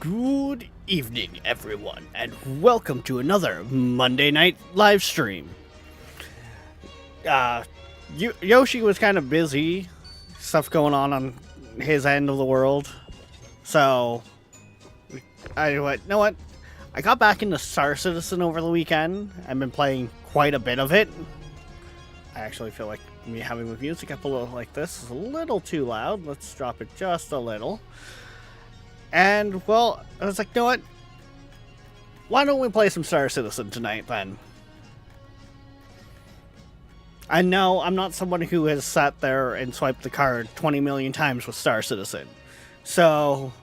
Good evening, everyone, and welcome to another Monday night live stream. Yoshi was kind of busy, stuff going on his end of the world, so I went, you know what? I got back into Star Citizen over the weekend. I've been playing quite a bit of it. I actually feel like me having the music up a little like this is a little too loud. Let's drop it just a little. And, well, I was like, you know what? Why don't we play some Star Citizen tonight, then? I know I'm not someone who has sat there and swiped the card 20 million times with Star Citizen. So,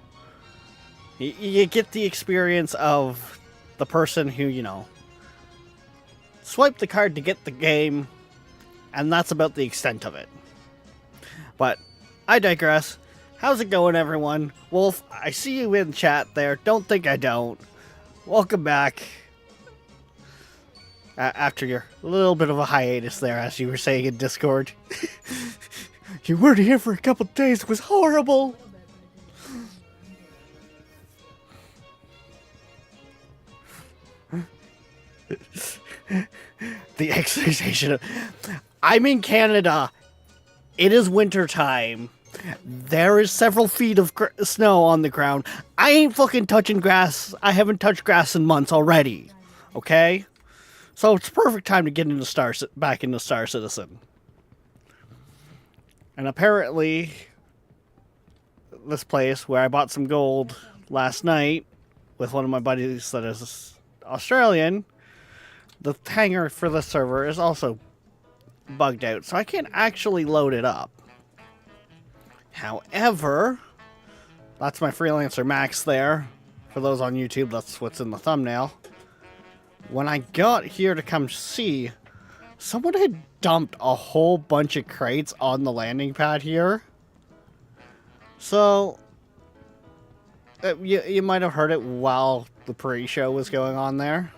you get the experience of the person who, you know, swiped the card to get the game, and that's about the extent of it. But, I digress. How's it going, everyone? Wolf, I see you in chat there. Don't think I don't. Welcome back. After your little bit of a hiatus there, as you were saying in Discord. You weren't here for a couple days. It was horrible. The expectation of... I'm in Canada. It is winter time. There is several feet of snow on the ground. I ain't fucking touching grass. I haven't touched grass in months already. Okay? So it's perfect time to get into back into Star Citizen. And apparently, this place where I bought some gold last night with one of my buddies that is Australian, the hangar for the server is also bugged out, so I can't actually load it up. However, that's my freelancer Max there. For those on YouTube, that's what's in the thumbnail. When I got here to come see, someone had dumped a whole bunch of crates on the landing pad here. So, you might have heard it while the pre-show was going on there.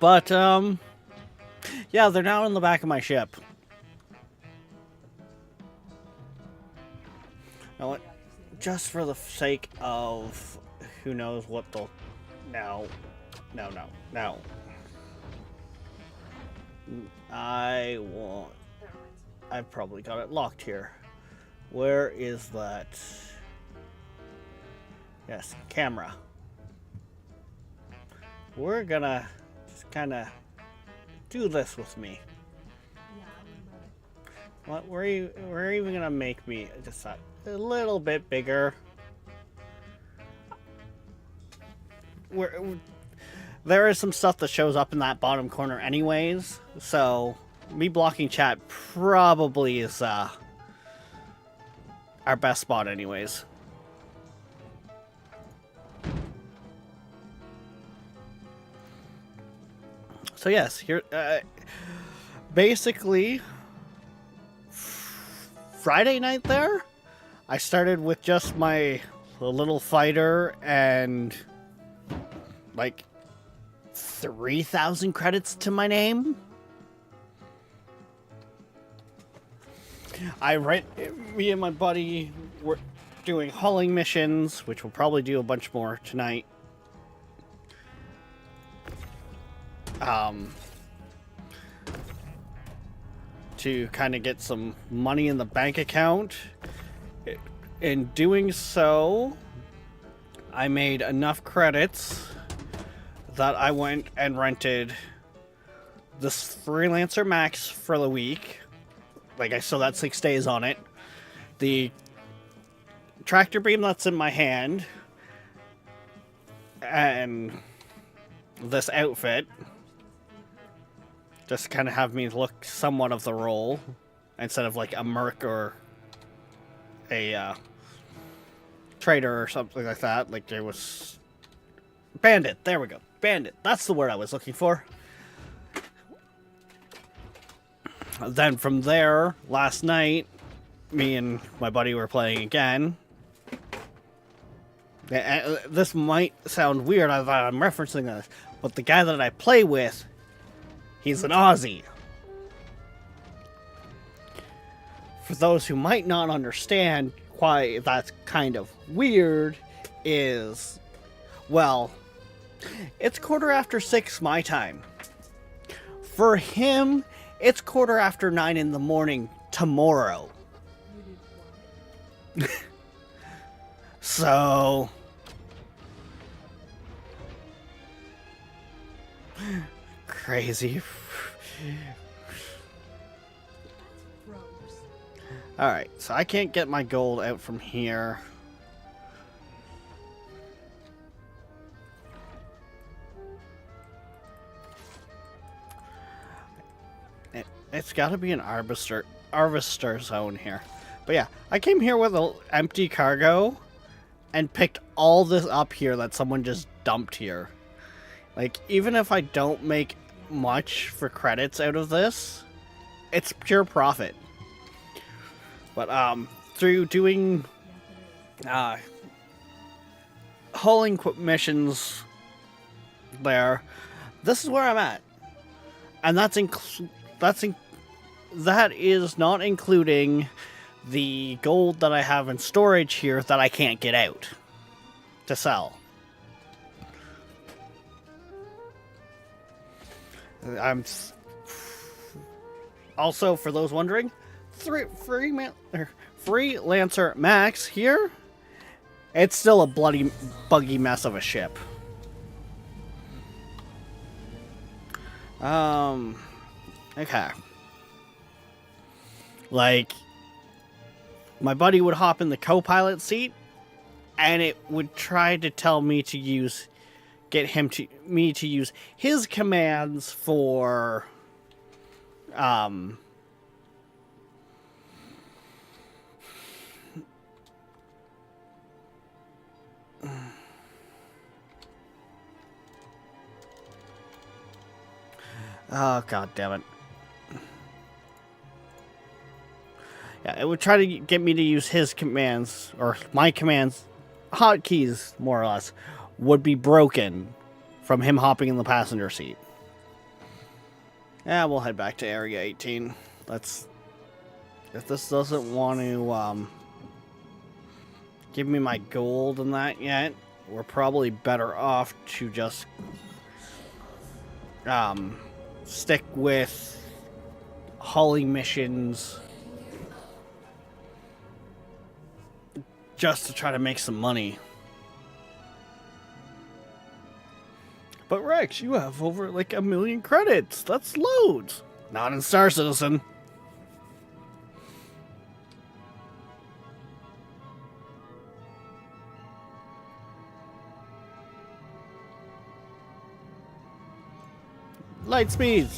But, yeah, they're now in the back of my ship. Now, just for the sake of who knows what they'll... No. I've probably got it locked here. Where is that? Yes, camera. We're gonna just kind of do this with me. What? We're even gonna make me just a little bit bigger. There is some stuff that shows up in that bottom corner anyways, so me blocking chat probably is our best spot anyways. So yes, here basically Friday night there, I started with just my little fighter and like 3,000 credits to my name. Me and my buddy were doing hauling missions, which we'll probably do a bunch more tonight. To kind of get some money in the bank account. In doing so, I made enough credits that I went and rented this freelancer Max for the week. Like, I still got 6 days on it. The tractor beam that's in my hand. And this outfit. Just to kind of have me look somewhat of the role. Instead of like a merc or a trader or something like that. Like there was... Bandit. There we go. Bandit. That's the word I was looking for. Then from there, last night, me and my buddy were playing again. This might sound weird, I thought I'm referencing this, but the guy that I play with, he's an Aussie. For those who might not understand, why that's kind of weird is, well, it's 6:15 my time. For him, it's 9:15 in the morning tomorrow. So... crazy. Alright, so I can't get my gold out from here. It's got to be an harvester zone here. But yeah, I came here with an empty cargo and picked all this up here that someone just dumped here. Like, even if I don't make much for credits out of this, it's pure profit. But through doing hauling missions there, this is where I'm at. And that is not including the gold that I have in storage here that I can't get out to sell. I'm also, for those wondering, Freelancer Max here. It's still a bloody buggy mess of a ship. Okay. Like, my buddy would hop in the co-pilot seat, and it would try to tell me to use, me to use his commands for, oh, god damn it. Yeah, it would try to get me to use his commands, or my commands, hotkeys, more or less, would be broken from him hopping in the passenger seat. Yeah, we'll head back to Area 18. Let's... If this doesn't want to, give me my gold and that yet, we're probably better off to just, stick with hauling missions just to try to make some money. But Rex, you have over like 1 million credits. That's loads. Not in Star Citizen. Light speed.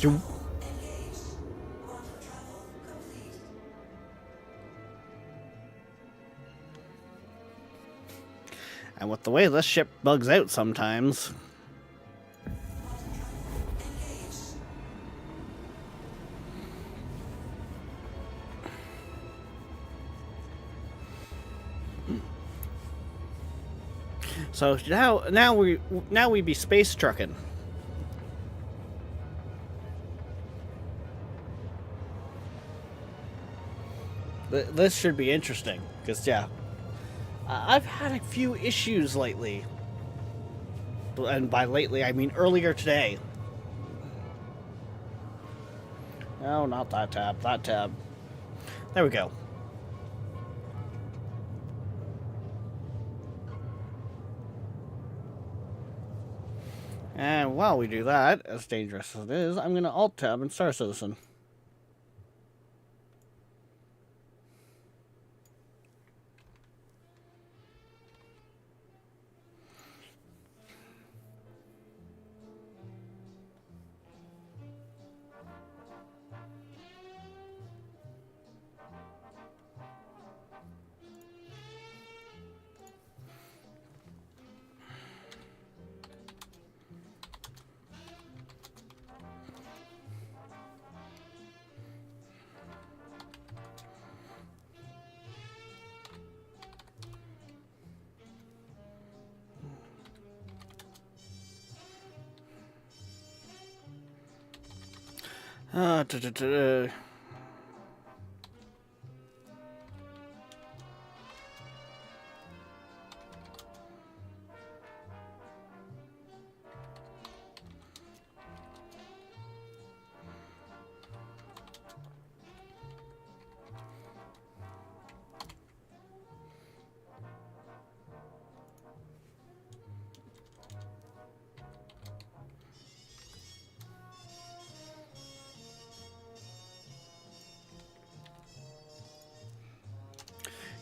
And with the way this ship bugs out sometimes. So now we be space trucking. This should be interesting, because yeah, I've had a few issues lately, and by lately I mean earlier today. No, not that tab, that tab. There we go. And while we do that, as dangerous as it is, I'm going to Alt-Tab in Star Citizen.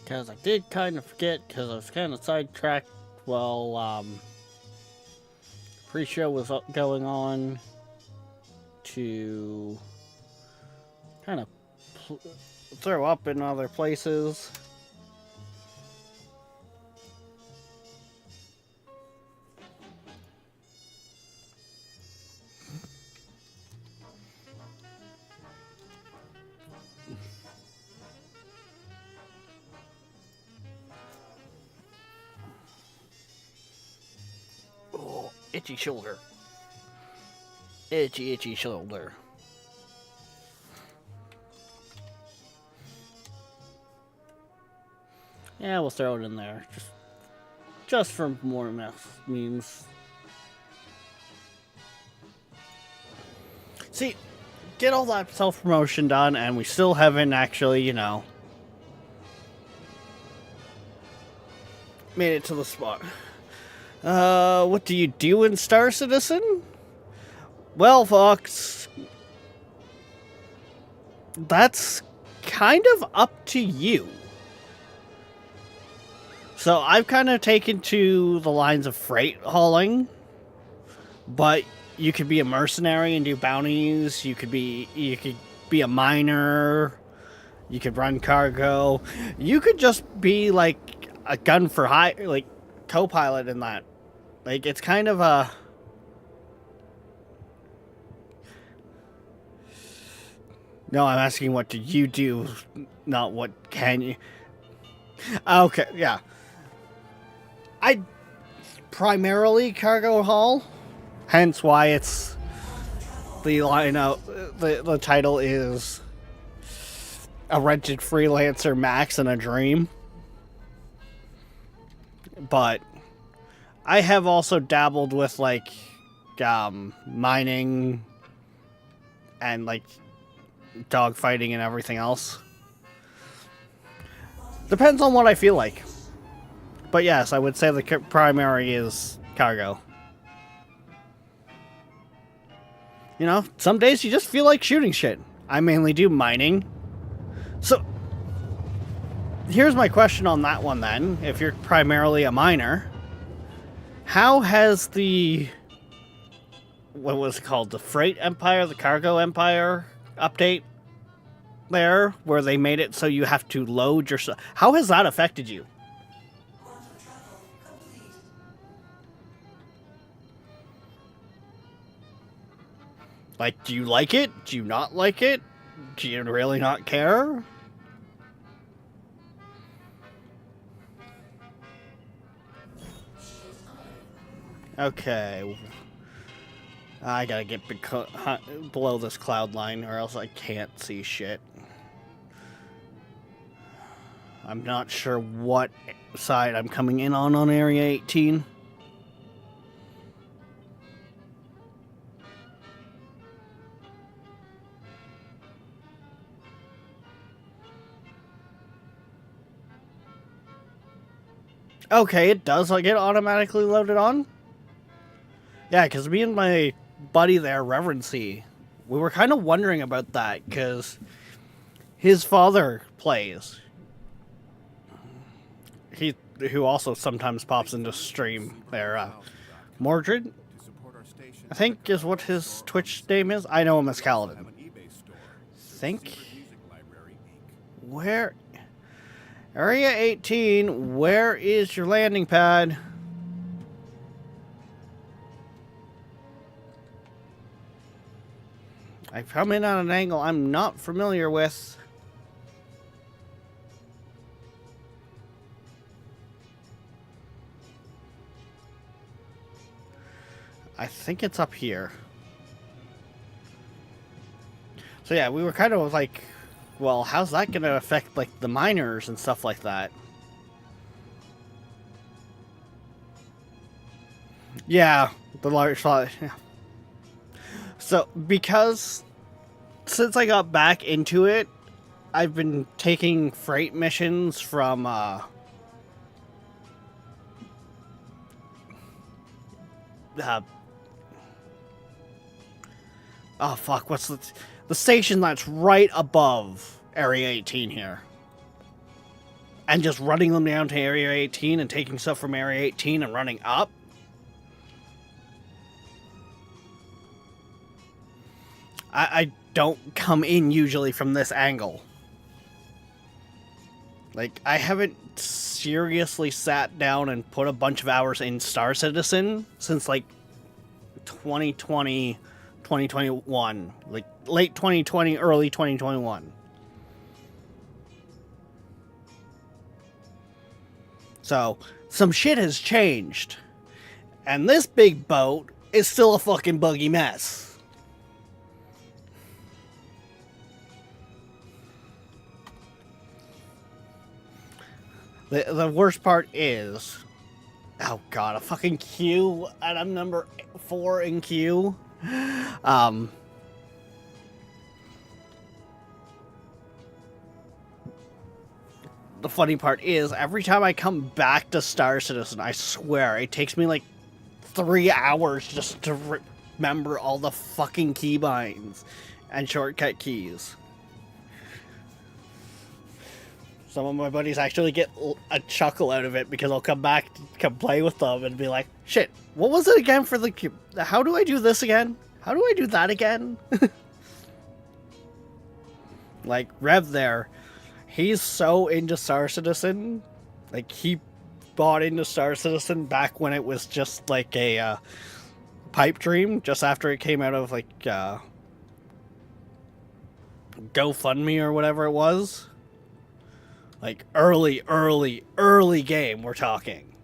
Because I did kind of forget, because I was kind of sidetracked while pre-show was going on to kind of throw up in other places. Oh, itchy shoulder. Itchy, itchy shoulder. Yeah, we'll throw it in there. Just for more memes. See, get all that self-promotion done, and we still haven't actually, you know, made it to the spot. What do you do in Star Citizen? Well, Fox, that's kind of up to you. So I've kind of taken to the lines of freight hauling, but you could be a mercenary and do bounties. You could be a miner. You could run cargo. You could just be like a gun for hire, like co-pilot in that. Like, it's kind of a... No, I'm asking what do you do, not what can you... Okay, yeah. I primarily cargo haul, hence why it's the line out. The title is A Rented Freelancer Max in a Dream. But I have also dabbled with like mining and like dogfighting and everything else. Depends on what I feel like. But yes, I would say the primary is cargo. You know, some days you just feel like shooting shit. I mainly do mining. So, here's my question on that one then. If you're primarily a miner, how has the... what was it called? The Freight Empire? The Cargo Empire update there? Where they made it so you have to load your... How has that affected you? Like, do you like it? Do you not like it? Do you really not care? Okay. I gotta get below this cloud line or else I can't see shit. I'm not sure what side I'm coming in on Area 18. Okay, it does get automatically loaded on. Yeah, because me and my buddy there, Reverency, we were kind of wondering about that, because his father plays. Who also sometimes pops into stream there. Mordred, I think is what his Twitch name is. I know him as Kaladin. Think? Where... Area 18, where is your landing pad? I've come in on an angle I'm not familiar with. I think it's up here. So yeah, we were kind of like... Well, how's that going to affect, like, the miners and stuff like that? Yeah, the large slot. Yeah. So, because since I got back into it, I've been taking freight missions from, oh, fuck, what's the station that's right above Area 18 here. and just running them down to Area 18 and taking stuff from Area 18 and running up. I don't come in usually from this angle. Like, I haven't seriously sat down and put a bunch of hours in Star Citizen since, like, 2020, 2021. Like, late 2020, early 2021. So, some shit has changed. And this big boat is still a fucking buggy mess. The worst part is... Oh god, a fucking queue, and I'm number 4 in queue. The funny part is, every time I come back to Star Citizen, I swear, it takes me like 3 hours just to remember all the fucking keybinds and shortcut keys. Some of my buddies actually get a chuckle out of it because I'll come back to come play with them and be like, shit, what was it again for the cube? How do I do this again? How do I do that again? Like, Rev there, he's so into Star Citizen. Like, he bought into Star Citizen back when it was just like a pipe dream, just after it came out of like GoFundMe or whatever it was. Like, early game, we're talking.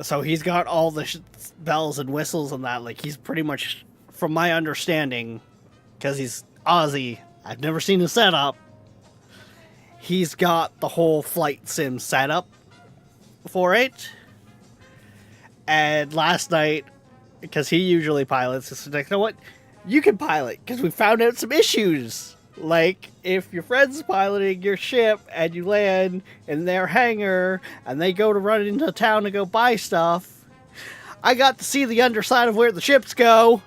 So he's got all the bells and whistles and that. Like, he's pretty much, from my understanding, because he's Aussie, I've never seen a setup, he's got the whole flight sim setup for it. And last night, because he usually pilots, it's like, you know what? You can pilot, because we found out some issues. Like, if your friend's piloting your ship and you land in their hangar and they go to run into town to go buy stuff, I got to see the underside of where the ships go.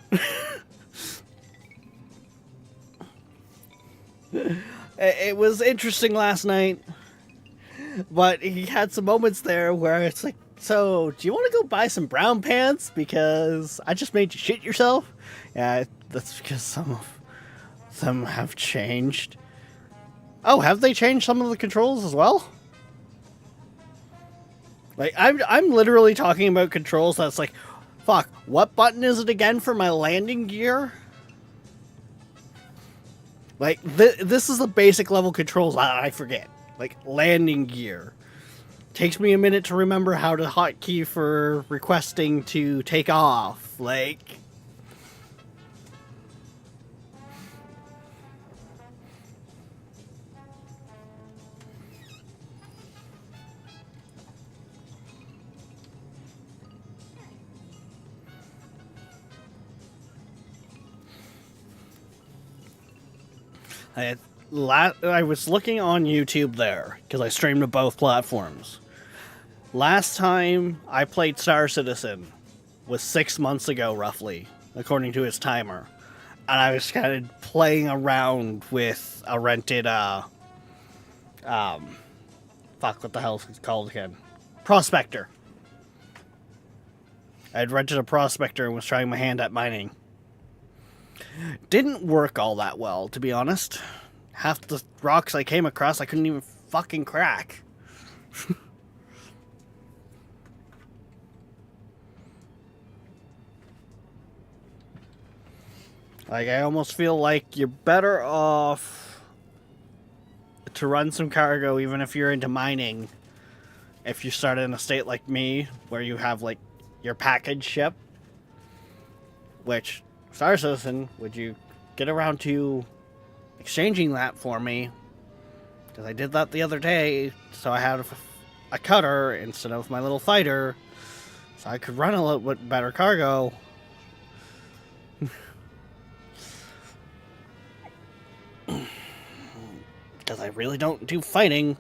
It was interesting last night, but he had some moments there where it's like, so, do you want to go buy some brown pants because I just made you shit yourself? Yeah, that's because some of them have changed. Oh, have they changed some of the controls as well? Like, I'm literally talking about controls that's like, fuck, what button is it again for my landing gear? Like, this is the basic level controls I forget. Like, landing gear. Takes me a minute to remember how to hotkey for requesting to take off. Like... I was looking on YouTube there, because I streamed to both platforms. Last time I played Star Citizen was 6 months ago, roughly, according to his timer. And I was kind of playing around with a rented, fuck, what the hell is it called again? Prospector. I'd rented a Prospector and was trying my hand at mining. Didn't work all that well, to be honest. Half the rocks I came across I couldn't even fucking crack. Like, I almost feel like you're better off to run some cargo even if you're into mining. If you start in a state like me, where you have, like, your package ship. Which, Star Citizen, would you get around to exchanging that for me? Because I did that the other day, so I had a cutter instead of my little fighter. So I could run a little bit better cargo. Because I really don't do fighting.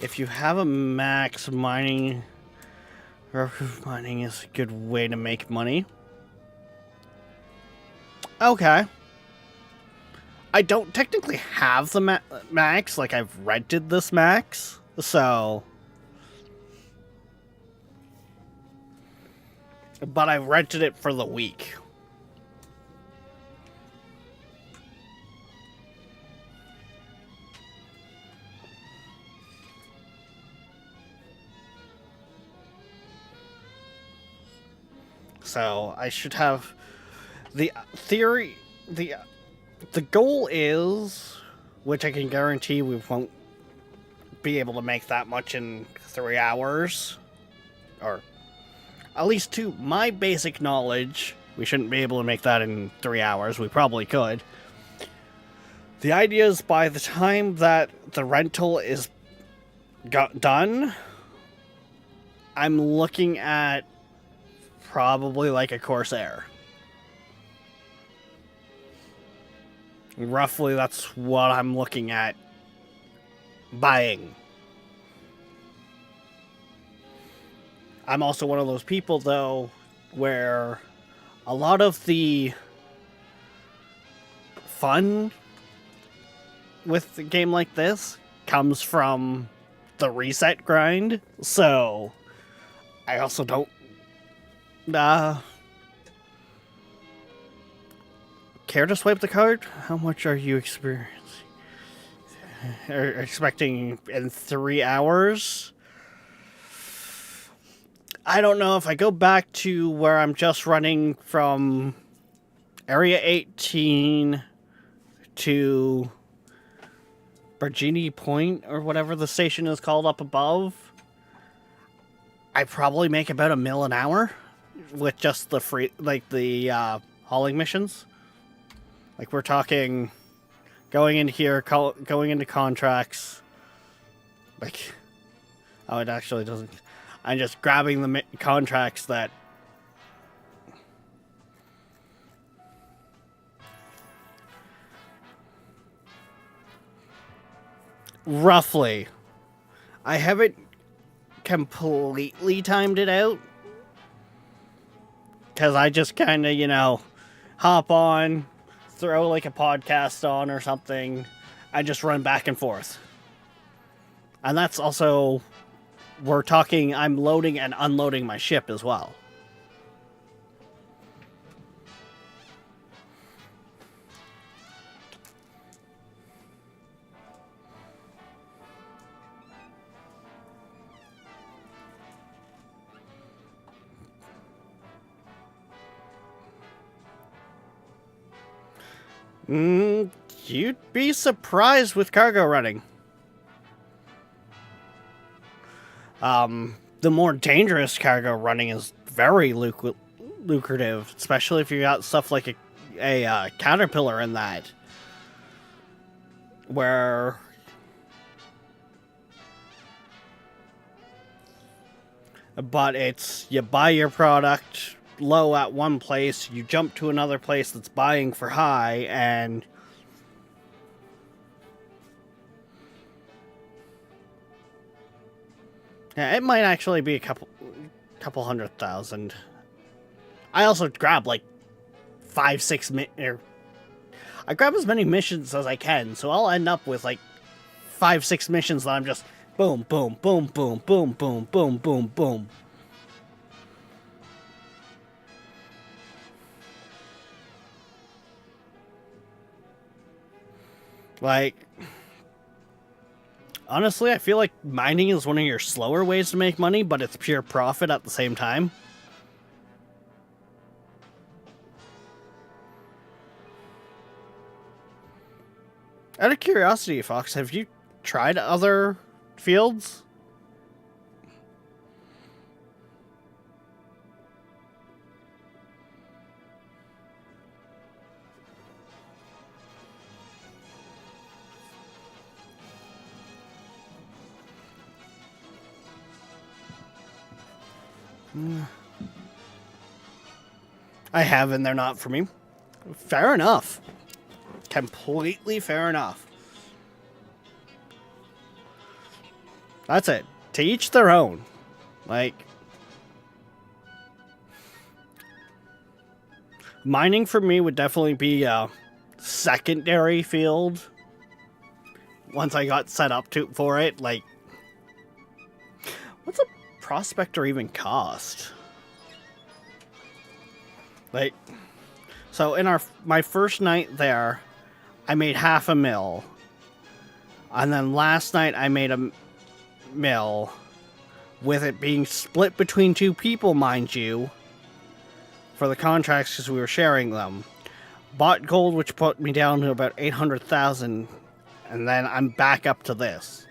If you have a max mining Rare mining is a good way to make money. Okay. I don't technically have the max, like I've rented this max, so... But I rented it for the week. So I should have the theory. The goal is, which I can guarantee we won't be able to make that much in 3 hours, or at least to my basic knowledge, we shouldn't be able to make that in 3 hours. We probably could. The idea is by the time that the rental is done, I'm looking at probably like a Corsair. Roughly, that's what I'm looking at buying. I'm also one of those people, though, where a lot of the fun with a game like this comes from the reset grind, so I also don't care to swipe the card? How much are you expecting in 3 hours? I don't know. If I go back to where I'm just running from Area 18 to Virginia Point, or whatever the station is called up above, I probably make about $1 million an hour with just the free, like the hauling missions. Like we're talking going in here, going into contracts. Like, oh, it actually doesn't. I'm just grabbing the contracts that roughly. I haven't completely timed it out because I just kind of, you know, hop on, throw like a podcast on or something, I just run back and forth. And that's also, we're talking, I'm loading and unloading my ship as well. You'd be surprised with cargo running. The more dangerous cargo running is very lucrative, especially if you got stuff like a caterpillar in that, where but it's you buy your product low at one place, you jump to another place that's buying for high, and yeah, it might actually be a couple 100,000. I also grab like 5-6 I grab as many missions as I can, so I'll end up with like 5-6 missions that I'm just boom, boom, boom, boom, boom, boom, boom, boom, boom. Like, honestly, I feel like mining is one of your slower ways to make money, but it's pure profit at the same time. Out of curiosity, Fox, have you tried other fields? I have, and they're not for me. Fair enough. Completely fair enough. That's it. To each their own. Like, Mining for me would definitely be a secondary field. Once I got set up for it, like, what's a prospector even cost? Like, so in my first night there, I made $500,000. And then last night I made $1 million, with it being split between 2 people, mind you, for the contracts because we were sharing them. Bought gold, which put me down to about 800,000, and then I'm back up to this.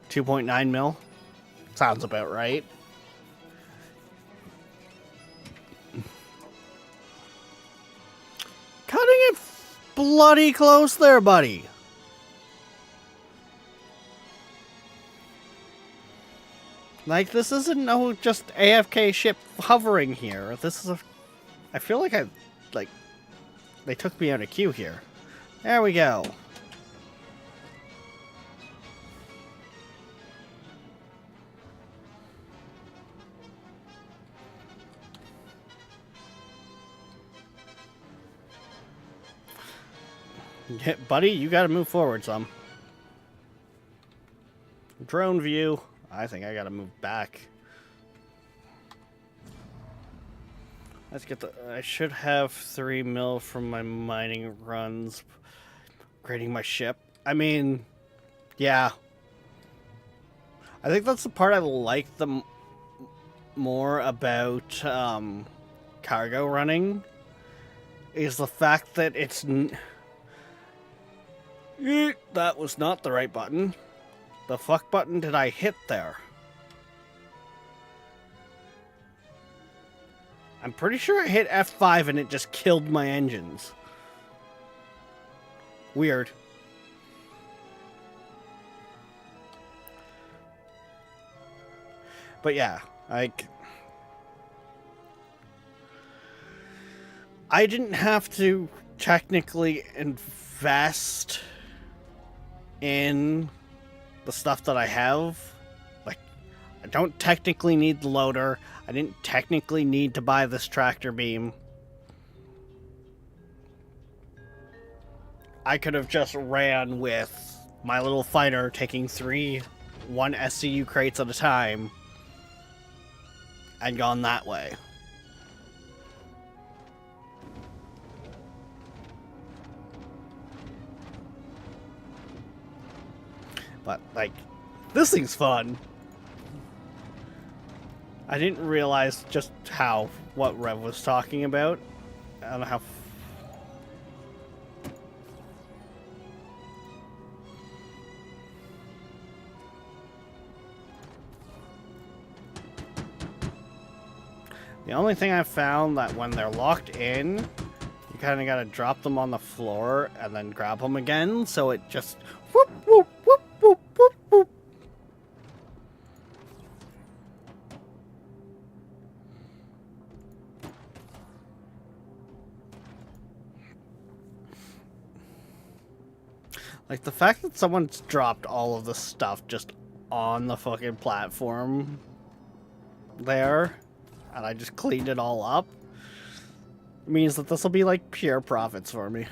2.9 mil? Sounds about right. Cutting it bloody close there, buddy. Like, this isn't no just AFK ship hovering here. This is a... I feel like they took me out of queue here. There we go. Yeah, buddy, you gotta move forward some. Drone view. I think I gotta move back. Let's get the... I should have 3 mil from my mining runs. Grading my ship. I mean, yeah. I think that's the part I like the more about cargo running. Is the fact that it's... That was not the right button. The fuck button did I hit there? I'm pretty sure I hit F5 and it just killed my engines. Weird. But yeah, like... I didn't have to technically invest in the stuff that I have. Like, I don't technically need the loader. I didn't technically need to buy this tractor beam. I could have just ran with my little fighter taking 1 SCU crates at a time and gone that way. But, like, this thing's fun. I didn't realize just what Rev was talking about. I don't know how... The only thing I've found that when they're locked in, you kind of gotta drop them on the floor and then grab them again, so it just... Whoop, whoop, whoop, whoop, whoop, whoop. Like, the fact that someone's dropped all of the stuff just on the fucking platform there, and I just cleaned it all up, means that this will be, like, pure profits for me.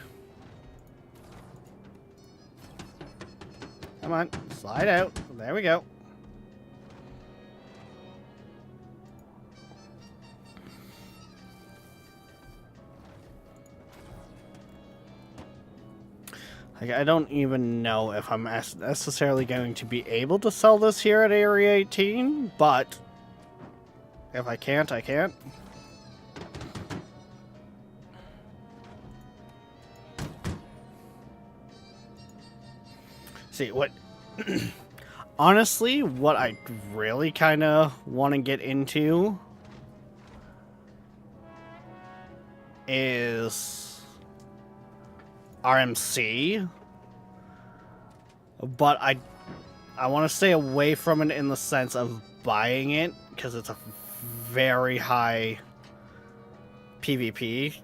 Come on, slide out. There we go. Like, I don't even know if I'm necessarily going to be able to sell this here at Area 18, but if I can't, I can't. See, what... Honestly, what I really kind of want to get into is RMC, but I want to stay away from it in the sense of buying it, because it's a very high PvP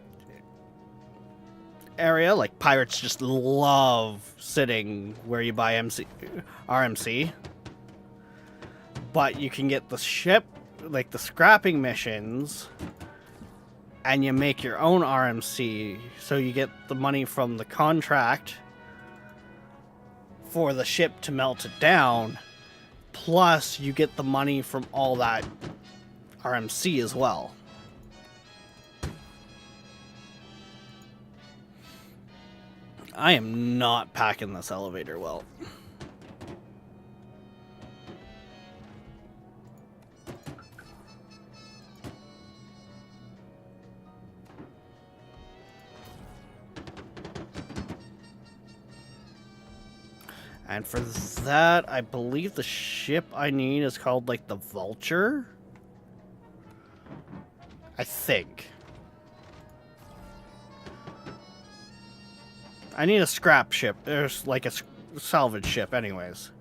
area. Like, pirates just love sitting where you buy RMC. But you can get the ship, like the scrapping missions, and you make your own RMC, so you get the money from the contract for the ship to melt it down, plus you get the money from all that RMC as well. I am not packing this elevator well. And for that, I believe the ship I need is called, like, the Vulture? I think. I need a scrap ship. There's, like, a salvage ship anyways.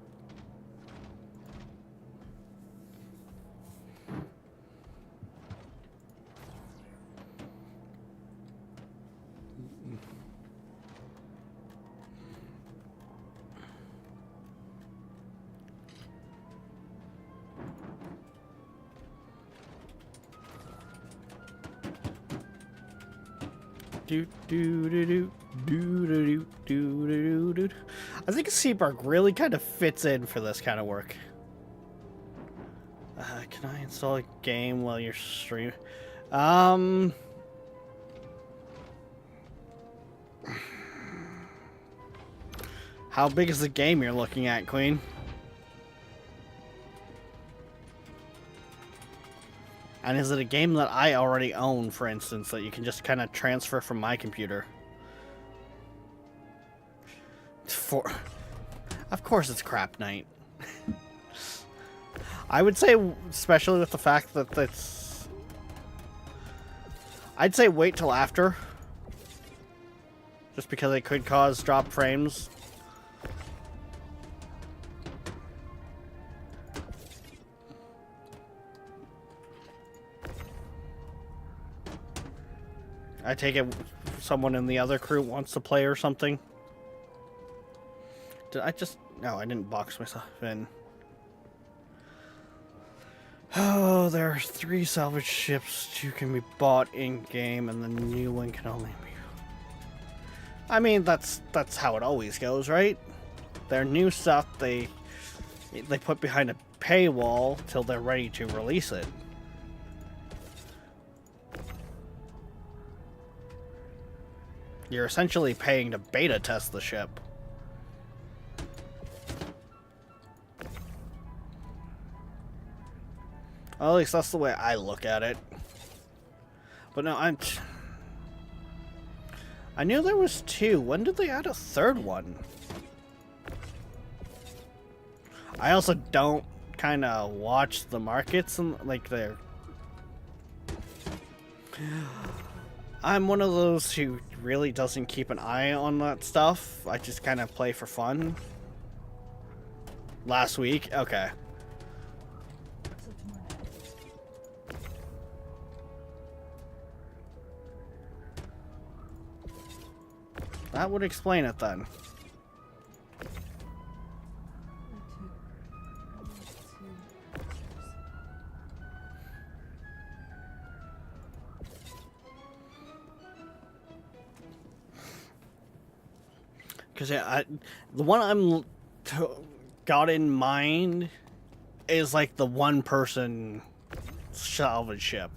I think Seabark really kind of fits in for this kind of work. Can I install a game while you're streaming? How big is the game you're looking at, Queen? And is it a game that I already own, for instance, that you can just kind of transfer from my computer? Of course it's crap night. I would say, especially with the fact that it's... I'd say wait till after. Just because it could cause drop frames. I take it someone in the other crew wants to play or something. Did I just... No, I didn't box myself in. Oh, there are 3 salvage ships. 2 can be bought in-game, and the new one can only be... I mean, that's how it always goes, right? Their new stuff, they put behind a paywall till they're ready to release it. You're essentially paying to beta test the ship. Well, at least that's the way I look at it. But no, I knew there was 2. When did they add a 3rd one? I also don't kind of watch the markets and like they're... I'm one of those who really doesn't keep an eye on that stuff. I just kind of play for fun. Last week? Okay. That would explain it then. Because yeah, the one I'm got in mind is like the 1-person salvage ship.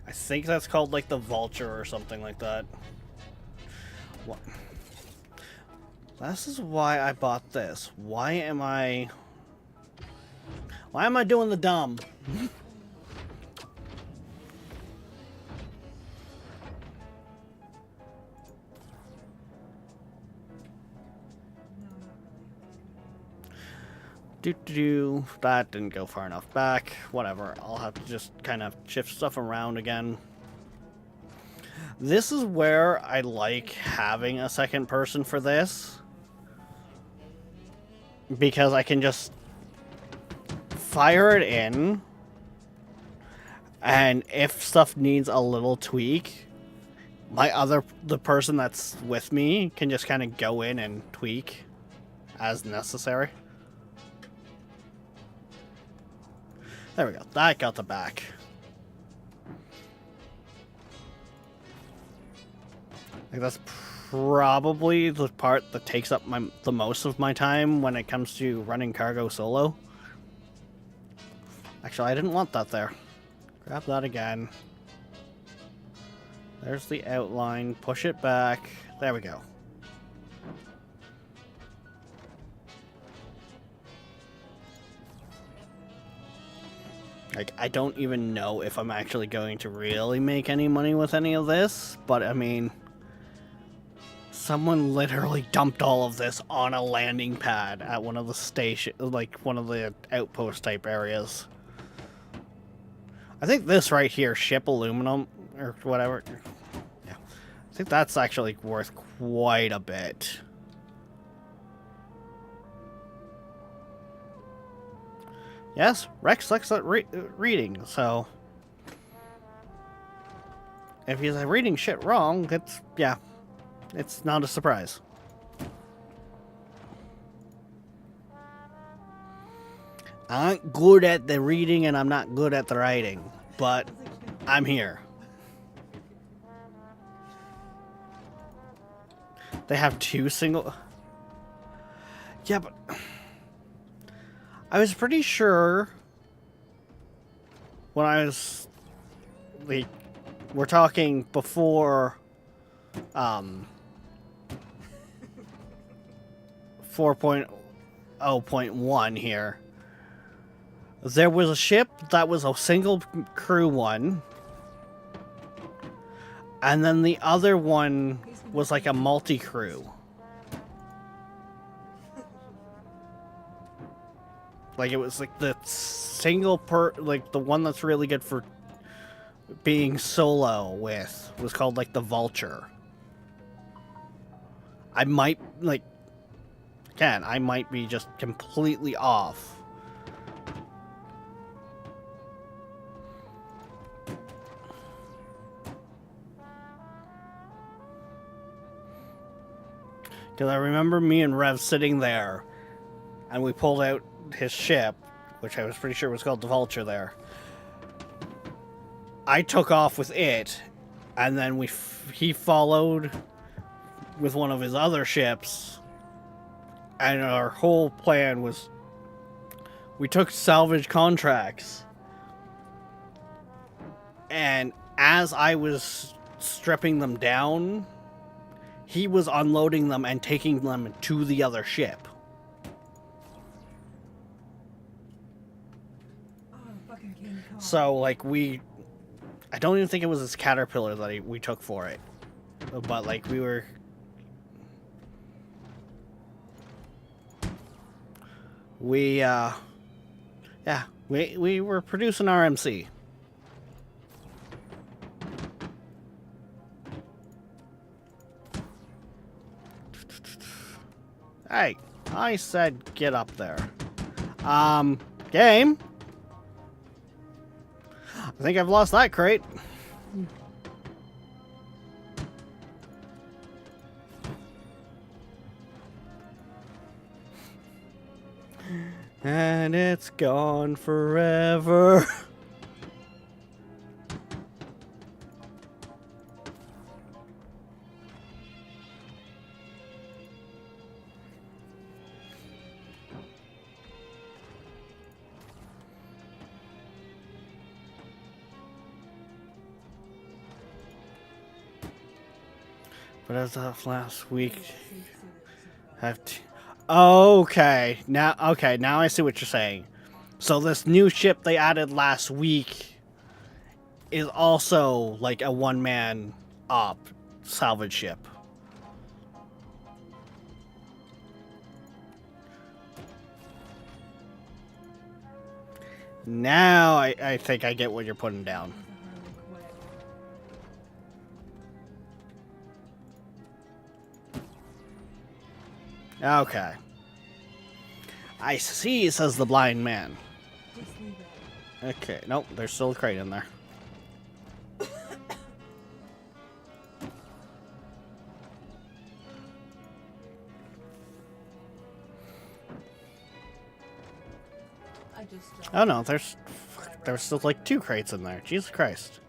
I think that's called like the Vulture or something like that. What? This is why I bought this. Why am I doing the dumb? That didn't go far enough back. Whatever. I'll have to just kind of shift stuff around again. This is where I like having a 2nd person for this. Because I can just fire it in. And if stuff needs a little tweak, the person that's with me can just kind of go in and tweak as necessary. There we go. That got the back. Like, that's probably the part that takes up the most of my time when it comes to running cargo solo. Actually, I didn't want that there. Grab that again. There's the outline. Push it back. There we go. Like, I don't even know if I'm actually going to really make any money with any of this, but I mean, someone literally dumped all of this on a landing pad at one of the station, like one of the outpost type areas. I think this right here, ship aluminum or whatever. Yeah, I think that's actually worth quite a bit. Yes, Rex likes reading, so if he's reading shit wrong, it's not a surprise. I'm good at the reading and I'm not good at the writing, but I'm here. They have two single... Yeah, but... I was pretty sure when I was... Like, we're talking before... 4.0.1 here. There was a ship that was a single crew one. And then the other one was like a multi-crew. Like, it was like the single like the one that's really good for being solo with was called like the Vulture. I might, like, again, I might be just completely off. Because I remember me and Rev sitting there, and we pulled out his ship, which I was pretty sure was called the Vulture there. I took off with it, and then he followed with one of his other ships, and our whole plan was we took salvage contracts, and as I was stripping them down, he was unloading them and taking them to the other ship. So, like, I don't even think it was his Caterpillar that we took for it. But, like, we were... yeah, we were producing RMC. Hey, I said get up there. Game? I think I've lost that crate. And it's gone forever. But as of last week, okay, now I see what you're saying. So this new ship they added last week is also like a one-man op salvage ship. Now I think I get what you're putting down. Okay. I see, says the blind man. Okay, nope, there's still a crate in there. Oh no, there's still like 2 crates in there. Jesus Christ.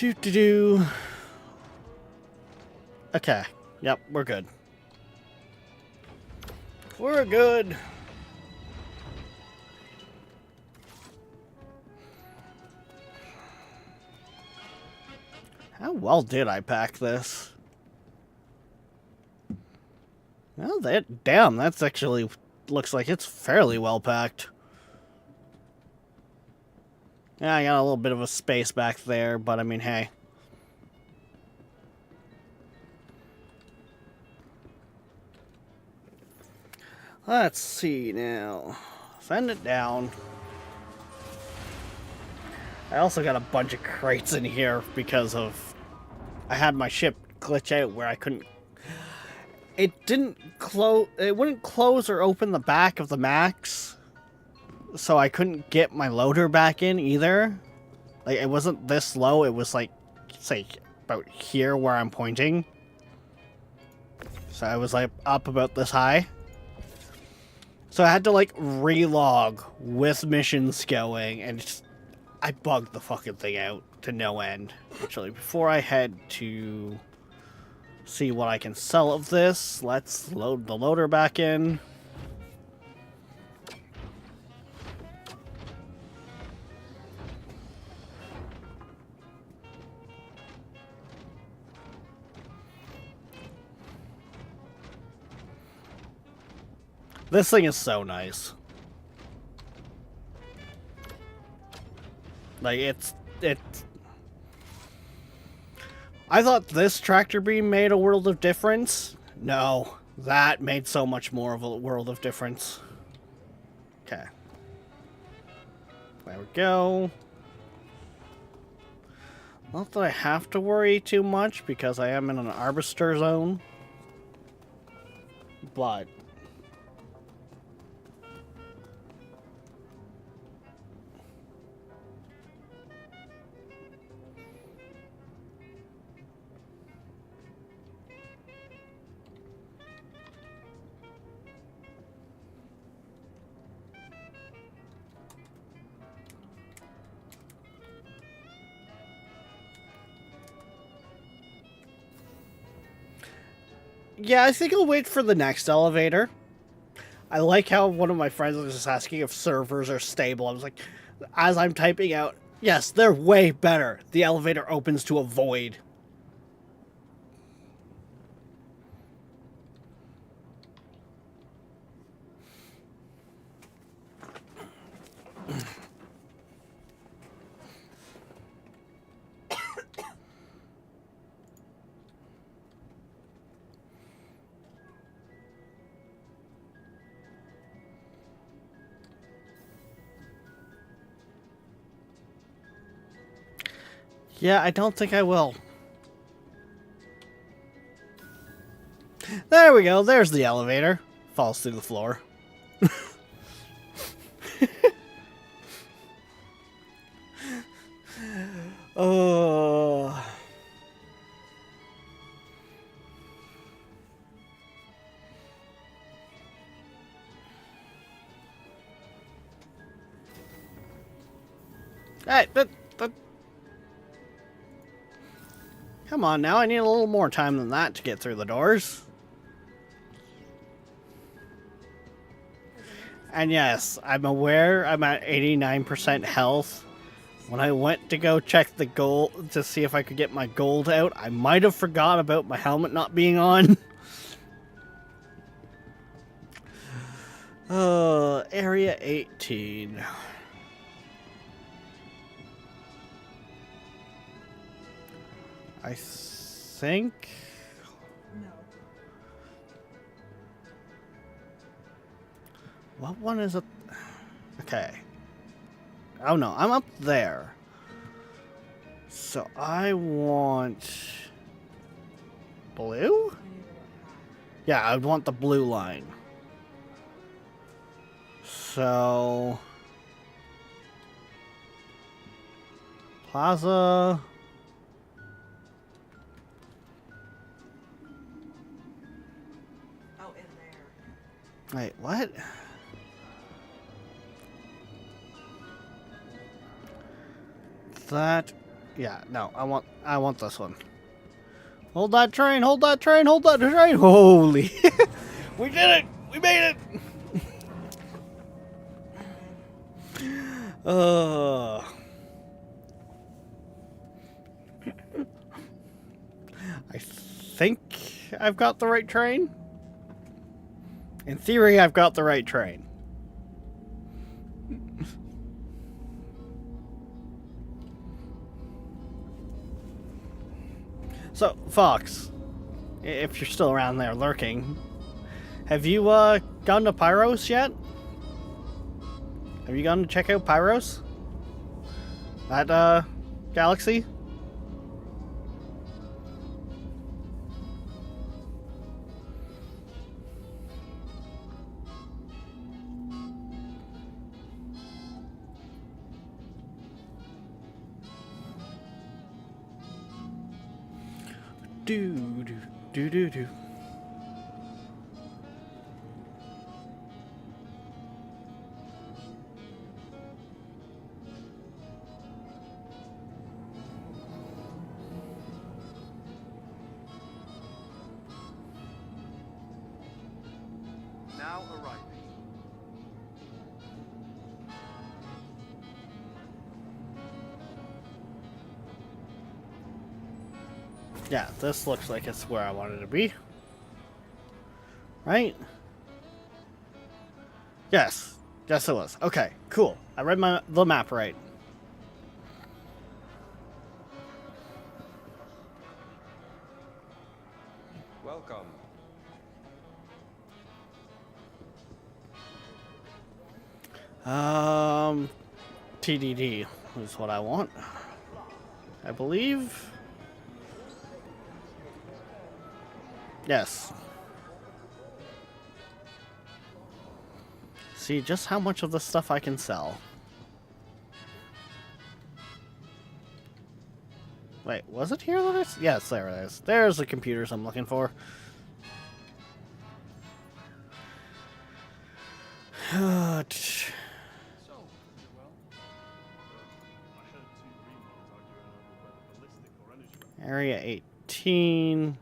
Do do do. Okay. Yep, we're good. We're good. How well did I pack this? Well, damn, that's actually looks like it's fairly well packed. Yeah, I got a little bit of a space back there, but I mean, hey. Let's see now. Send it down. I also got a bunch of crates in here because of... I had my ship glitch out where I couldn't... It wouldn't close or open the back of the max. So I couldn't get my loader back in either. Like, it wasn't this low, it was like, say, about here where I'm pointing. So I was like up about this high. So I had to like relog with missions going, and just, I bugged the fucking thing out to no end. Actually, before I head to see what I can sell of this, let's load the loader back in. This thing is so nice. Like, it's... I thought this tractor beam made a world of difference. No, that made so much more of a world of difference. Okay. There we go. Not that I have to worry too much, because I am in an arbiter zone. But... yeah, I think I'll wait for the next elevator. I like how one of my friends was just asking if servers are stable. I was like, as I'm typing out, yes, they're way better. The elevator opens to a void. Yeah, I don't think I will. There we go. There's the elevator. Falls through the floor. Oh. Hey, but come on now, I need a little more time than that to get through the doors. And yes, I'm aware I'm at 89% health. When I went to go check the gold to see if I could get my gold out, I might have forgot about my helmet not being on. Area 18. I think... No. What one is it? Okay. Oh no, I'm up there. So I want... Blue? Yeah, I would want the blue line. So... Plaza... Oh, in there. Wait, what? That Yeah, no, I want this one. Hold that train, hold that train, hold that train. Holy. We did it. We made it. Uh I think I've got the right train. In theory, I've got the right train. So, Fox, if you're still around there lurking, have you gone to Pyros yet? Have you gone to check out Pyros? That galaxy? Do do do do do. Now arriving. Yeah, this looks like it's where I wanted to be. Right? Yes. Yes, it was. Okay, cool. I read the map right. Welcome. TDD is what I want. I believe. Yes. See just how much of this stuff I can sell. Wait, was it here that I... Yes, there it is. There's the computers I'm looking for. Area 18.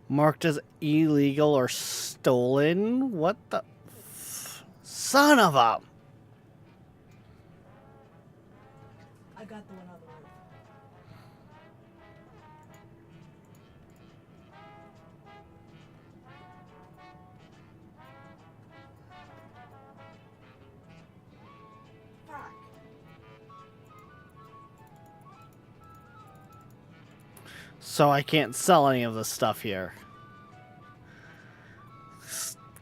Marked as illegal or stolen? What the... Son of a... I got the one on the roof. Fuck. So I can't sell any of this stuff here.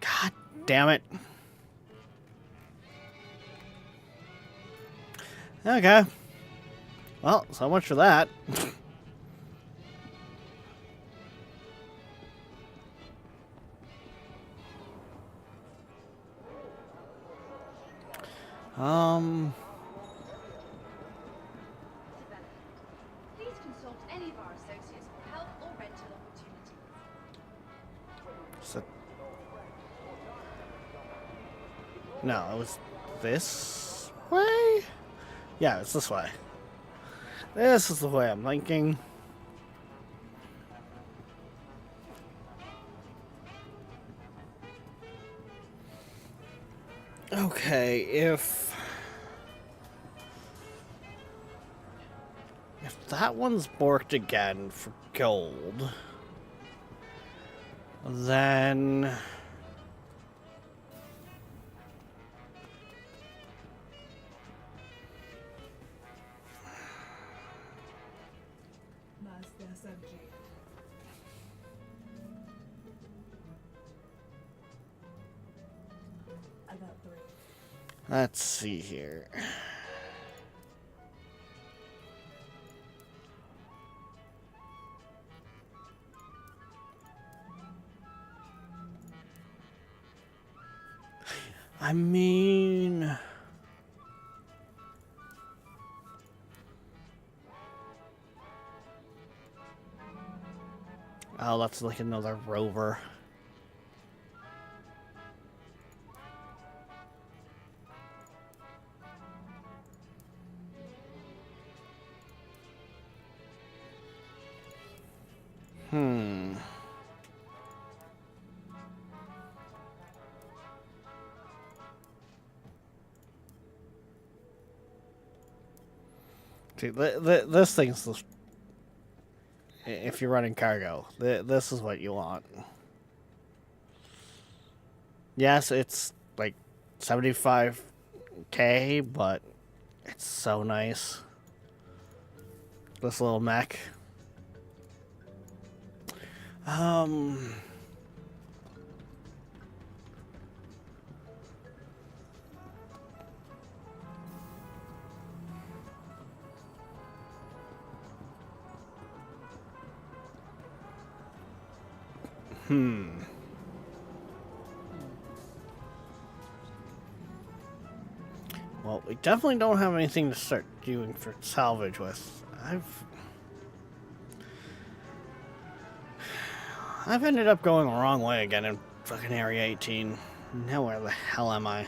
God damn it. Okay. Well, so much for that. Please consult any of our associates for help or rental opportunities. So, no, it was this way? Yeah, it's this way. This is the way I'm thinking. Okay, if that one's borked again for gold, then Master SMG. I got 3. let's see here. I mean, Oh, that's like another rover. Hmm. See, this thing's the, if you're running cargo, this is what you want. Yes, it's like 75K, but it's so nice. This little mech. Um. Well, we definitely don't have anything to start doing for salvage with. I've ended up going the wrong way again in fucking Area 18. Now where the hell am I?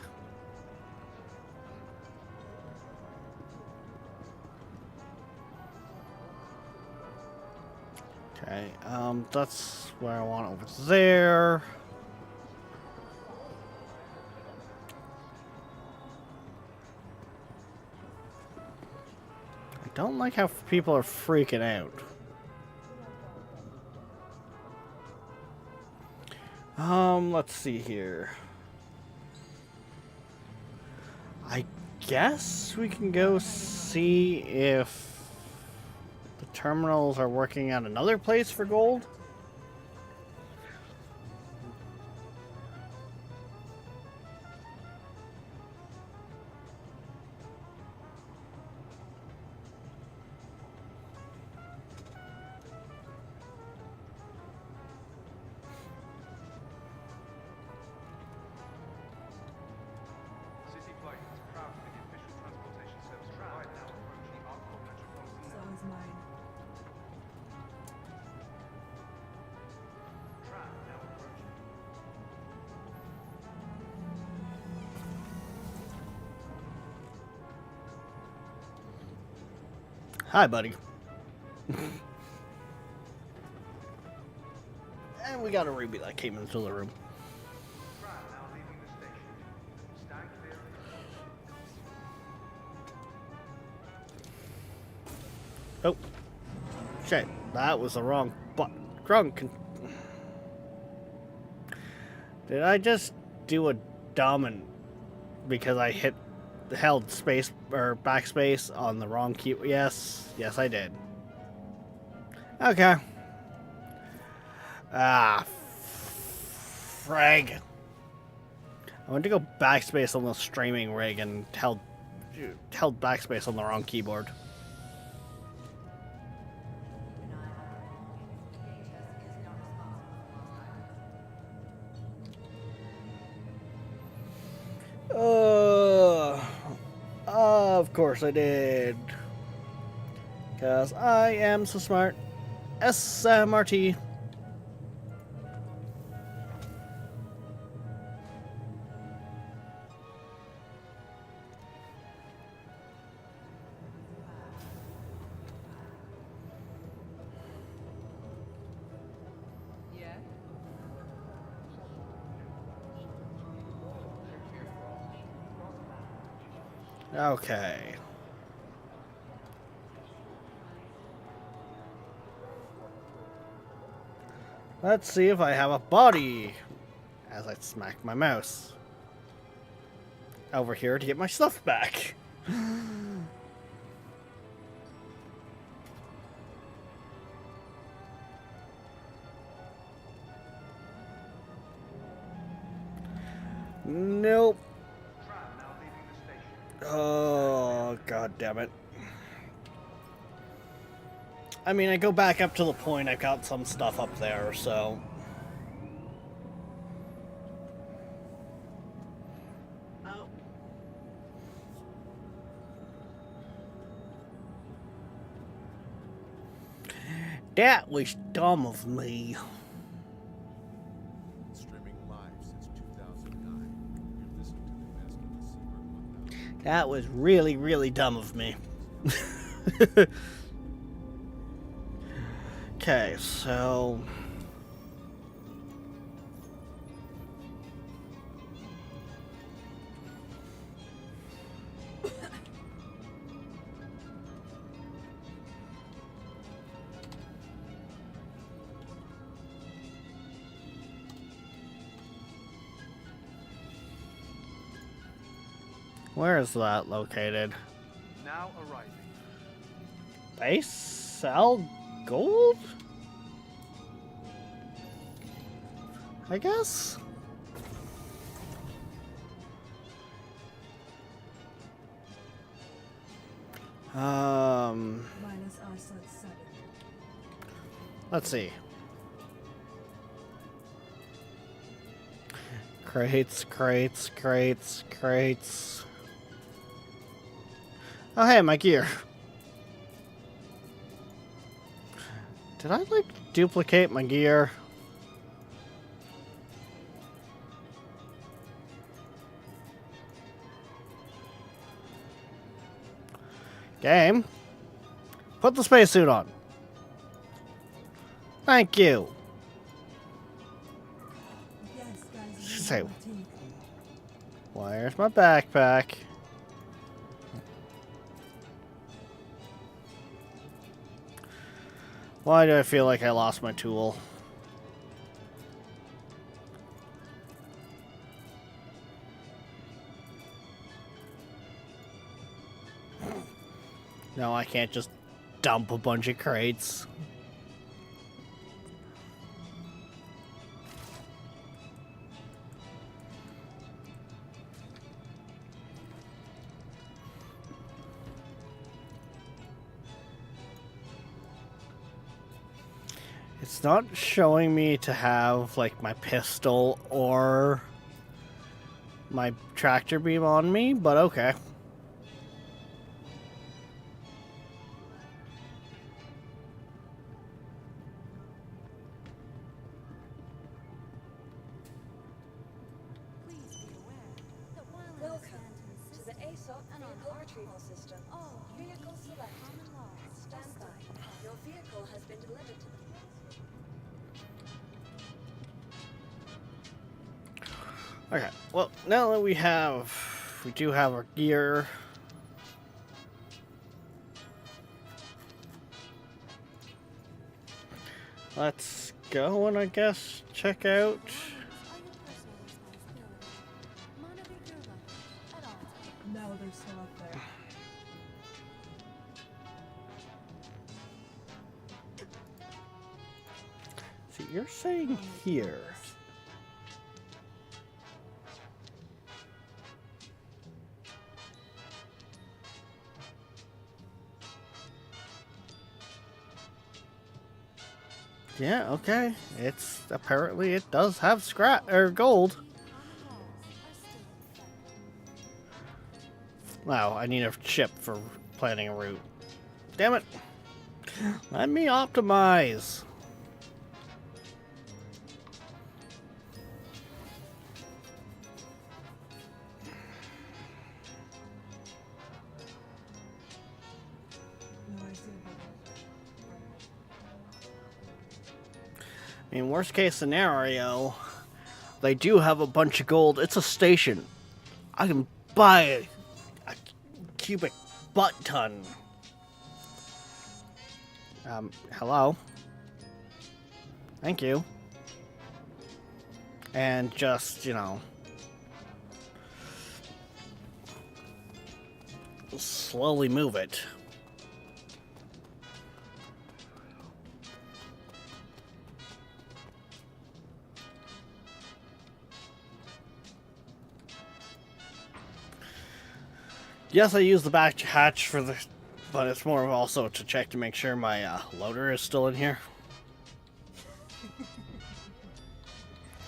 Okay, that's where I want over there. I don't like how people are freaking out. Let's see here. I guess we can go see if the terminals are working at another place for gold. So is mine. Hi, buddy. And we got a ruby that came into the room. Oh. Shit. That was the wrong button. Did I just do a dumb and because I held space or backspace on the wrong key? Yes, I did. Okay. Ah, frag. I went to go backspace on the streaming rig and held backspace on the wrong keyboard. Of course I did. Because I am so smart. SMRT. Yeah. Okay. Let's see if I have a body. As I smack my mouse. Over here to get my stuff back. Nope. Oh, god damn it. I mean, I go back up to the point, I've got some stuff up there, so... Oh. That was dumb of me. Streaming live since 2009. You're listening to the best of the Seabird 1000. That was really, really dumb of me. Okay, so... Where is that located? Now arriving. Base? Sell gold? I guess? Minus eyesight 7. Let's see. Crates. Oh, hey, my gear. Did I, like, duplicate my gear? Game. Put the spacesuit on. Thank you. Yes, guys. Should say, where's my backpack? Why do I feel like I lost my tool? No, I can't just dump a bunch of crates. It's not showing me to have, like, my pistol or my tractor beam on me, but okay. Welcome to the ASOP vehicle retrieval system. Vehicle select. Stand by. Your vehicle has been delivered to the Okay, well, now that we do have our gear. Let's go and I guess check out. No, they're still up there. See, you're saying here. Yeah, okay. It's apparently it does have scrap or gold. Wow, I need a chip for planning a route. Damn it. Let me optimize. No, I see I mean, worst case scenario, they do have a bunch of gold. It's a station. I can buy a cubic butt ton. Hello. Thank you. And just, you know, slowly move it. Yes, I use the back hatch for the, but it's more of also to check to make sure my loader is still in here.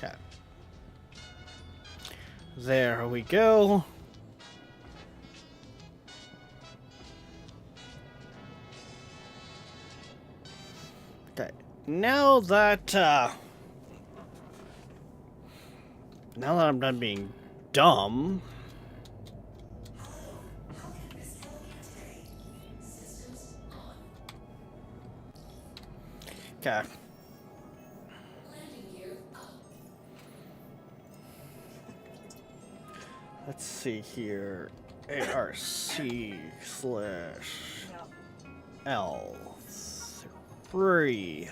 Okay. There we go. Okay, now that I'm done being dumb. Okay. Let's see here. ARC/L3.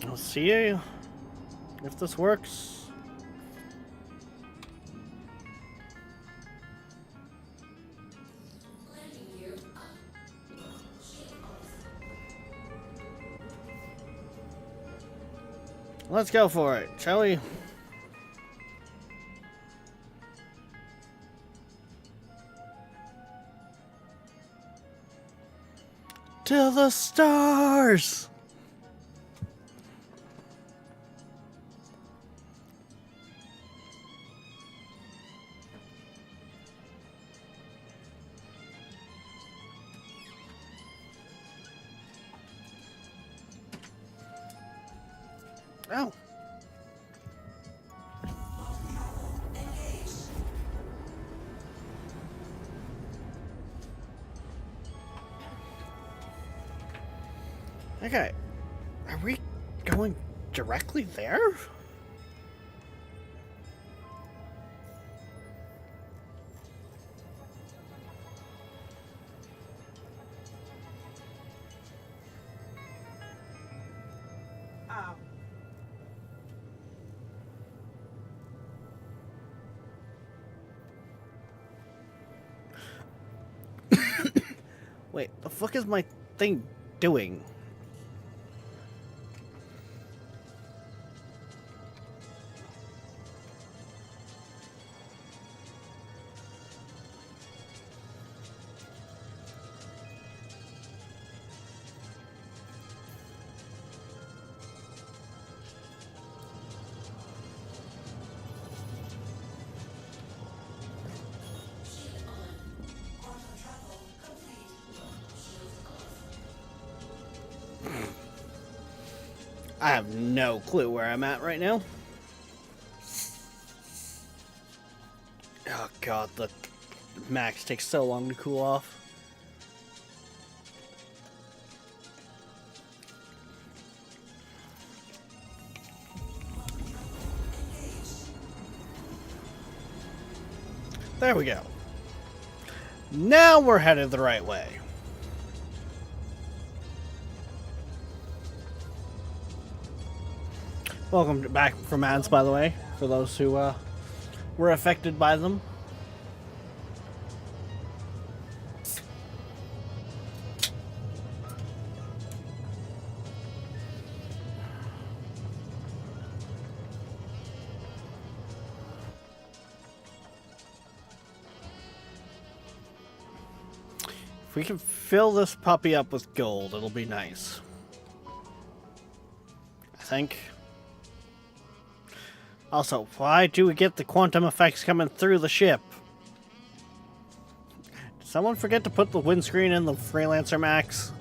I'll see you if this works. Let's go for it, shall we? To the stars! Oh. Okay. Are we going directly there? Wait, the fuck is my thing doing? I have no clue where I'm at right now. Oh god, the max takes so long to cool off. There we go. Now we're headed the right way. Welcome back from ads, by the way, for those who were affected by them. If we can fill this puppy up with gold, it'll be nice. I think. Also, why do we get the quantum effects coming through the ship? Did someone forget to put the windscreen in the Freelancer Max?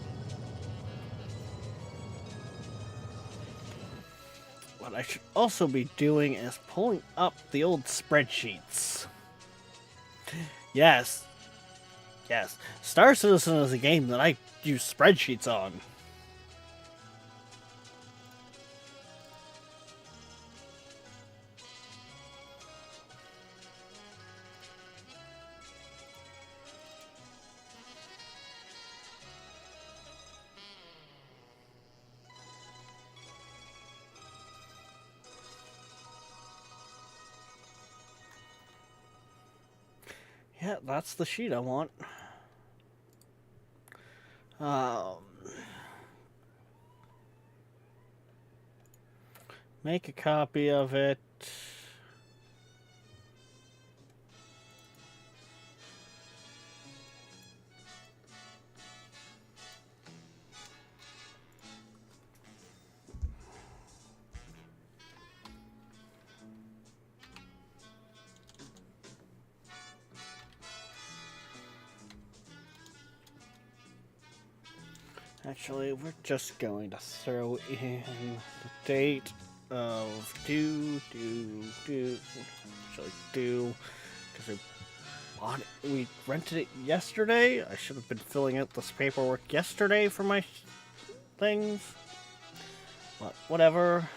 What I should also be doing is pulling up the old spreadsheets. Yes. Yes. Star Citizen is a game that I use spreadsheets on. Yeah, that's the sheet I want. Um, make a copy of it. Actually, we're just going to throw in the date of due, actually due, because we rented it yesterday. I should have been filling out this paperwork yesterday for my things, but whatever.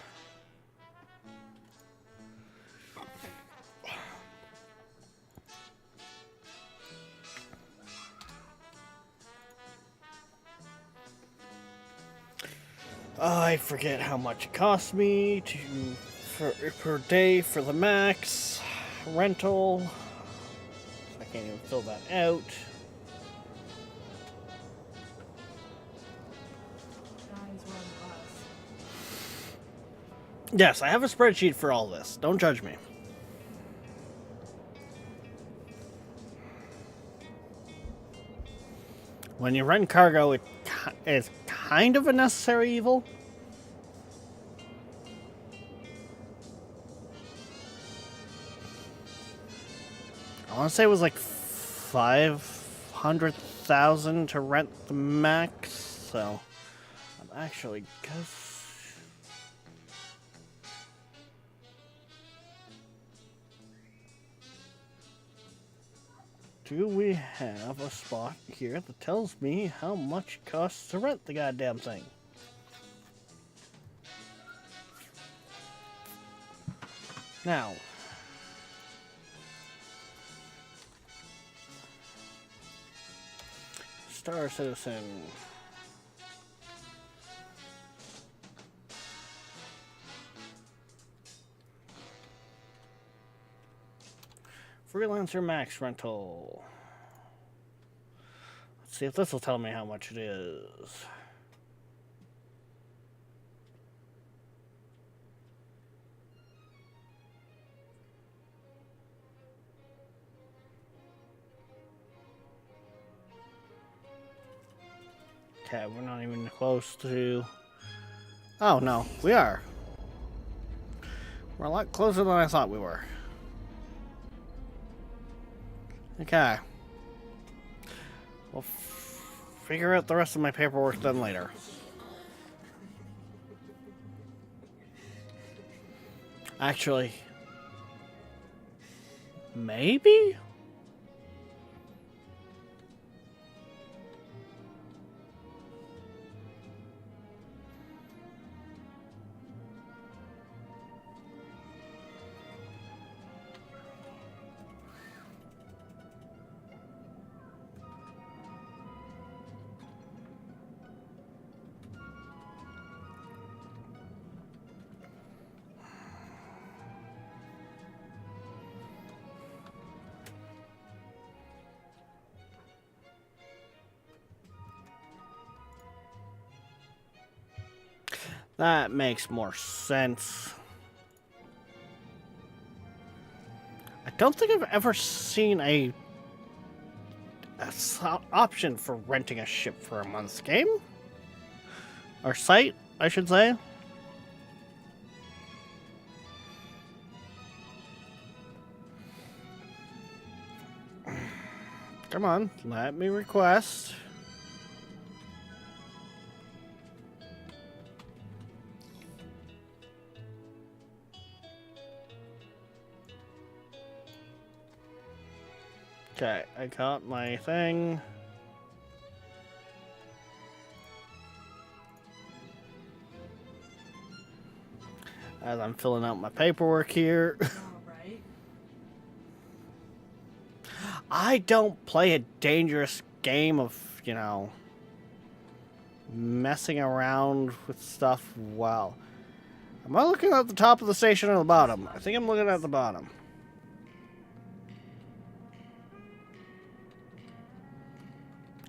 I forget how much it cost me per day for the max rental. I can't even fill that out. Guys, we're on the bus. Yes, I have a spreadsheet for all this. Don't judge me. When you rent cargo, it's kind of a necessary evil. I want to say it was like 500,000 to rent the max. So I'm actually do we have a spot here that tells me how much it costs to rent the goddamn thing? Now, Star Citizen. Freelancer max rental. Let's see if this will tell me how much it is. Okay, we're not even close to... Oh, no, we are. We're a lot closer than I thought we were. Okay. We'll figure out the rest of my paperwork then later. Actually, maybe? That makes more sense. I don't think I've ever seen a option for renting a ship for a month's game. Or site, I should say. Come on, let me request. Okay, I got my thing. As I'm filling out my paperwork here. Alright. I don't play a dangerous game of, you know, messing around with stuff well. Am I looking at the top of the station or the bottom? I think I'm looking at the bottom.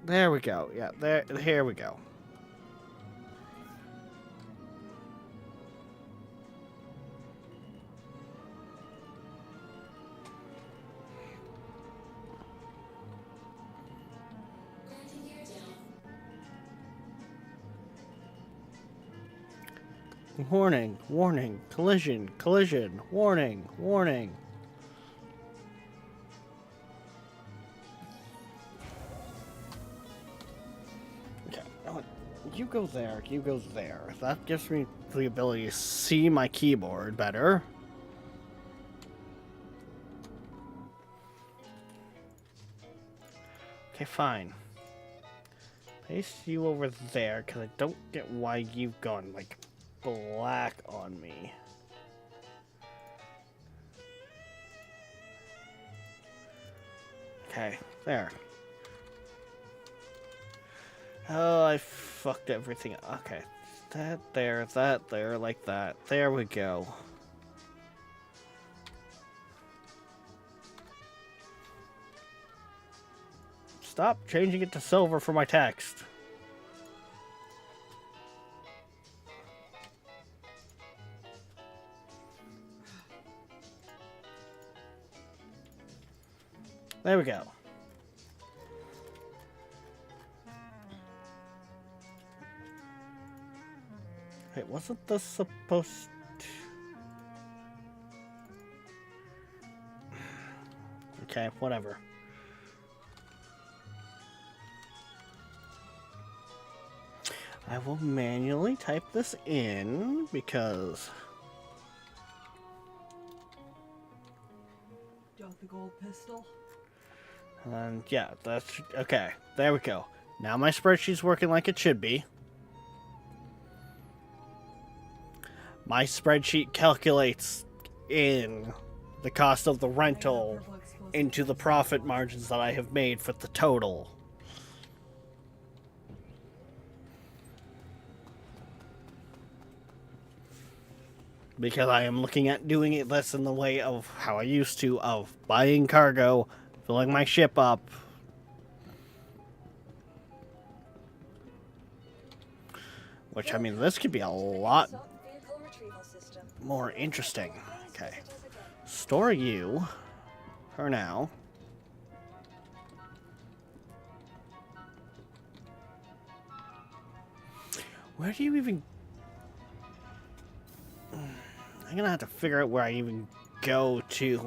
There we go. Yeah, here we go. Warning, warning, collision, collision, warning, warning. Okay, you go there, you go there. That gives me the ability to see my keyboard better. Okay, fine. Place you over there, because I don't get why you've gone, like, black on me. Okay, there. Oh, I fucked everything up. Okay, that there, like that. There we go. Stop changing it to silver for my text. There we go. Wait, wasn't this supposed to... Okay, whatever. I will manually type this in because... Do you want the gold pistol? And yeah, that's... Okay, there we go. Now my spreadsheet's working like it should be. My spreadsheet calculates in the cost of the rental into the profit margins that I have made for the total. Because I am looking at doing it less in the way of how I used to, of buying cargo, filling my ship up. Which, I mean, this could be a lot more interesting. Okay. Store you for now. Where do you even... I'm gonna have to figure out where I even go to,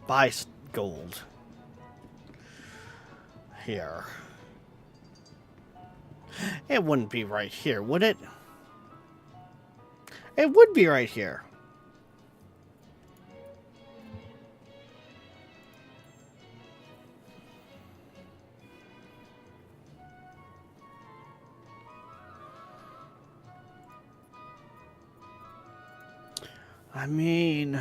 buy gold. Here. It wouldn't be right here, would it? It would be right here. I mean...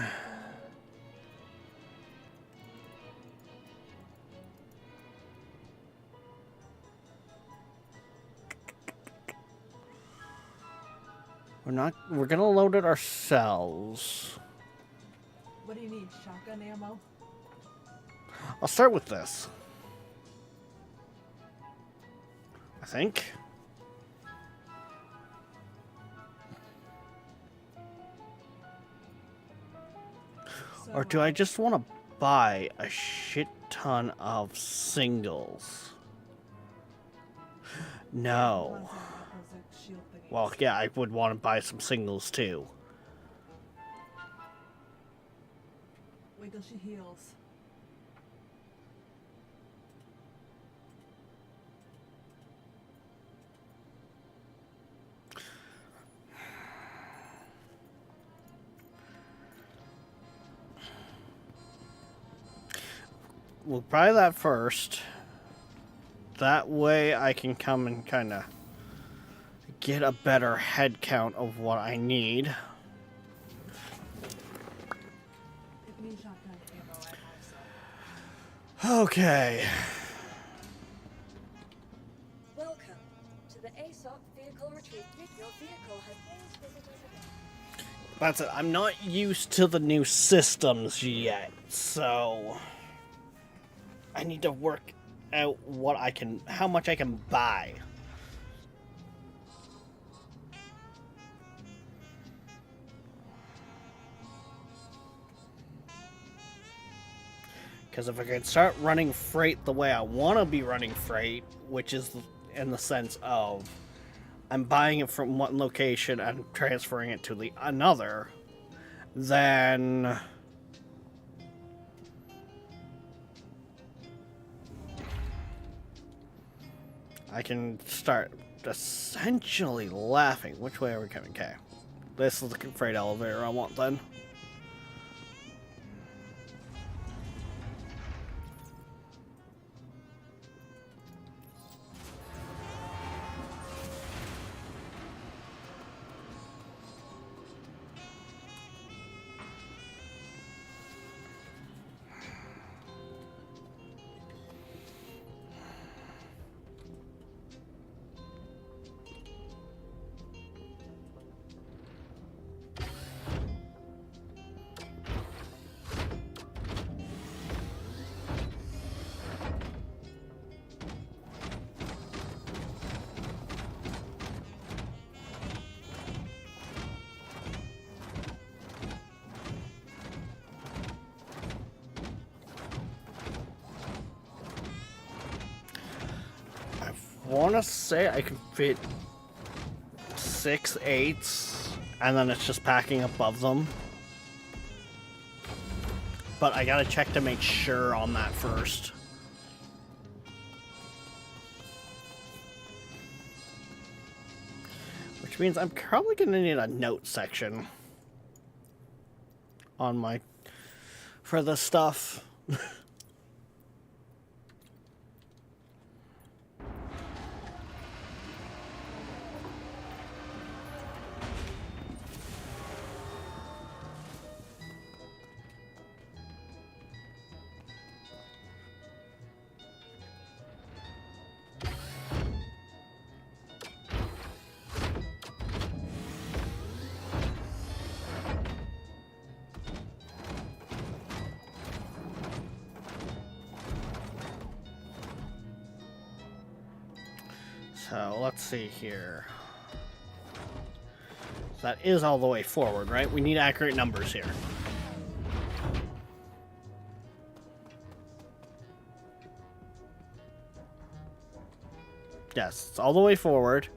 We're gonna load it ourselves. What do you need? Shotgun ammo? I'll start with this. I think. Or do I just want to buy a shit ton of singles? No. Well, yeah, I would want to buy some singles too. Wait till she heals. We'll buy that first. That way I can come and kind of get a better head count of what I need. If you need shotgun ammo, I also. Okay. Welcome to the ASOP vehicle retreat. Your vehicle has always visited again. That's it. I'm not used to the new systems yet, so I need to work out how much I can buy. Because if I can start running freight the way I want to be running freight, which is in the sense of I'm buying it from one location and transferring it to another, then I can start essentially laughing. Which way are we coming? Okay. This is the freight elevator I want then. I want to say I can fit 6 8s, and then it's just packing above them. But I gotta check to make sure on that first. Which means I'm probably gonna need a note section on for this stuff. So let's see here. That is all the way forward, right? We need accurate numbers here. Yes, it's all the way forward.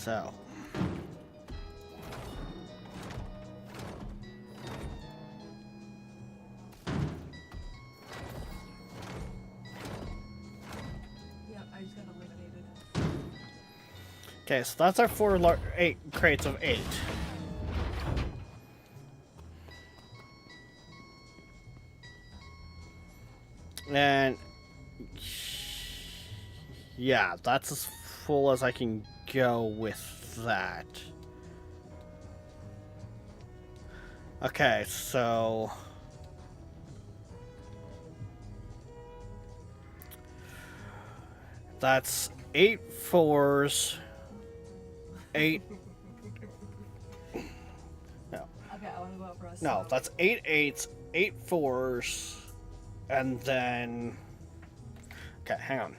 So. Yep, I just got eliminated. Okay, so that's our 8 crates of 8. And yeah, that's as full as I can go with that. Okay, so that's 8 4s, 8. No, Okay, I want to go out for us. no, that's 8 8s, 8 4s, and then. Okay, hang on.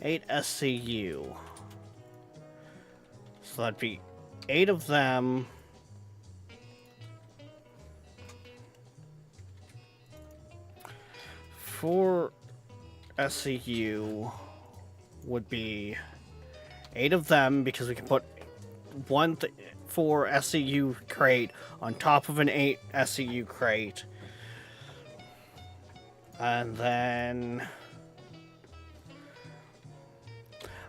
Eight SCU. So that'd be 8 of them. For SCU would be 8 of them because we can put 4 SCU crate on top of an 8 SCU crate. And then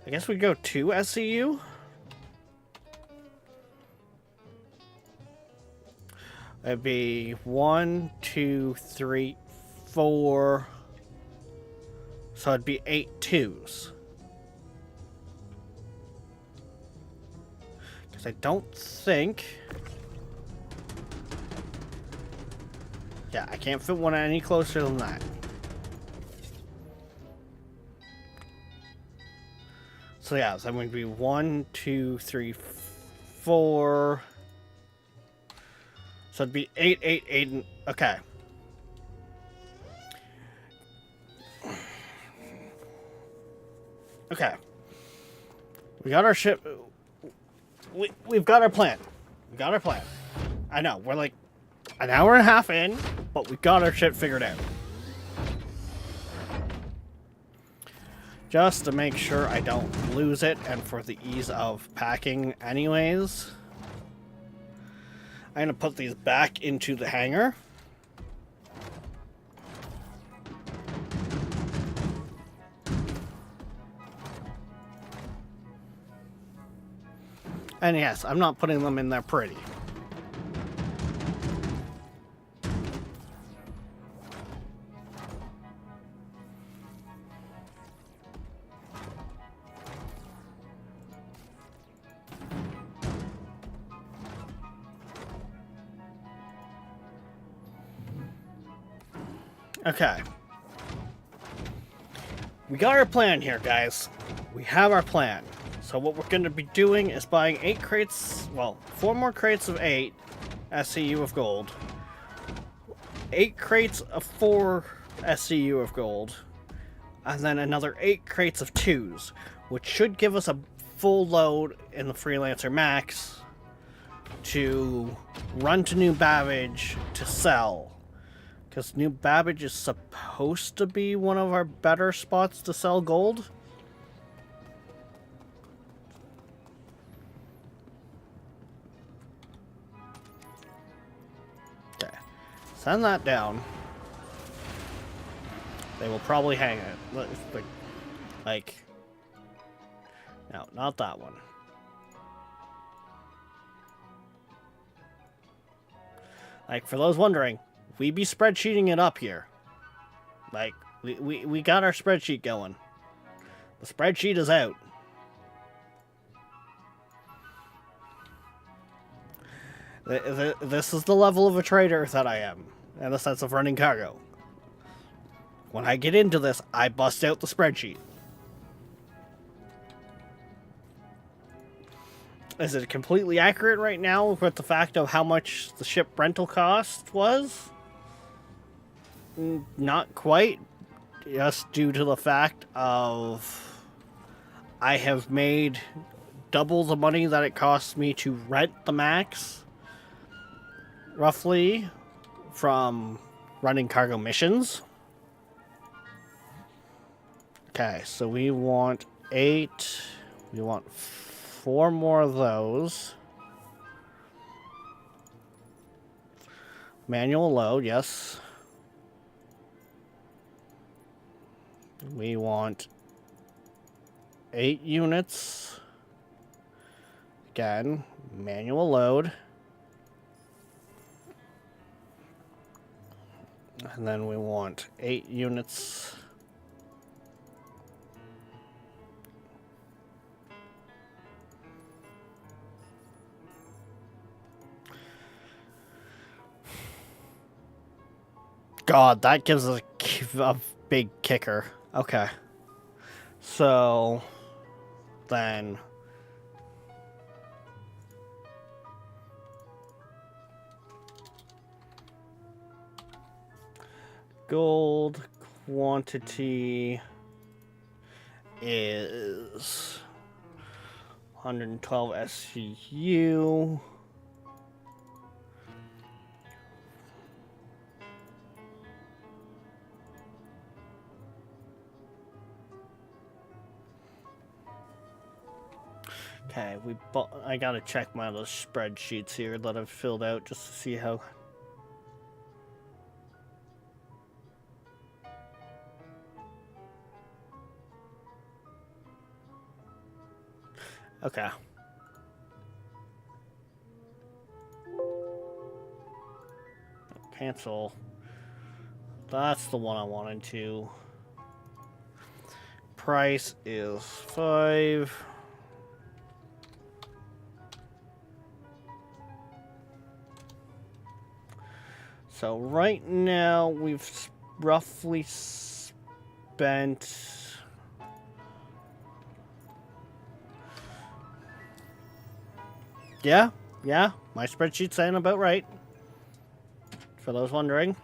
I guess we go 2 SCU. It'd be 1, 2, 3, 4. So it'd be 8 twos. Because I don't think... Yeah, I can't fit one any closer than that. So yeah, so that would be 1, 2, 3, 4. So it'd be 8, 8, 8, and... Okay. Okay. We got our ship... We've got our plan. We got our plan. I know, we're like an hour and a half in, but we got our shit figured out. Just to make sure I don't lose it, and for the ease of packing anyways, I'm gonna put these back into the hangar. And yes, I'm not putting them in there pretty. Okay. We got our plan here, guys. We have our plan. So what we're going to be doing is buying 8 crates, well, 4 more crates of 8 SCU of gold, 8 crates of 4 SCU of gold, and then another 8 crates of 2s, which should give us a full load in the Freelancer Max to run to New Babbage to sell. Because New Babbage is supposed to be one of our better spots to sell gold. Okay. Send that down. They will probably hang it. Like... No, not that one. Like, for those wondering, we be spreadsheeting it up here. Like, we got our spreadsheet going. The spreadsheet is out. This is the level of a trader that I am, in the sense of running cargo. When I get into this, I bust out the spreadsheet. Is it completely accurate right now with the fact of how much the ship rental cost was? Not quite, just due to the fact of I have made double the money that it costs me to rent the Max, roughly, from running cargo missions. Okay, so we want 8, we want 4 more of those. Manual load, yes. We want 8 units. Again, manual load. And then we want 8 units. God, that gives us a big kicker. Okay. So, then... Gold quantity is 112 SCU. Okay, I gotta check my other spreadsheets here that I've filled out just to see how. Okay. Cancel. That's the one I wanted to. Price is 5. So right now we've roughly spent yeah, my spreadsheet's saying about right. For those wondering,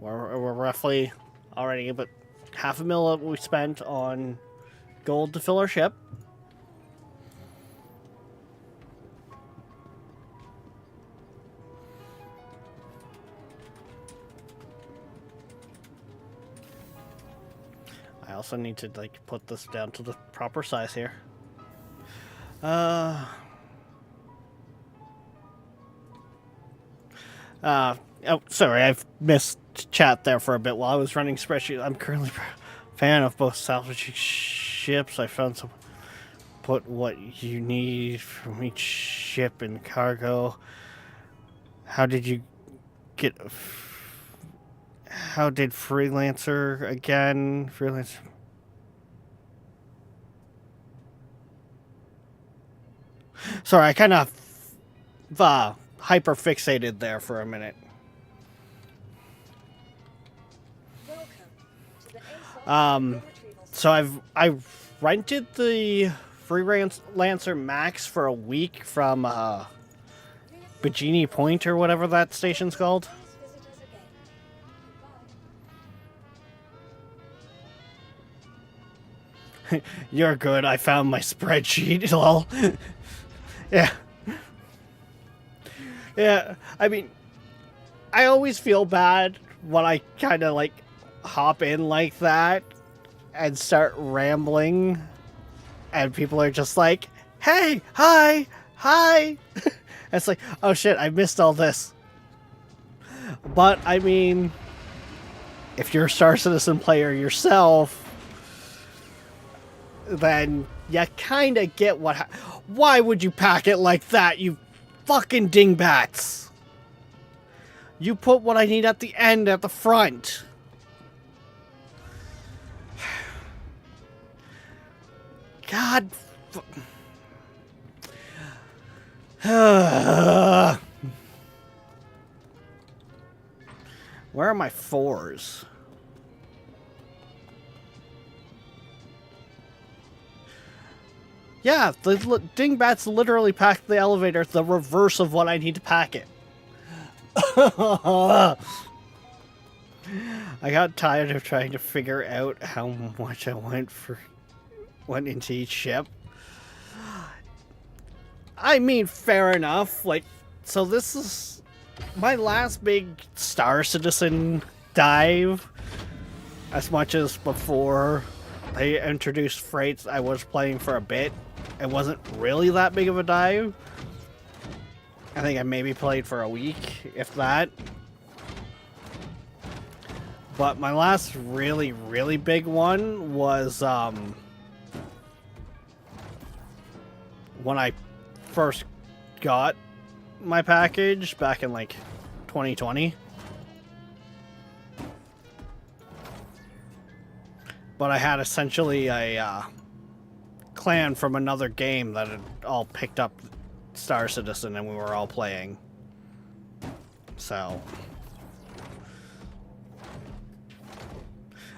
we're roughly already about $500,000 that we spent on gold to fill our ship. I also need to like put this down to the proper size here. Oh, sorry, I've missed chat there for a bit while I was running spreadsheet. I'm currently a fan of both salvaging ships. I found some. Put what you need from each ship and cargo. How did you get? How did freelancer again? Freelancer. Sorry, I kind of hyper fixated there for a minute. Welcome to the ASOS retrieval system. So I've rented the Freelancer Max for a week from Bikini Point or whatever that station's called. Please visit us again. Goodbye. You're good. I found my spreadsheet. Lol. Yeah. Yeah. I mean, I always feel bad when I kind of like hop in like that and start rambling, and people are just like, "Hey, hi, hi." It's like, oh shit, I missed all this. But I mean, if you're a Star Citizen player yourself, then you kind of get what. Why would you pack it like that, you fucking dingbats? You put what I need at the end at the front. God. Where are my 4s? Yeah, the dingbats literally packed the elevator the reverse of what I need to pack it. I got tired of trying to figure out how much I went into each ship. I mean, fair enough. Like, so this is my last big Star Citizen dive. As much as before they introduced freights, I was playing for a bit. It wasn't really that big of a dive. I think I maybe played for a week, if that. But my last really, really big one was when I first got my package back in like 2020. But I had essentially a clan from another game that had all picked up Star Citizen and we were all playing. So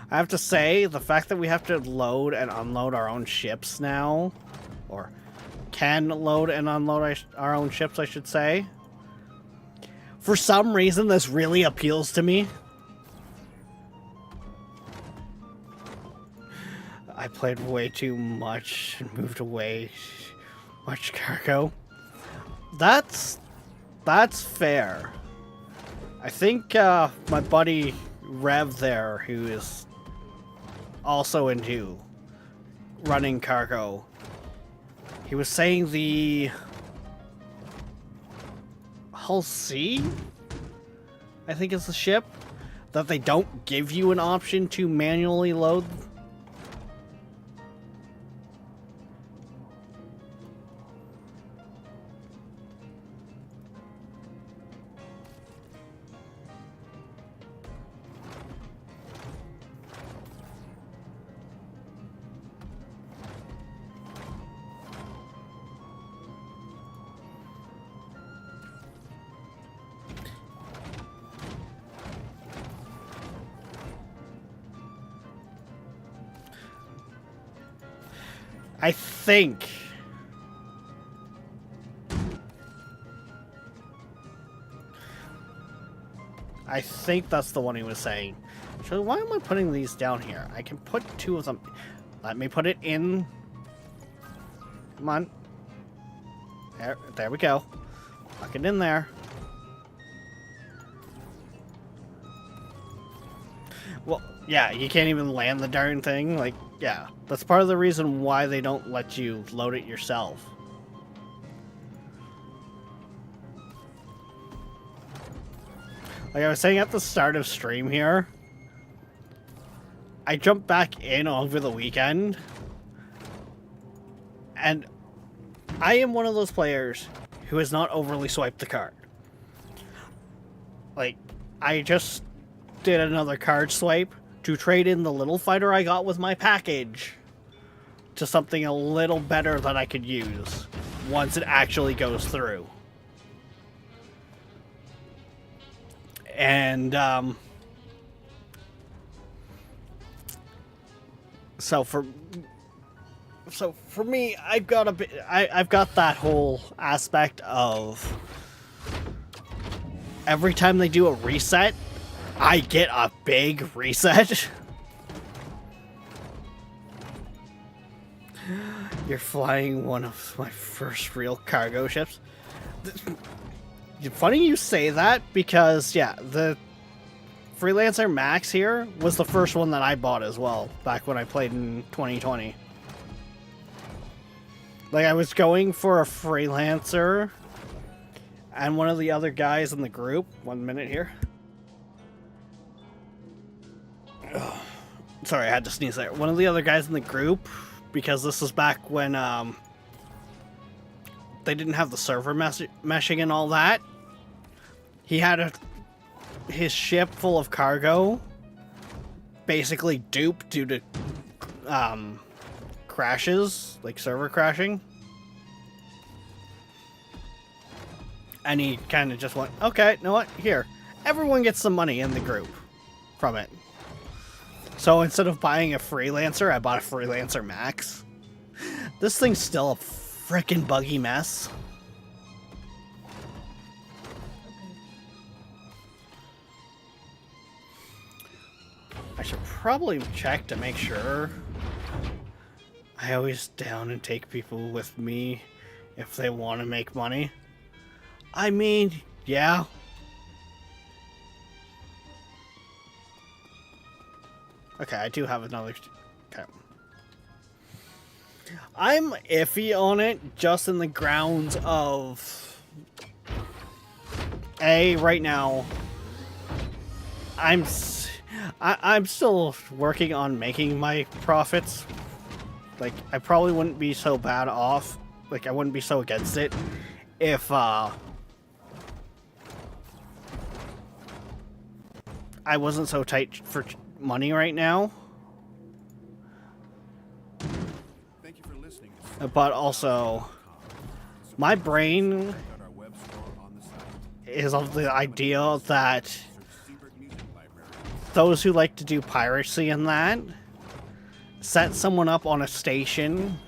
I have to say, the fact that we have to load and unload our own ships now, or can load and unload our own ships, I should say, for some reason this really appeals to me. I played way too much and moved away much cargo. That's fair. I think my buddy Rev there, who is also into running cargo, he was saying the Hull C, I think is the ship, that they don't give you an option to manually load. I think. I think that's the one he was saying. So why am I putting these down here? I can put 2 of them. Let me put it in. Come on. There we go. Lock it in there. Well, yeah, you can't even land the darn thing. Like, yeah, that's part of the reason why they don't let you load it yourself. Like I was saying at the start of stream here, I jumped back in over the weekend, and I am one of those players who has not overly swiped the card. Like, I just did another card swipe to trade in the little fighter I got with my package to something a little better that I could use once it actually goes through. And so for me, I've got a bit. I've got that whole aspect of every time they do a reset, I get a big reset. You're flying one of my first real cargo ships. Funny you say that, because yeah, the Freelancer Max here was the first one that I bought as well, back when I played in 2020. Like, I was going for a Freelancer, and one of the other guys in the group, 1 minute here. Ugh. Sorry, I had to sneeze there. One of the other guys in the group, because this was back when they didn't have the server meshing and all that. He had his ship full of cargo basically duped due to crashes, like server crashing. And he kind of just went, okay, you know what? Here, everyone gets some money in the group from it. So instead of buying a Freelancer, I bought a Freelancer Max. This thing's still a frickin' buggy mess. I should probably check to make sure. I always down and take people with me if they want to make money. I mean, yeah. Okay, I do have another. Okay. I'm iffy on it, just in the grounds of right now I'm still working on making my profits. Like, I probably wouldn't be so bad off. Like, I wouldn't be so against it if I wasn't so tight for money right now. Thank you for listening. But also, my brain is of the idea that those who like to do piracy and that set someone up on a station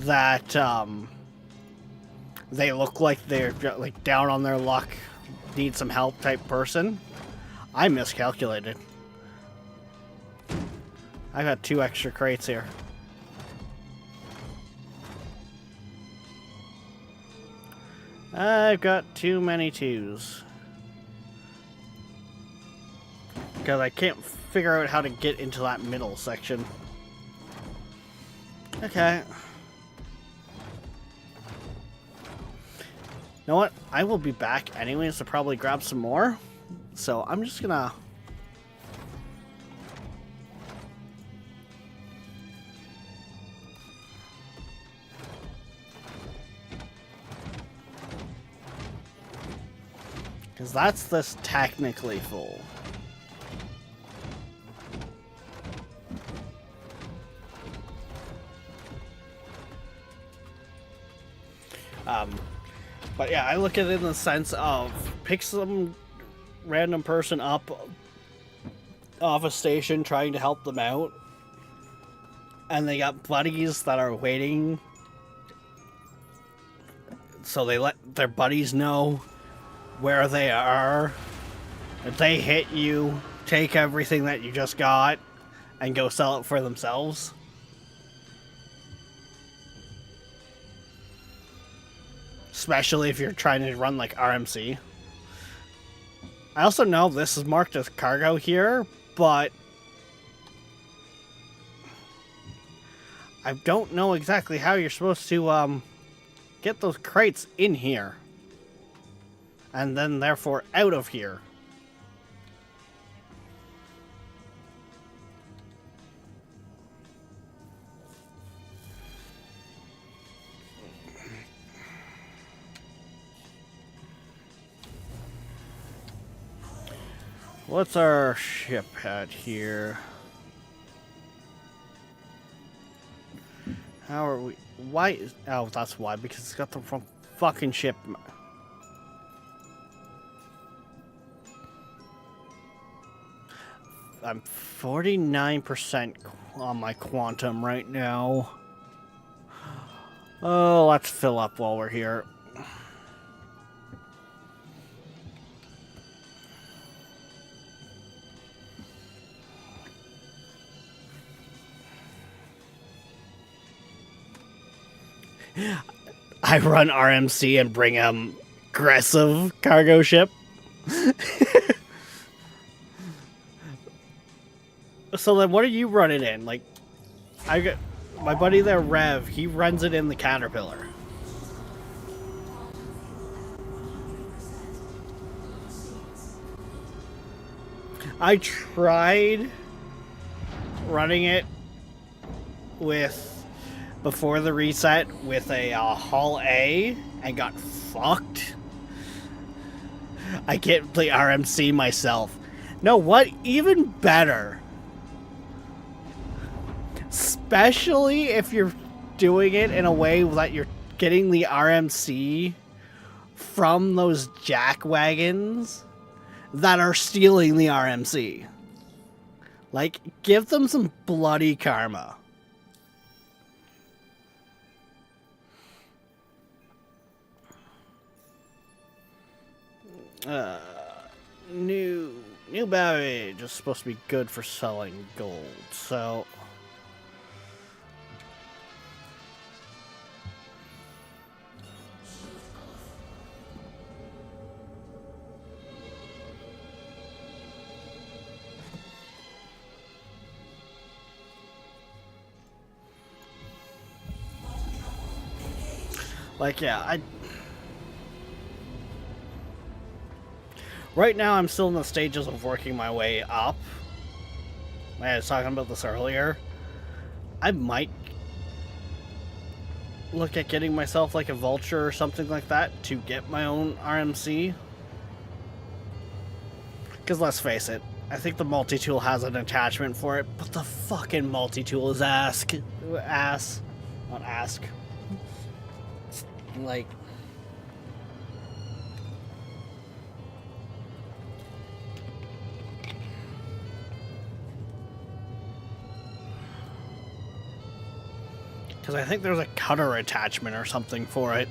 that they look like they're like down on their luck, need some help type person. I miscalculated. I got 2 extra crates here. I've got too many 2s. Because I can't figure out how to get into that middle section. Okay. You know what? I will be back anyways to probably grab some more. So I'm just gonna... because that's this technically full. But yeah, I look at it in the sense of pick some random person up off a station trying to help them out. and they got buddies that are waiting, so they let their buddies know where they are. If they hit you, take everything that you just got and go sell it for themselves. Especially if you're trying to run like RMC. I also know this is marked as cargo here, but I don't know exactly how you're supposed to get those crates in here and then therefore out of here. What's our ship at here? How are we? Why is... Oh, that's why. Because it's got the fucking ship. I'm 49% on my quantum right now. Oh, let's fill up while we're here. I run RMC and bring aggressive cargo ship. So then what are you running in? Like, I got my buddy there, Rev, he runs it in the Caterpillar. I tried running it with before the reset with a Hull A and got fucked. I can't play RMC myself. No, what? Even better. Especially if you're doing it in a way that you're getting the RMC from those jack wagons that are stealing the RMC. Like, give them some bloody karma. New battery is supposed to be good for selling gold, so like, yeah, right now I'm still in the stages of working my way up. I was talking about this earlier. I might look at getting myself like a vulture or something like that to get my own RMC. Because let's face it, I think the multi-tool has an attachment for it, but the fucking multi-tool is ass. Not ask. Like... Because I think there's a cutter attachment or something for it.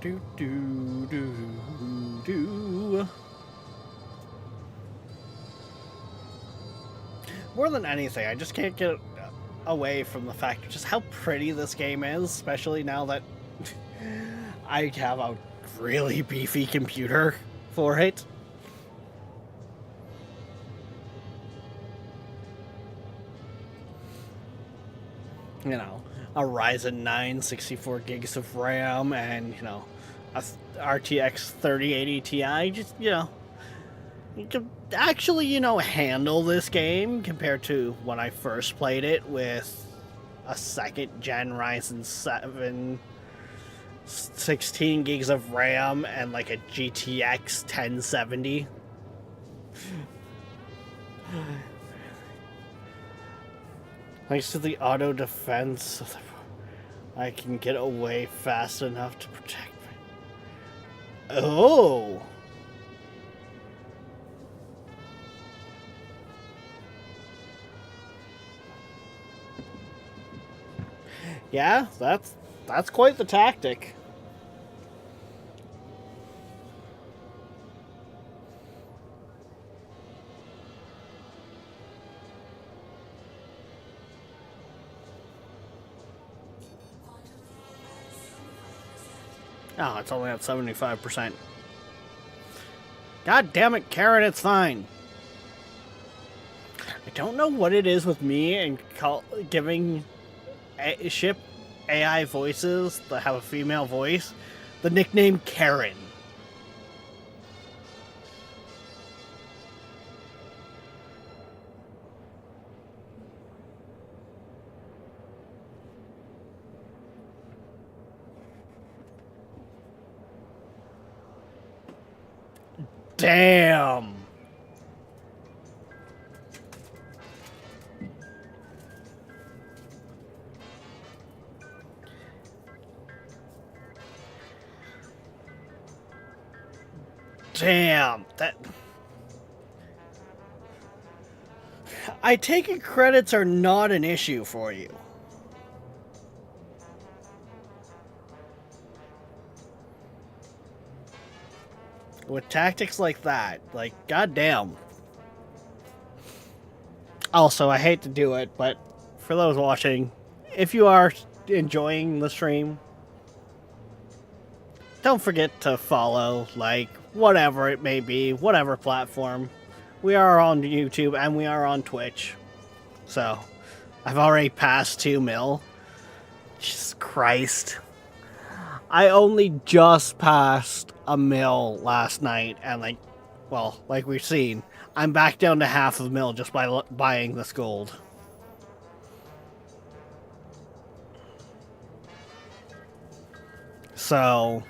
Do do do do. More than anything, I just can't get away from the fact of just how pretty this game is, especially now that I have a really beefy computer for it. You know, a Ryzen 9, 64 gigs of RAM, and, you know, a RTX 3080 Ti, just, you know, you can actually, you know, handle this game compared to when I first played it with a second gen Ryzen 7, 16 gigs of RAM, and like a GTX 1070. Thanks to the auto defense, I can get away fast enough to protect me. Oh! Yeah, that's quite the tactic. Oh, it's only at 75%. God damn it, Karen, it's fine. I don't know what it is with me and giving ship AI voices that have a female voice the nickname Karen. Damn. Damn. That. I take it credits are not an issue for you. With tactics like that, like, goddamn. Also, I hate to do it, but for those watching, if you are enjoying the stream, don't forget to follow, like, whatever it may be, whatever platform. We are on YouTube and we are on Twitch. So, I've already passed 2 mil. Jesus Christ. I only just passed 1 mil last night, and like we've seen, I'm back down to half of a mil just by buying this gold. So,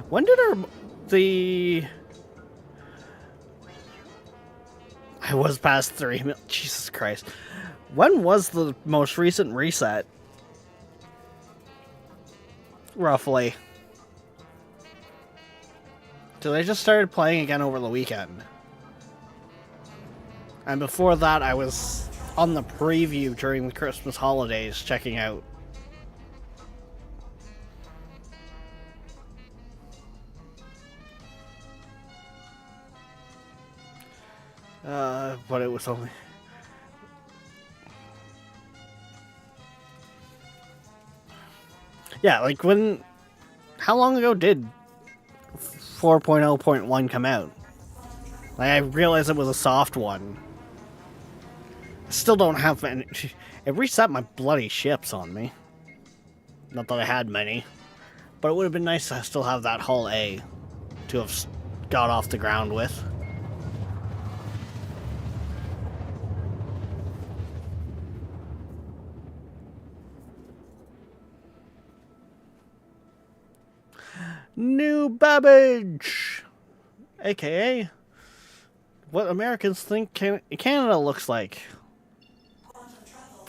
when did I was past 3 mil. Jesus Christ. When was the most recent reset? Roughly. So I just started playing again over the weekend. And before that, I was on the preview during the Christmas holidays, checking out. But it was only... Yeah, like when... How long ago did 4.0.1 come out? Like, I realized it was a soft one. I still don't have any... It reset my bloody ships on me. Not that I had many. But it would have been nice to still have that hull A to have got off the ground with. New Babbage! AKA, what Americans think Canada looks like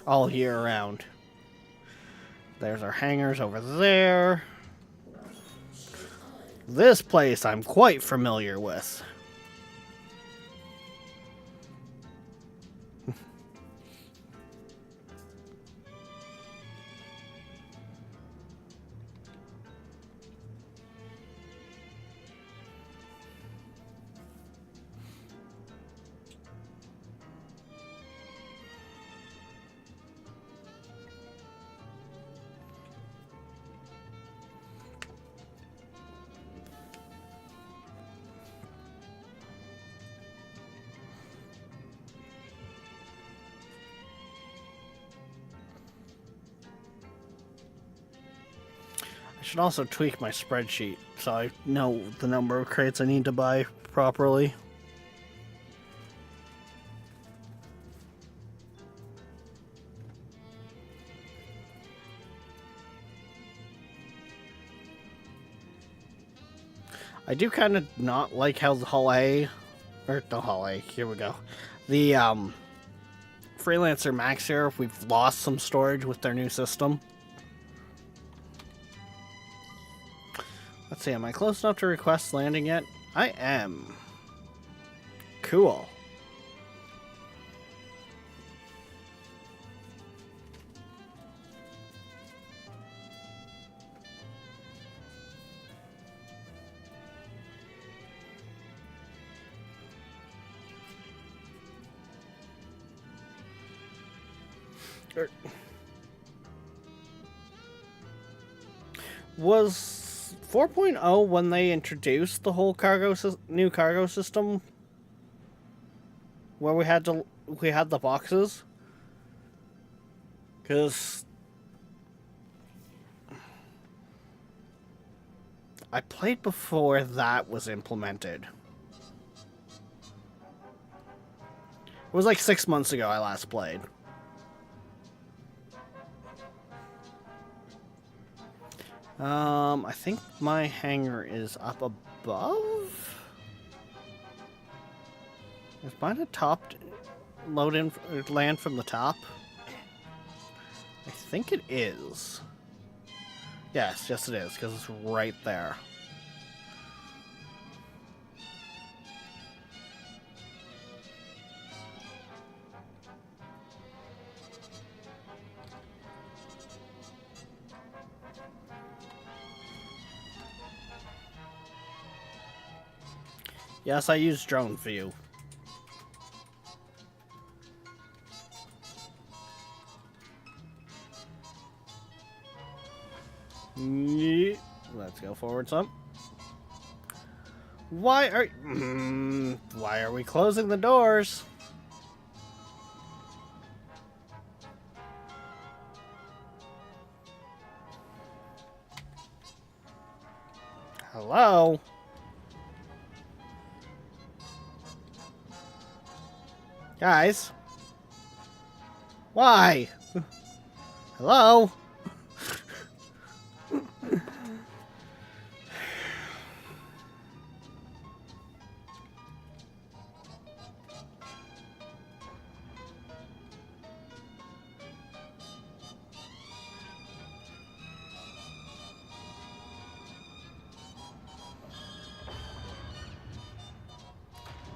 all year round. There's our hangars over there. This place I'm quite familiar with. I should also tweak my spreadsheet so I know the number of crates I need to buy properly. I do kind of not like how the Hall A, or the Hall A, here we go. The Freelancer Max here, we've lost some storage with their new system. Let's see, am I close enough to request landing yet? I am. Cool. Was 4.0 when they introduced the whole new cargo system where we had the boxes? Cuz I played before that was implemented. It was like 6 months ago I last played. I think my hangar is up above? Is mine a top land from the top? I think it is. Yes, it is, because it's right there. Yes, I use drone view. Let's go forward some. Why are we closing the doors? Hello? Guys? Why? Hello?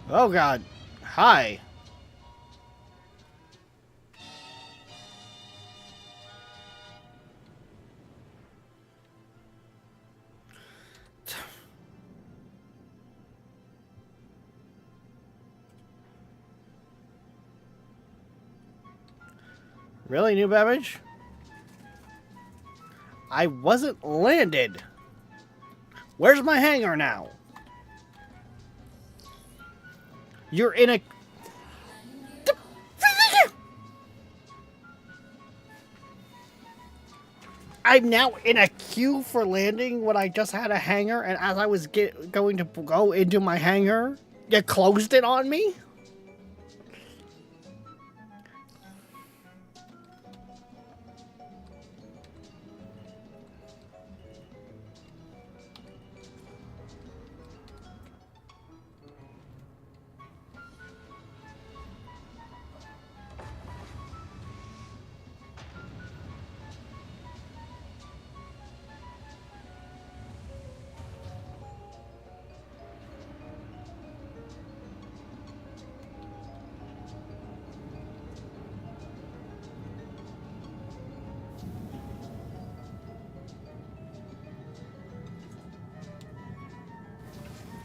Oh God. Hi. Really, New Babbage? I wasn't landed. Where's my hangar now? You're in a... I'm now in a queue for landing when I just had a hangar, and as I was going to go into my hangar, you closed it on me?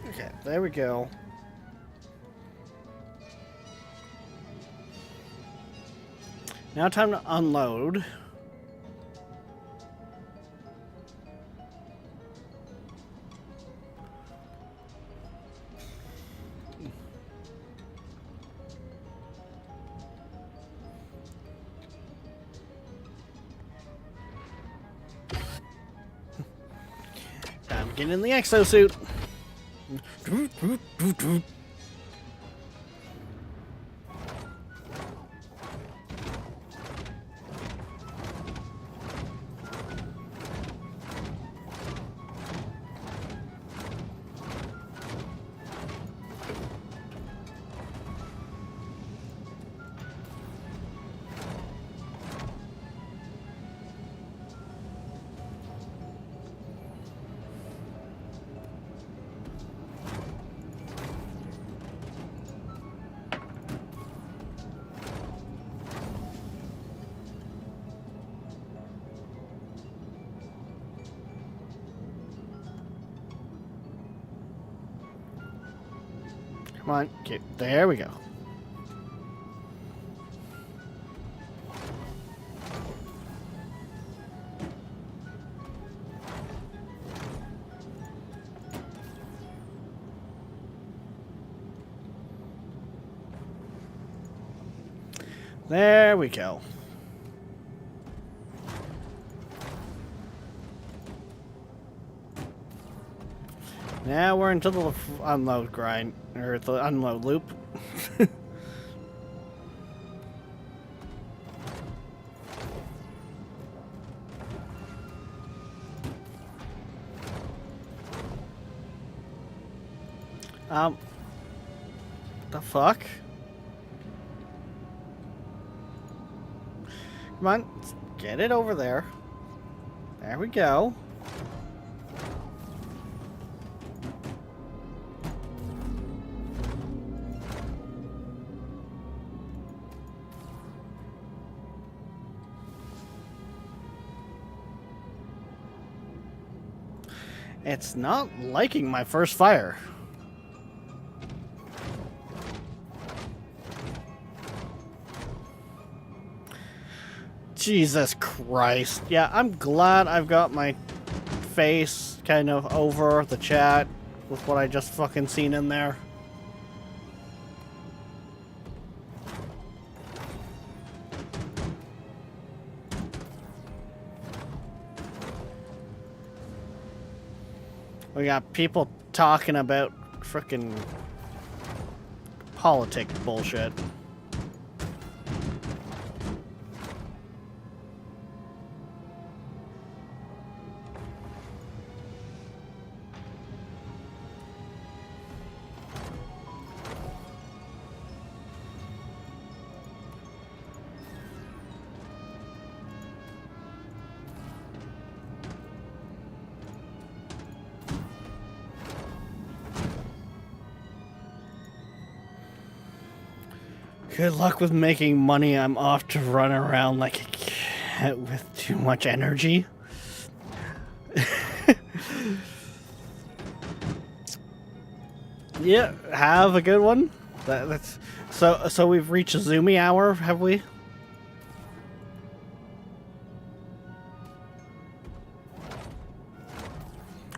Okay, there we go. Now time to unload. Time to get in the exosuit. Come on, get there we go. There we go. Now we're into the unload grind, or the unload loop. The fuck? Come on, let's get it over there. There we go. It's not liking my first fire. Jesus Christ. Yeah, I'm glad I've got my face kind of over the chat with what I just fucking seen in there. We got people talking about frickin' politic bullshit. Good luck with making money. I'm off to run around like a cat with too much energy. Yeah, have a good one. That's so we've reached a Zoomy hour, have we?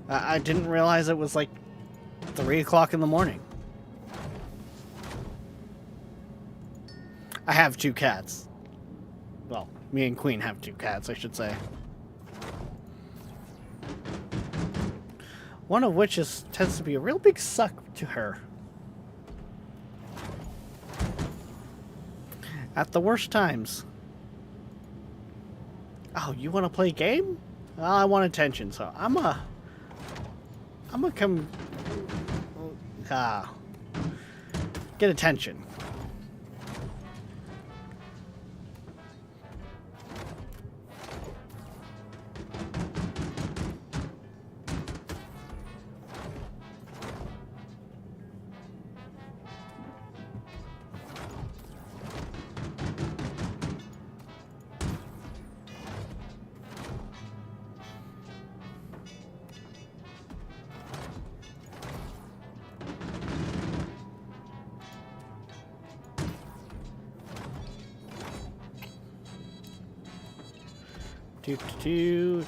I didn't realize it was like 3 o'clock in the morning. I have 2 cats. Well, me and Queen have 2 cats, I should say. One of which tends to be a real big suck to her. At the worst times. Oh, you want to play a game? Well, I want attention, so I'm a come... get attention. Do.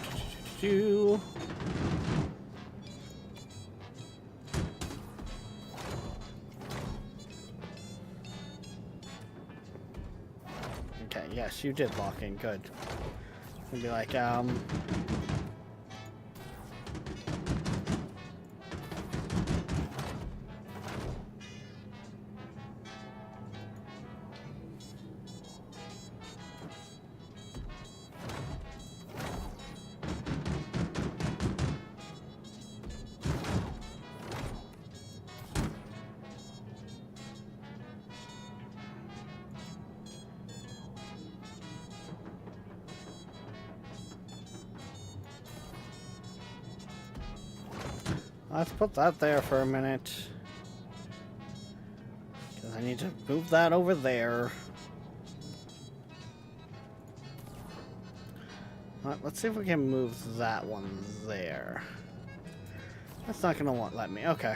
Okay, yes, you did lock in. Good. It'd be like, let's put that there for a minute. Because I need to move that over there. Let's see if we can move that one there. That's not going to let me. Okay.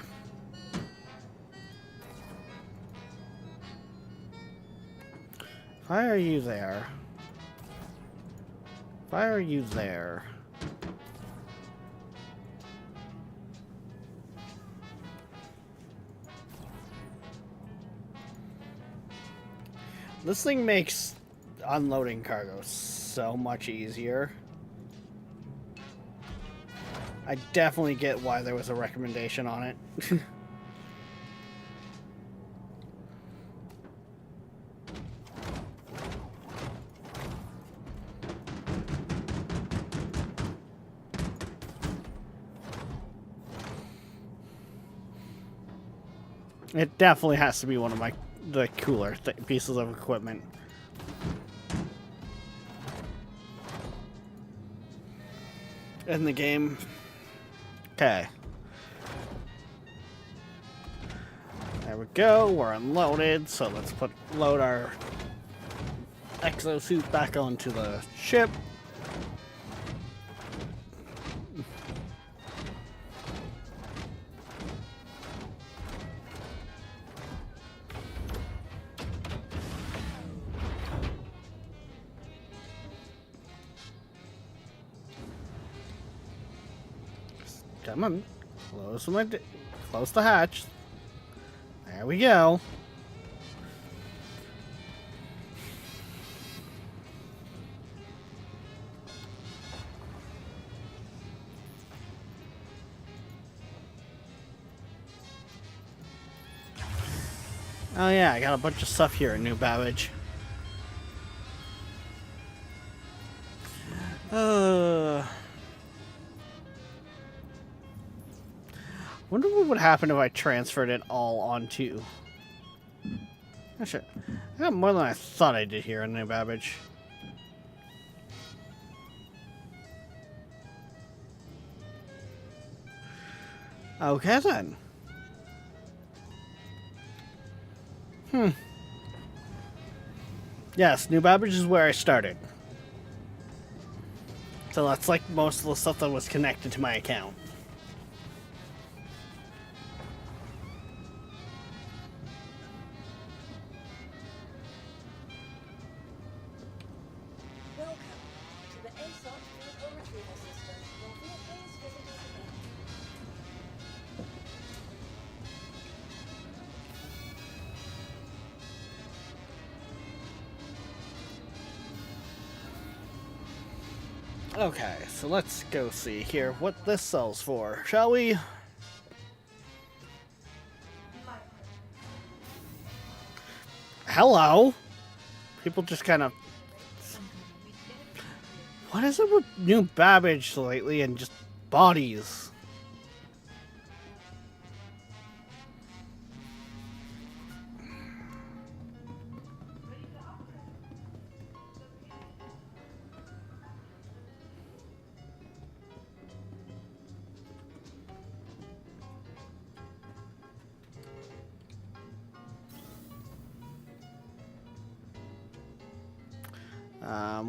Why are you there? Why are you there? This thing makes unloading cargo so much easier. I definitely get why there was a recommendation on it. It definitely has to be one of the cooler pieces of equipment. In the game. Okay. There we go. We're unloaded. So let's load our exosuit back onto the ship. Come on, close the hatch. There we go. Oh yeah, I got a bunch of stuff here in New Babbage. Wonder what would happen if I transferred it all onto... Oh shit. I got more than I thought I did here in New Babbage. Okay then. Yes, New Babbage is where I started. So that's like most of the stuff that was connected to my account. Welcome to the ASOT vehicle retrieval system. Your vehicle is visiting Okay, so let's go see here what this sells for, shall we? Hello? People just kind of... What is it with New Babbage lately and just bodies?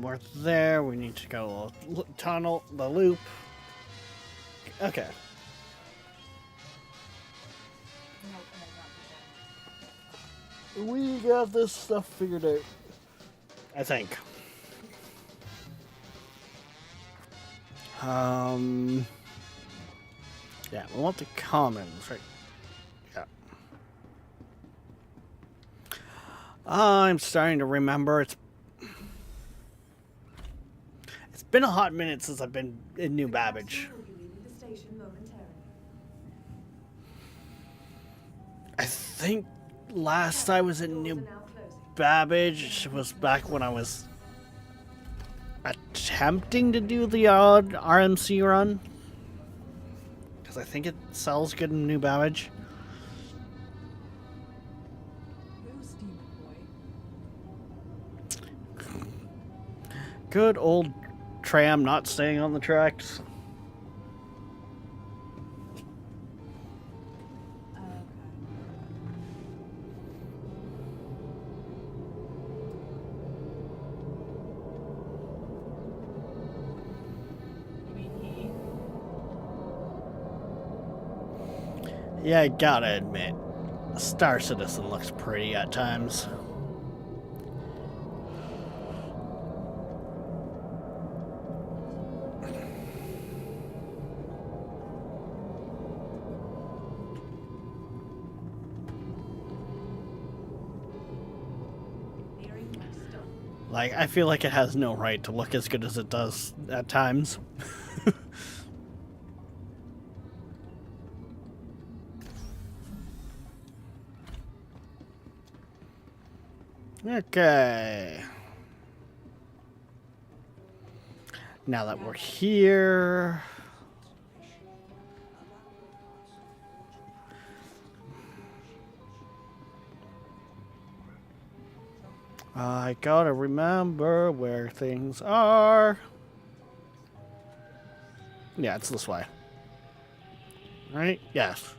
We're there. We need to go tunnel the loop. Okay. We got this stuff figured out. I think. Yeah, we want the commons, right? Yeah. I'm starting to remember. It's been a hot minute since I've been in New Babbage. Will be leaving the station momentarily. I think last I was in Doors are New now closing. Babbage was back when I was attempting to do the odd RMC run. Because I think it sells good in New Babbage. Who's Demon Boy? Good old tram not staying on the tracks. You mean he? Yeah, I gotta admit, Star Citizen looks pretty at times. Like, I feel like it has no right to look as good as it does at times. Okay. Now that we're here... I gotta remember where things are. Yeah, it's this way. Right? Yes.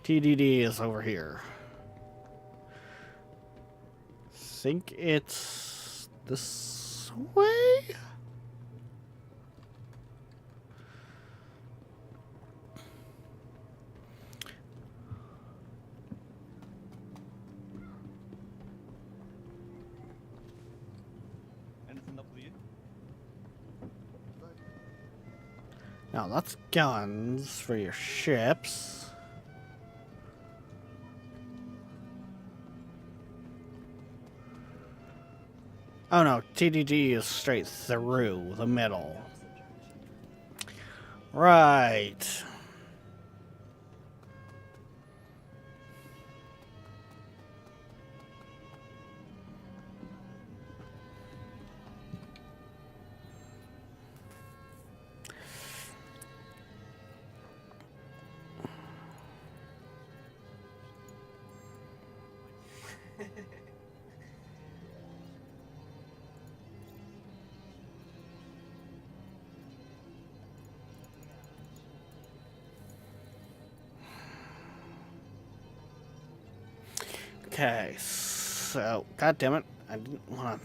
TDD is over here. Think it's this way? Anything up with you? Now that's guns for your ships. Oh no, TDD is straight through the middle. Right. Okay, so, god damn it, I didn't want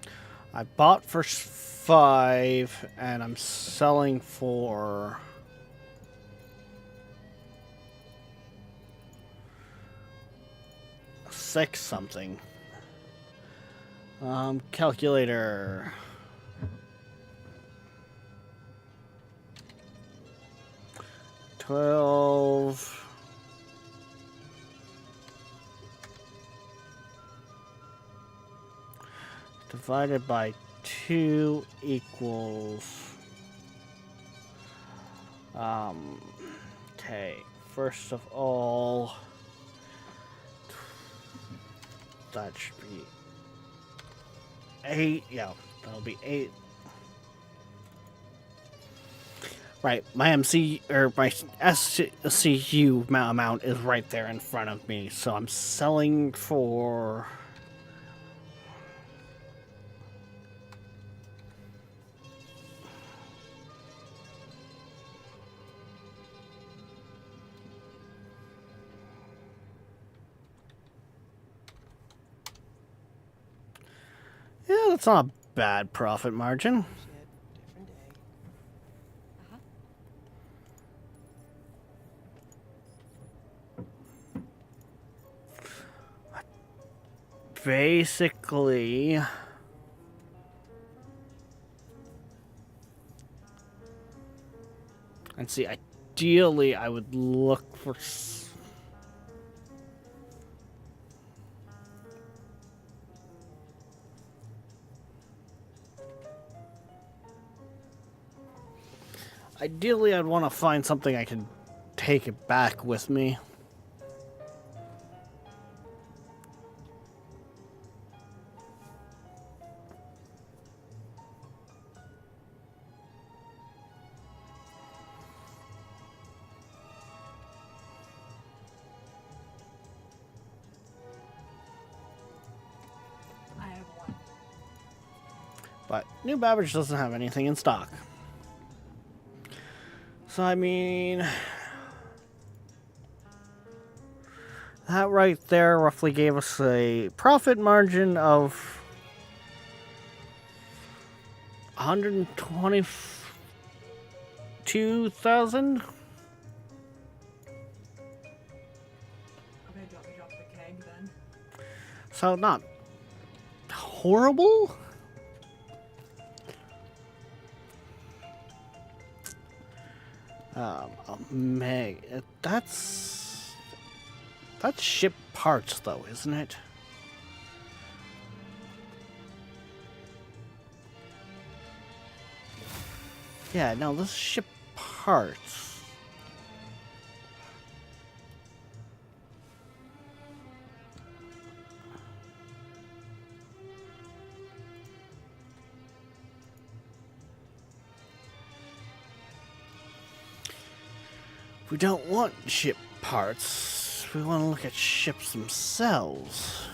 to. I bought for 5, and I'm selling for 6 something. Calculator. $12. Divided by 2 equals... okay, first of all... that should be 8, yeah, that'll be 8. Right, my MC, or my SCU amount is right there in front of me, so I'm selling for... yeah, that's not a bad profit margin. Different day. Basically... and see, ideally, I would look for... ideally, I'd want to find something I can take it back with me. I have one. But New Babbage doesn't have anything in stock. So, I mean... that right there roughly gave us a profit margin of 122,000. Okay, drop the keg then. So not horrible. Meg, that's That's ship parts, though, isn't it? Yeah, no, this is ship parts. We don't want ship parts. We want to look at ships themselves.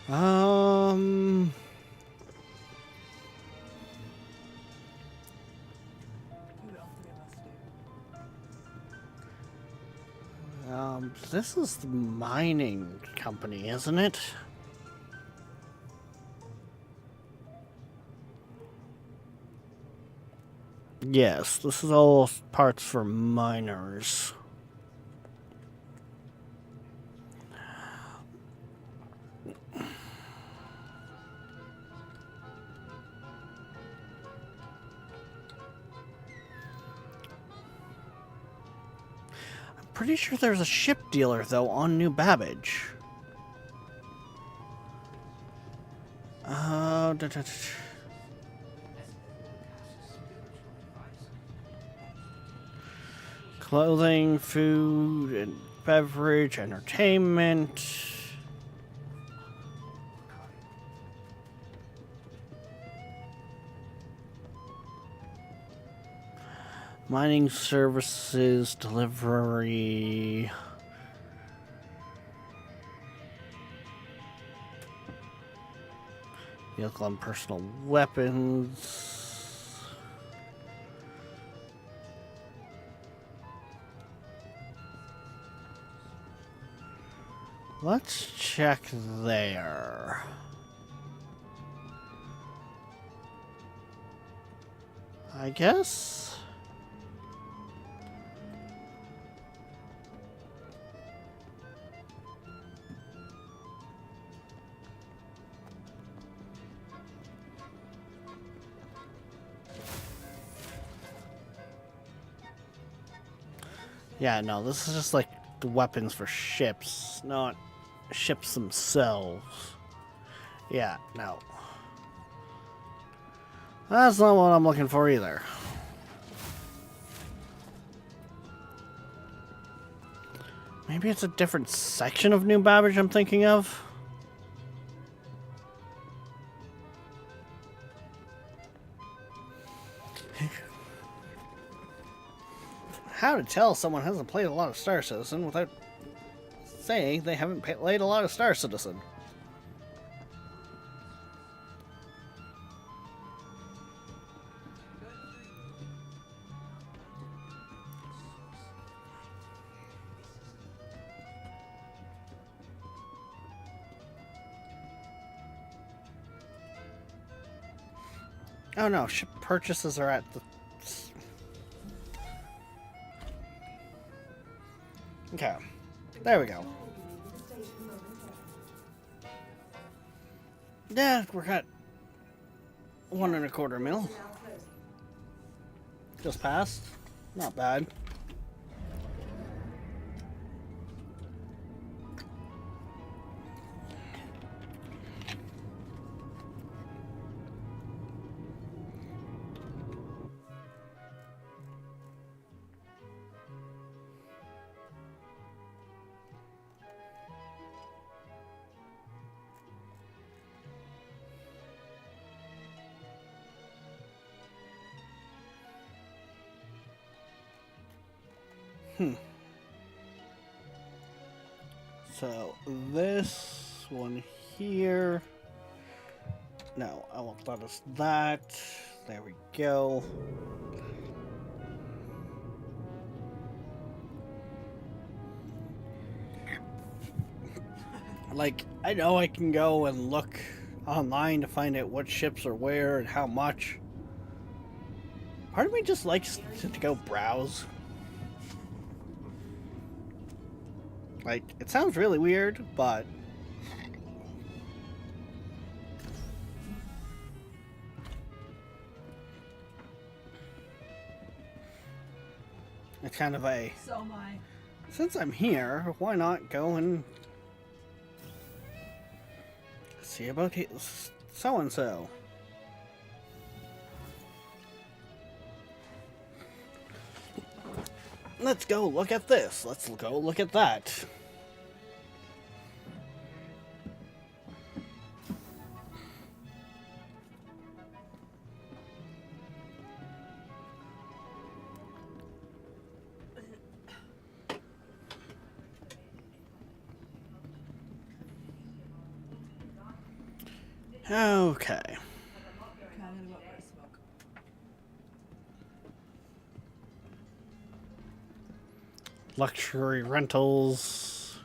Um... Who else do we have to do? This is the mining company, isn't it? Yes, this is all parts for miners. Pretty sure there's a ship dealer, though, on New Babbage. Clothing, food, and beverage, entertainment. Mining services, delivery. Vehicle and personal weapons. Let's check there. I guess. Yeah, no, this is just like the weapons for ships, not ships themselves. Yeah, no. That's not what I'm looking for either. Maybe it's a different section of New Babbage I'm thinking of. How to tell someone hasn't played a lot of Star Citizen without saying they haven't played a lot of Star Citizen. Oh no, ship purchases are at the... Okay, there we go. Yeah, we're at 1.25 mil. Just passed. Not bad. So this one here. No, I won't let us that. There we go. Like, I know I can go and look online to find out what ships are where and how much. Part of me just likes to go browse. Like, it sounds really weird, but... It's kind of a, So am I. since I'm here, why not go and see about so and so. Let's go look at this. Let's go look at that. Okay. Okay, I'm gonna go out for a smoke. Luxury rentals.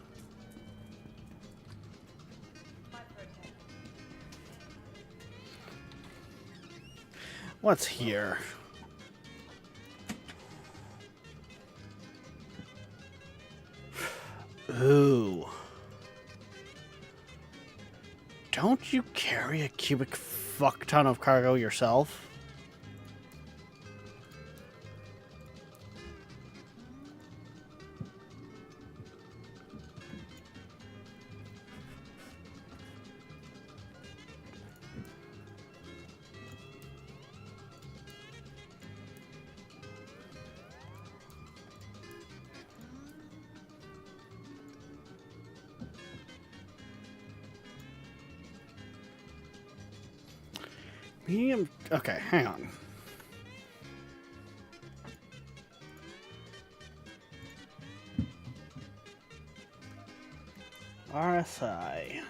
What's here? Ooh. Don't you carry a cubic fuck ton of cargo yourself? Medium. Okay, hang on. RSI.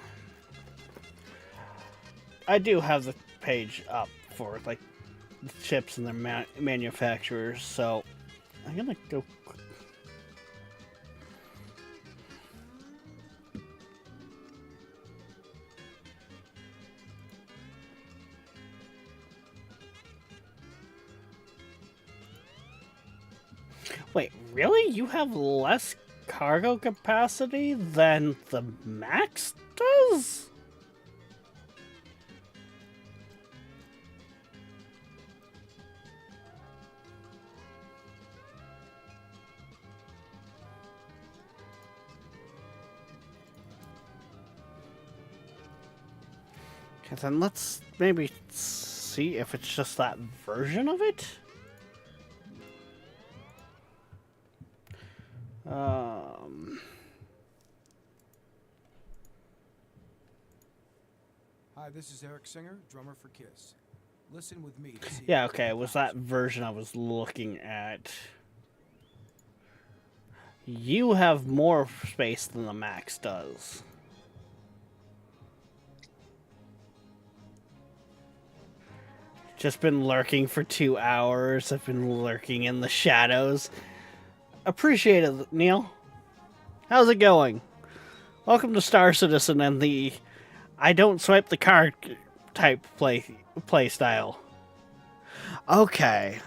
I do have the page up for like the chips and their manufacturers, so I'm gonna go. Wait, really? You have less cargo capacity than the Max does? Okay, then let's maybe see if it's just that version of it. Hi, this is Eric Singer, drummer for Kiss. Listen with me to see. Yeah, okay, it was that version I was looking at. You have more space than the Max does. Just been lurking for 2 hours. I've been lurking in the shadows. Appreciate it, Neil. How's it going? Welcome to Star Citizen and the I don't swipe the card type play style. Okay.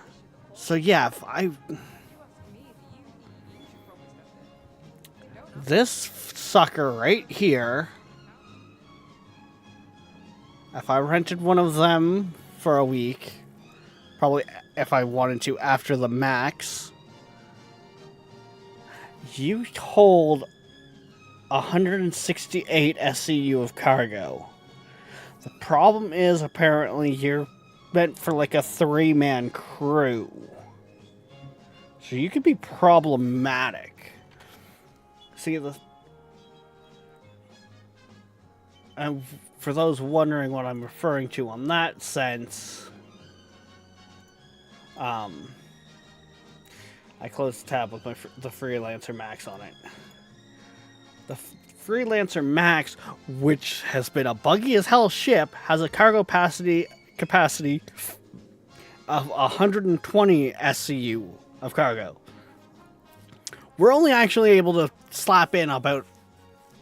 So yeah, if I this sucker right here, if I rented one of them for a week, probably if I wanted to after the Max, you hold 168 SCU of cargo. The problem is apparently you're meant for like a 3-man crew. So you could be problematic. See, and for those wondering what I'm referring to on that sense, I closed the tab with the Freelancer Max on it. The Freelancer Max, which has been a buggy as hell ship, has a cargo capacity of 120 SCU of cargo. We're only actually able to slap in about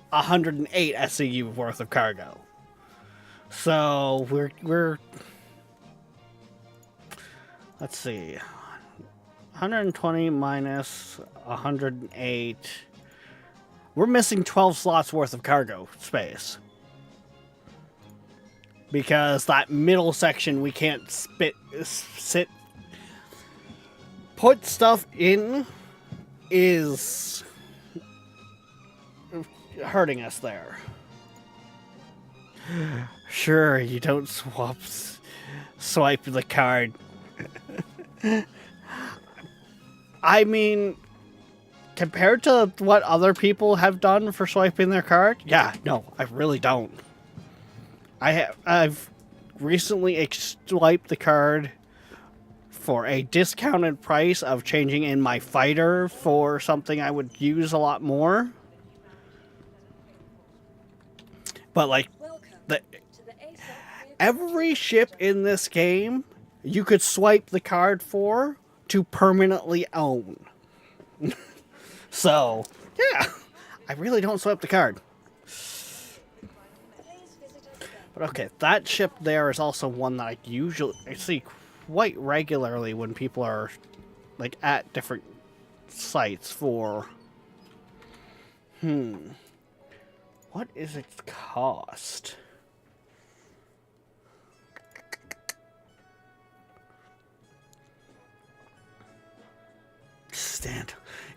108 SCU worth of cargo. So we're let's see, 120 minus 108. We're missing 12 slots worth of cargo space. Because that middle section we can't put stuff in is hurting us there. Sure, you don't swipe the card. I mean, compared to what other people have done for swiping their card, yeah, no, I really don't. I've recently swiped the card for a discounted price of changing in my fighter for something I would use a lot more. But like Welcome the to the ASOP vehicle. every ship in this game you could swipe the card for to permanently own. So, yeah, I really don't swipe the card. Please visit us again. But okay, that ship there is also one that I see quite regularly when people are like at different sites for. What is its cost?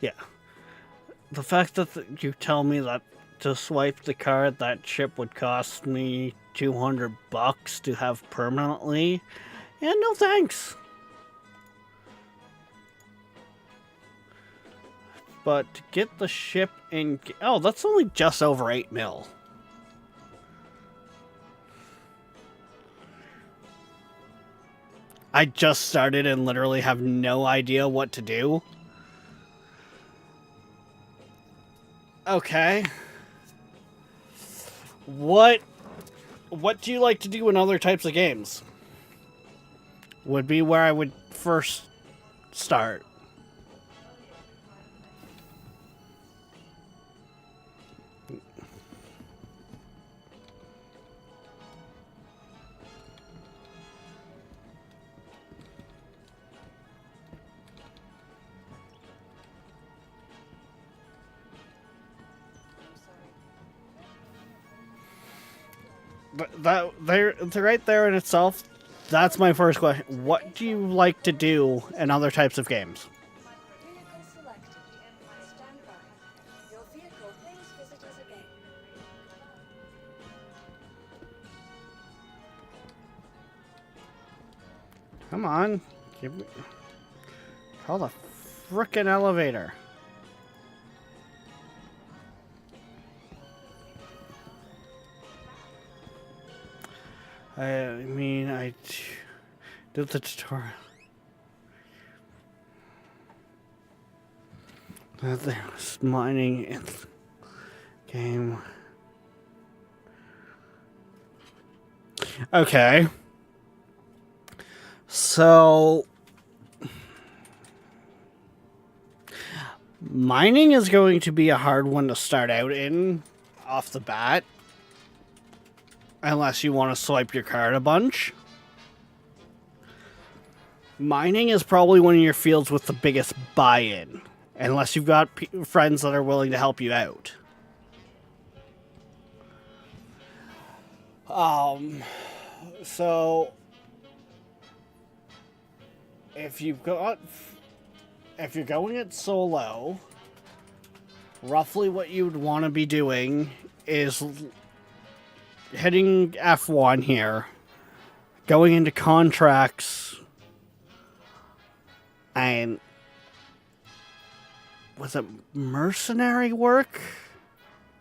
Yeah. The fact that you tell me that to swipe the card, that ship would cost me $200 to have permanently. Yeah, no thanks. But to get the ship in... Oh, that's only just over 8 mil. I just started and literally have no idea what to do. Okay. What do you like to do in other types of games? Would be where I would first start. But right there in itself, that's my first question. What do you like to do in other types of games? Vehicle selected. Stand by. Your vehicle, please visit us again. Come on. Give me... Call the frickin' elevator. I mean, I did the tutorial. There was mining in the game. Okay. So... mining is going to be a hard one to start out in off the bat. Unless you want to swipe your card a bunch. Mining is probably one of your fields with the biggest buy-in. Unless you've got friends that are willing to help you out. So... if you're going it solo, roughly what you would want to be doing is hitting F1 here, going into contracts, and was it mercenary work?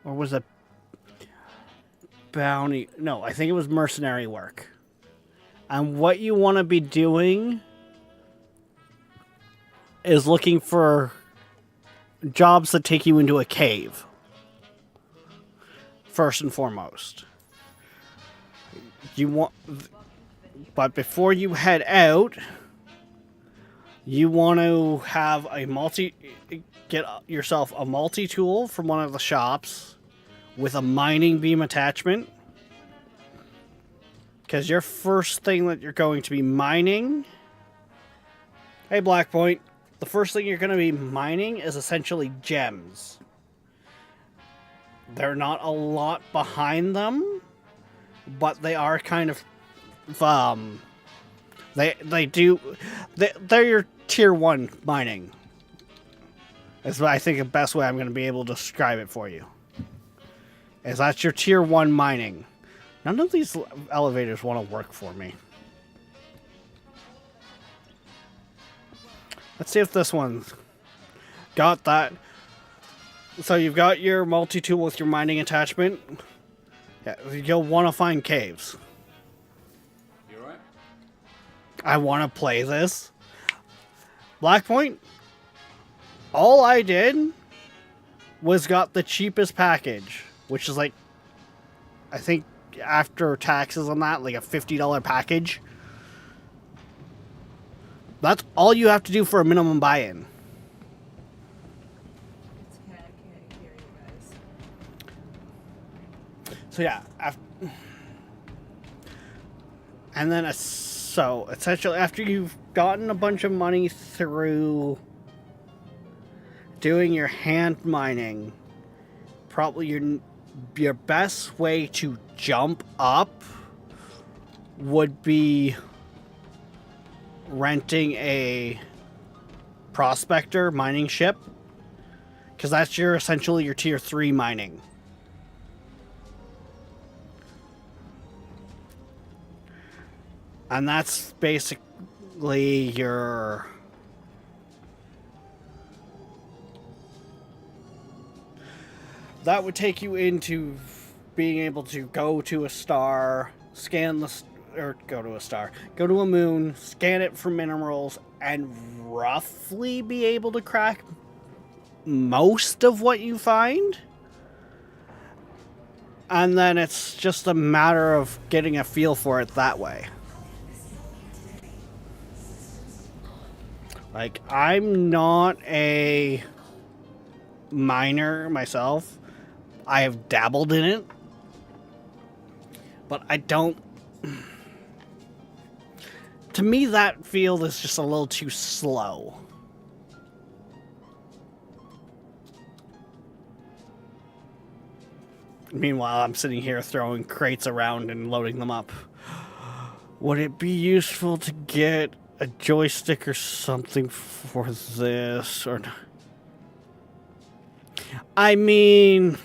Or was it bounty? No, I think it was mercenary work. And what you want to be doing is looking for jobs that take you into a cave. First and foremost. But before you head out, you want to have get yourself a multi-tool from one of the shops with a mining beam attachment. Because your first thing that you're going to be mining... Hey, Blackpoint. The first thing you're going to be mining is essentially gems. They're not a lot behind them, but they are kind of, they're your tier 1 mining. That's what I think the best way I'm going to be able to describe it for you. Is that's your tier 1 mining. None of these elevators want to work for me. Let's see if this one's got that. So you've got your multi-tool with your mining attachment. Yeah, you'll want to find caves. You alright? I want to play this. Blackpoint, all I did was got the cheapest package, which is like, I think after taxes on that, like a $50 package. That's all you have to do for a minimum buy-in. It's okay, I can't hear you guys. So yeah, and then so essentially after you've gotten a bunch of money through doing your hand mining, probably your best way to jump up would be renting a prospector mining ship, because that's essentially your tier 3 mining. And that's basically your... That would take you into being able to go to a star, scan the... Or go to a star. Go to a moon, scan it for minerals, and roughly be able to crack most of what you find. And then it's just a matter of getting a feel for it that way. Like, I'm not a miner myself. I have dabbled in it. But I don't... To me, that field is just a little too slow. Meanwhile, I'm sitting here throwing crates around and loading them up. Would it be useful to get a joystick or something for this? Or I mean...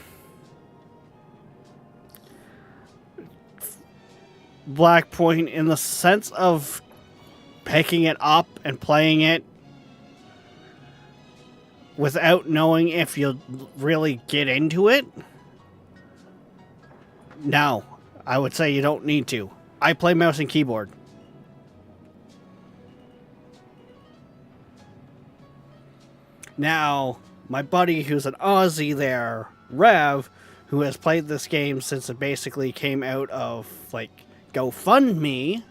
Blackpoint, in the sense of picking it up and playing it without knowing if you'll really get into it, no, I would say you don't need to. I play mouse and keyboard. Now, my buddy who's an Aussie there, Rev, who has played this game since it basically came out of, like, GoFundMe,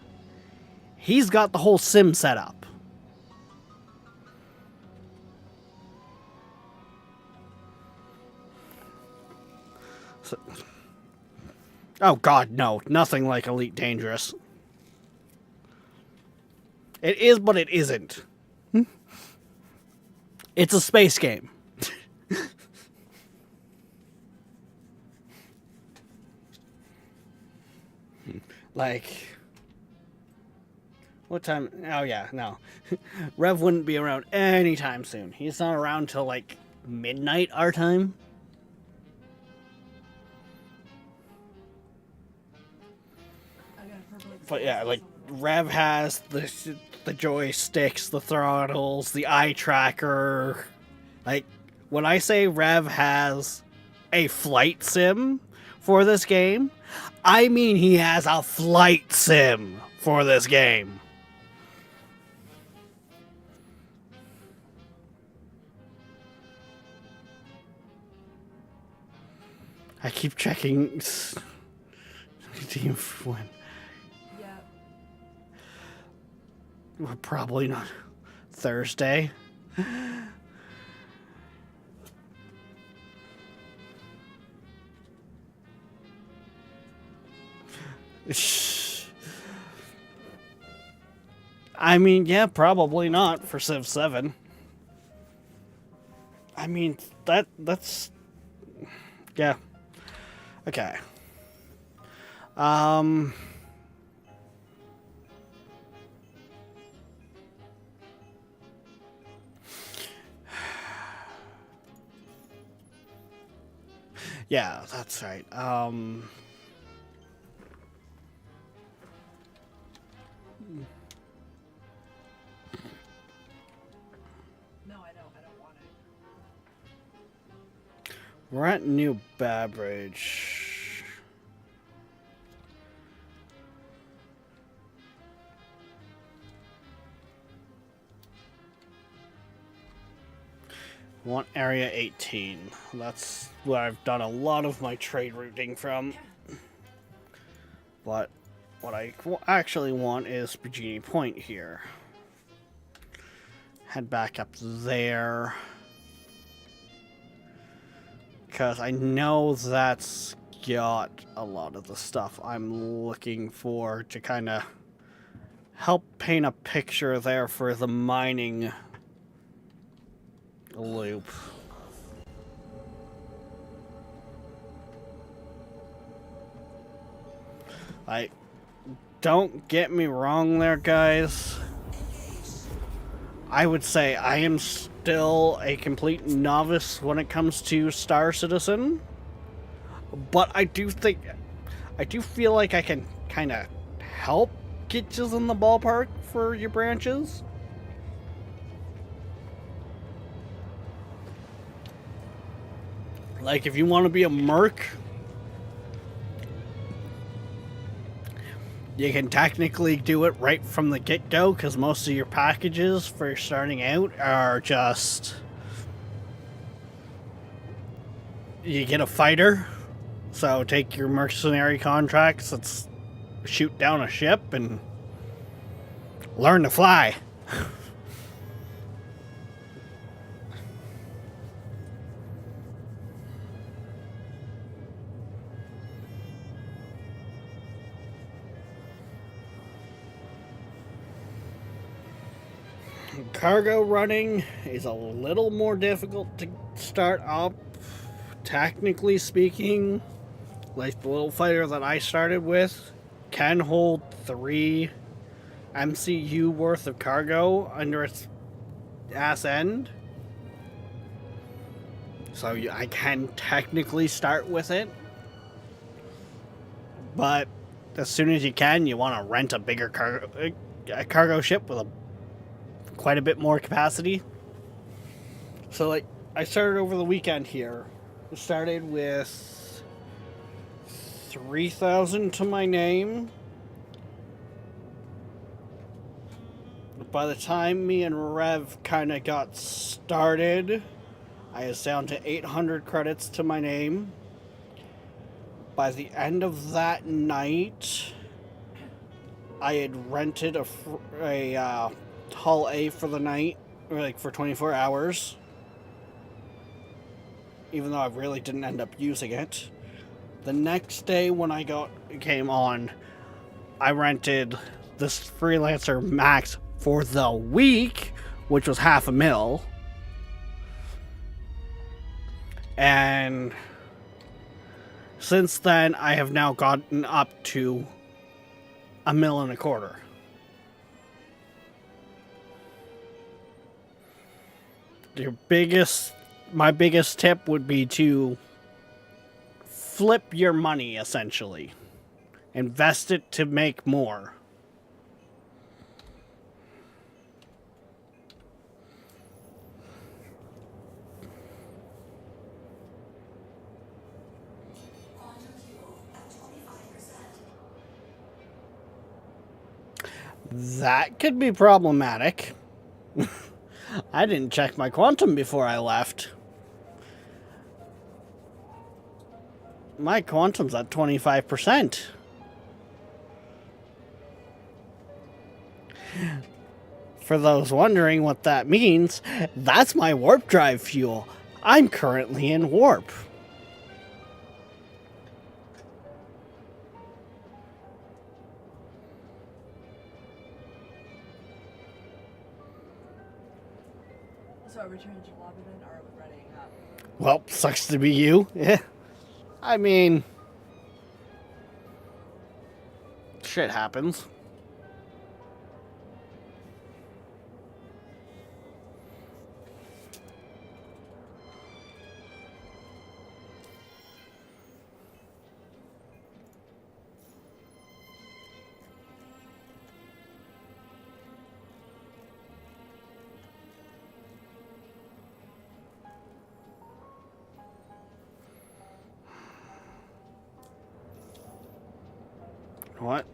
he's got the whole sim set up. So, oh god, no. Nothing like Elite Dangerous. It is, but it isn't. It's a space game. Like, what time? Oh yeah, no. Rev wouldn't be around anytime soon. He's not around till like midnight our time. I got a purple But yeah, like Rev has the joysticks, the throttles, the eye tracker. Like, when I say Rev has a flight sim for this game, I mean he has a flight sim for this game. I keep checking. Team when. Yeah. We're probably not Thursday. I mean, yeah, probably not for Civ 7. I mean, that's yeah. Okay. Yeah, that's right. No, I don't want it. We're at New Babbage. Want Area 18. That's where I've done a lot of my trade routing from. But what I actually want is Virginia Point here. Head back up there. Because I know that's got a lot of the stuff I'm looking for to kind of help paint a picture there for the mining loop. Don't get me wrong there, guys. I would say I am still a complete novice when it comes to Star Citizen. But I do feel like I can kind of help get you in the ballpark for your branches. Like, if you want to be a merc, you can technically do it right from the get-go, because most of your packages for starting out are just... You get a fighter, so take your mercenary contracts, let's shoot down a ship and learn to fly. Cargo running is a little more difficult to start up, technically speaking. Like the little fighter that I started with can hold 3 MCU worth of cargo under its ass end. So I can technically start with it. But as soon as you can, you want to rent a bigger cargo ship with quite a bit more capacity. So like, I started over the weekend here. I started with 3,000 to my name. By the time me and Rev kind of got started, I was down to 800 credits to my name. By the end of that night, I had rented a Hull A for the night, or like for 24 hours. Even though I really didn't end up using it. The next day when I came on, I rented this Freelancer Max for the week, which was $500,000. And since then, I have now gotten up to $1.25 million. My biggest tip would be to flip your money, essentially. Invest it to make more. That could be problematic. I didn't check my quantum before I left. My quantum's at 25%. For those wondering what that means, that's my warp drive fuel. I'm currently in warp. So are we returning to lobby then, or are we running up? Well, sucks to be you. Yeah. I mean, shit happens. What?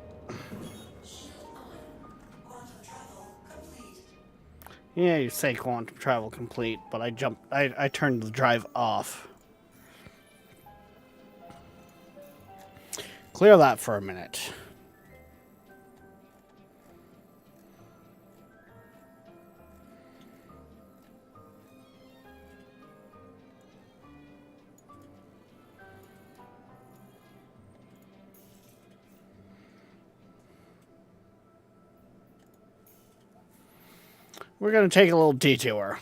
Yeah, you say quantum travel complete, but I turned the drive off. Clear that for a minute. We're going to take a little detour.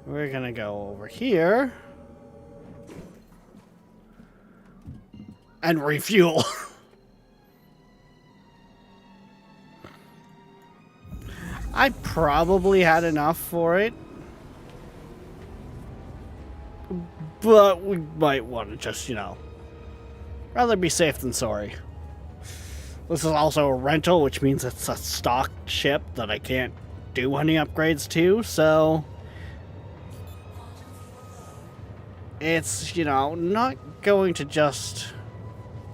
We're going to go over here and refuel. I probably had enough for it, but we might want to just, rather be safe than sorry. This is also a rental, which means it's a stock ship that I can't do any upgrades to, so it's, not going to just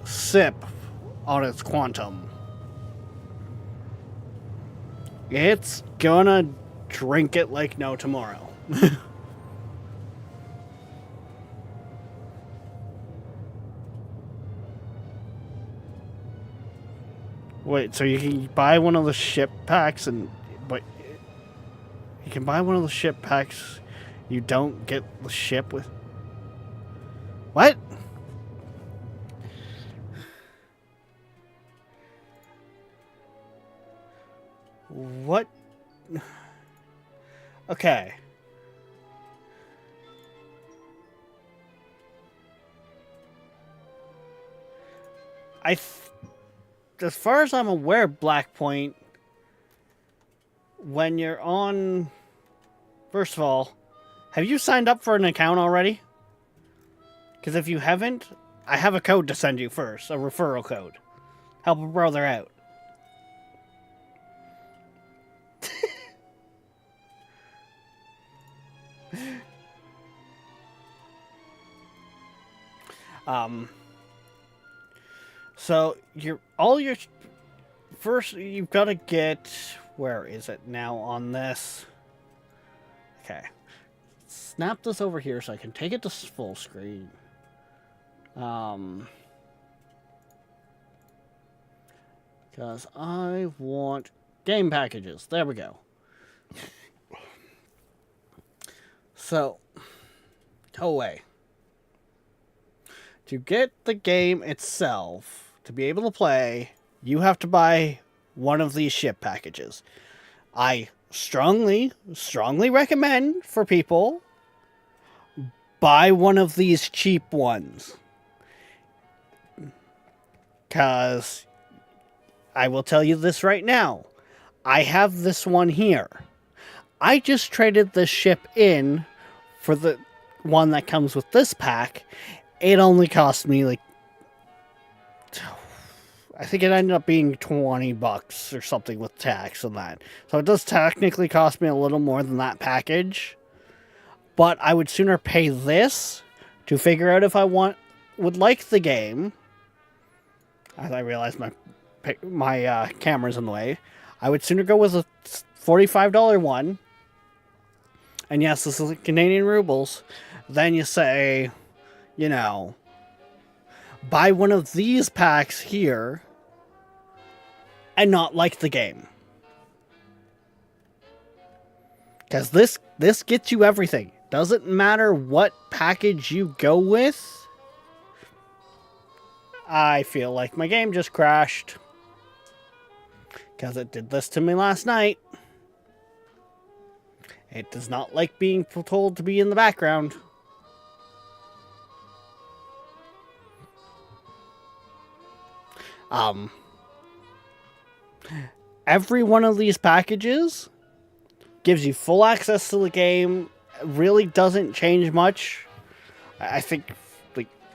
sip on its quantum. It's gonna drink it like no tomorrow. Wait, so you can buy one of the ship packs but you can buy one of the ship packs, you don't get the ship with... What? What? Okay. As far as I'm aware, Black Point, when you're on... First of all, have you signed up for an account already? Because if you haven't, I have a code to send you first, a referral code. Help a brother out. So first you've got to get, where is it now on this? Okay. Snap this over here so I can take it to full screen. Because I want game packages. There we go. So, go away. To get the game itself, to be able to play, you have to buy one of these ship packages. I strongly recommend for people, buy one of these cheap ones. Because I will tell you this right now. I have this one here. I just traded this ship in for the one that comes with this pack. It only cost me like, I think it ended up being $20 or something with tax and that. So it does technically cost me a little more than that package. But I would sooner pay this to figure out if I would like the game. As I realize my camera's in the way. I would sooner go with a $45 one. And yes, this is Canadian rubles. Then you say, buy one of these packs here and not like the game. Because this gets you everything. Doesn't matter what package you go with. I feel like my game just crashed. Because it did this to me last night. It does not like being told to be in the background. Every one of these packages gives you full access to the game. It really doesn't change much. I think,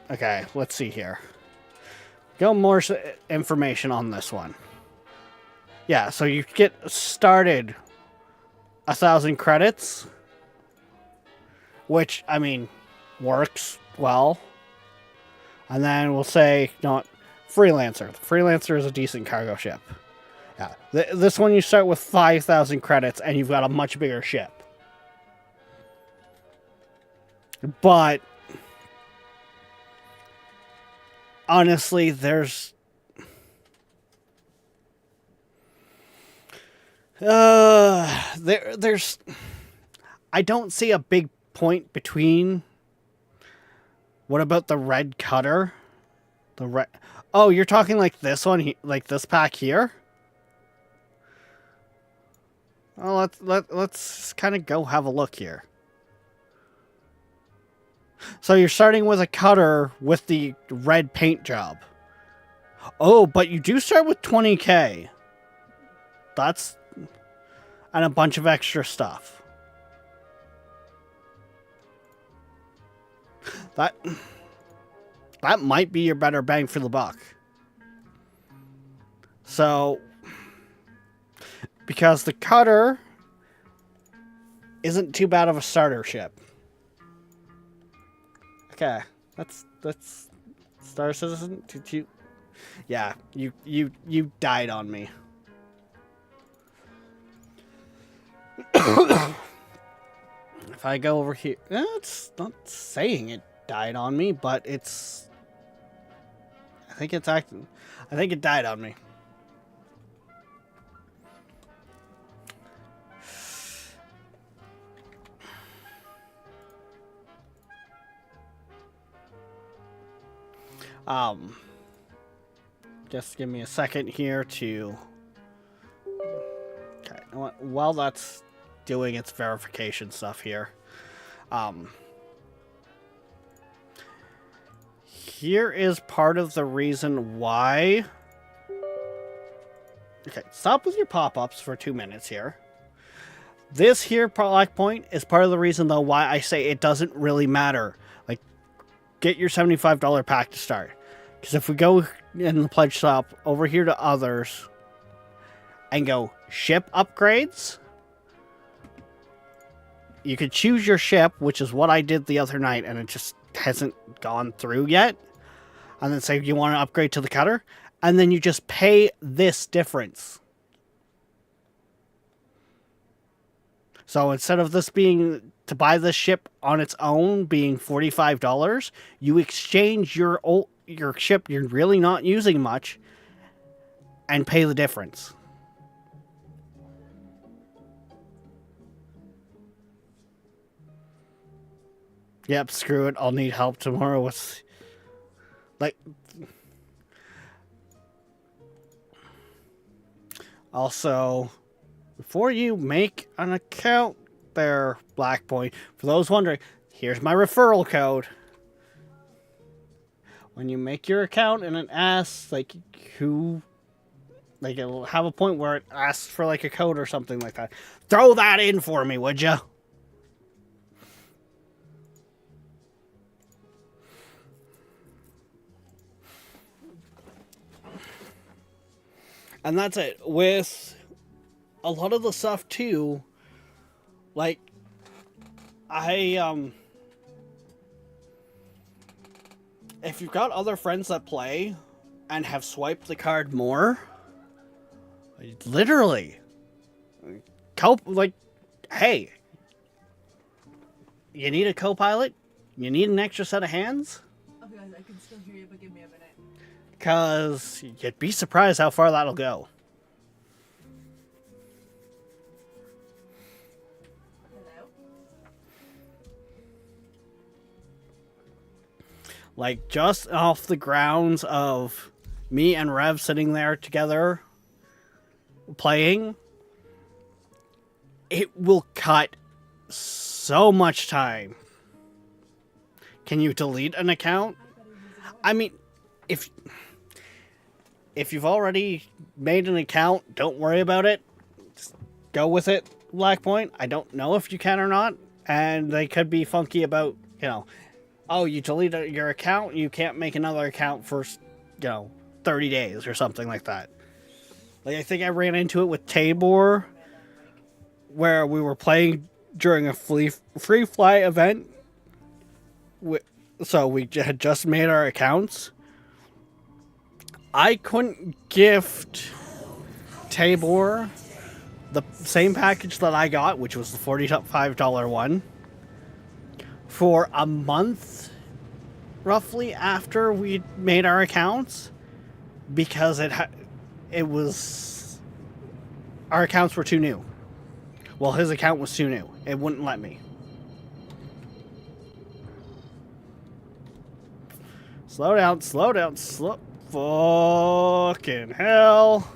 okay, let's see here. Go more information on this one. Yeah, so you get started 1,000 credits, which, works well. And then we'll say, not Freelancer. Freelancer is a decent cargo ship. Yeah. This one you start with 5,000 credits and you've got a much bigger ship. But honestly, there's I don't see a big point between. What about the red cutter? The red. Oh, you're talking like this one, like this pack here. Well, let's kind of go have a look here. So you're starting with a cutter with the red paint job. Oh, but you do start with 20k. That's... and a bunch of extra stuff. That might be your better bang for the buck. So, because the cutter isn't too bad of a starter ship. Okay, that's Star Citizen. Yeah, you died on me. If I go over here, it's not saying it died on me, but it's. I think it's acting. I think it died on me. Just give me a second here to. Okay, you know what? While that's doing its verification stuff here, here is part of the reason why. Okay, stop with your pop-ups for 2 minutes here. This here black point is part of the reason though why I say it doesn't really matter. Like, get your $75 pack to start. Because if we go in the pledge shop over here to others and go ship upgrades, you could choose your ship, which is what I did the other night, and it just hasn't gone through yet. And then say you want to upgrade to the cutter, and then you just pay this difference. So instead of this being to buy this ship on its own being $45, you exchange your ship you're really not using much and pay the difference. Yep, screw it. I'll need help tomorrow with... like... Also, before you make an account there, Blackpoint, for those wondering, here's my referral code. When you make your account and it asks, like, who... like, it'll have a point where it asks for, like, a code or something like that. Throw that in for me, would ya? And that's it. With a lot of the stuff, too, like, if you've got other friends that play and have swiped the card more, literally, like, hey, you need a co-pilot? You need an extra set of hands? Okay, guys, I can still hear you, but give me a minute. Because you'd be surprised how far that'll go. Hello? Like, just off the grounds of me and Rev sitting there together playing, it will cut so much time. Can you delete an account? I mean, if you've already made an account, don't worry about it. Just go with it, Blackpoint. I don't know if you can or not. And they could be funky about, you know, oh, you deleted your account, you can't make another account for, 30 days or something like that. Like, I think I ran into it with Tabor, where we were playing during a free fly event. so we had just made our accounts. I couldn't gift Tabor the same package that I got, which was the $45 one, for a month roughly after we made our accounts, because it was, our accounts were too new. Well, his account was too new. It wouldn't let me. Slow down, slow down, slow. Fucking hell.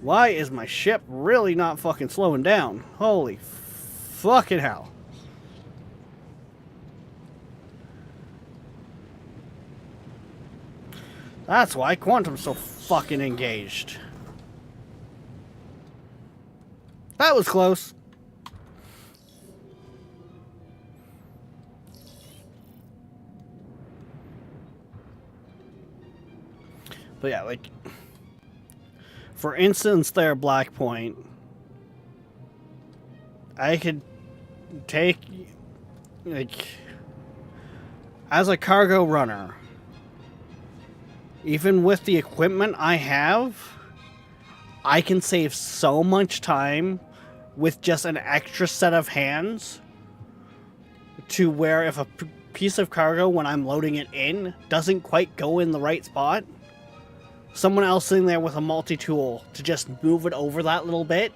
Why is my ship really not fucking slowing down? Holy fucking hell. That's why Quantum's so fucking engaged. That was close. But yeah, like, for instance, there, Black Point, I could take, like, as a cargo runner, even with the equipment I have, I can save so much time with just an extra set of hands, to where if a piece of cargo, when I'm loading it in, doesn't quite go in the right spot, someone else sitting there with a multi-tool to just move it over that little bit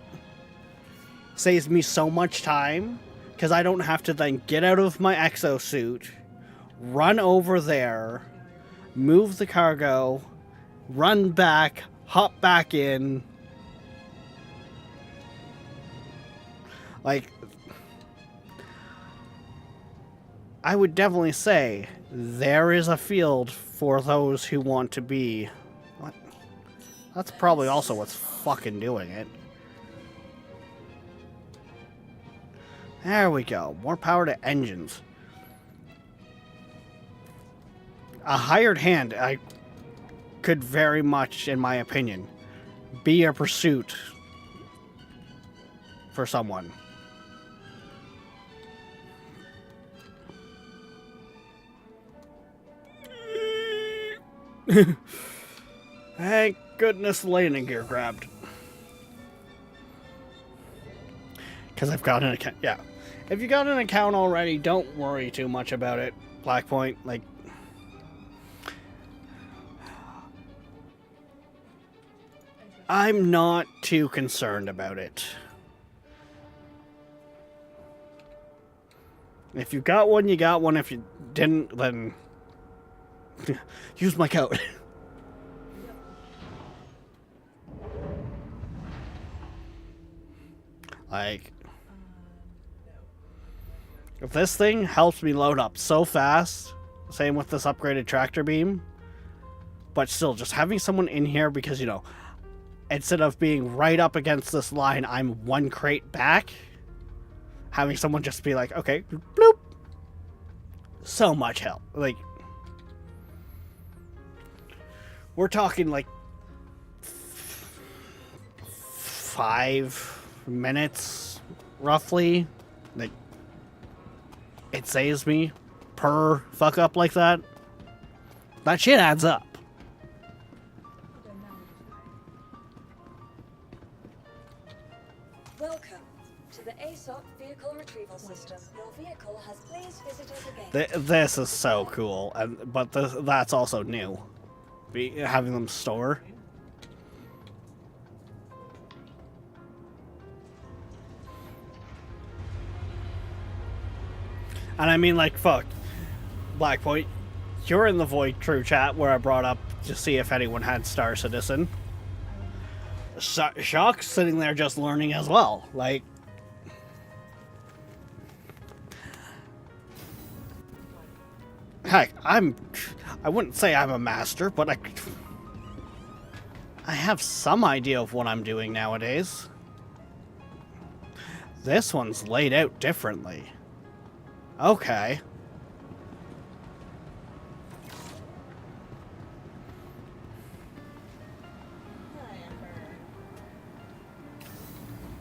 saves me so much time, because I don't have to then get out of my exosuit, run over there, move the cargo, run back, hop back in. Like, I would definitely say there is a field for those who want to be... What? That's probably also what's fucking doing it. There we go. More power to engines. A hired hand, I could very much, in my opinion, be a pursuit for someone. Thank goodness landing gear grabbed. Because I've got an account. Yeah. If you got an account already, don't worry too much about it. Black Point, like... I'm not too concerned about it. If you got one, you got one. If you didn't, then... use my code. Like... If this thing helps me load up so fast, same with this upgraded tractor beam, but still, just having someone in here because, you know, instead of being right up against this line, I'm one crate back, having someone just be like, okay, bloop, so much help. Like, we're talking like 5 minutes, roughly. Like, it saves me per fuck up like that. That shit adds up. Welcome to the ASOP vehicle retrieval system. Your vehicle has please visited again. This is so cool, but that's also new. Having them store. And I mean, like, fuck. Black Point, you're in the Void True chat where I brought up to see if anyone had Star Citizen. Shock's sitting there just learning as well. Like... Heck, I wouldn't say I'm a master, but I have some idea of what I'm doing nowadays. This one's laid out differently. Okay.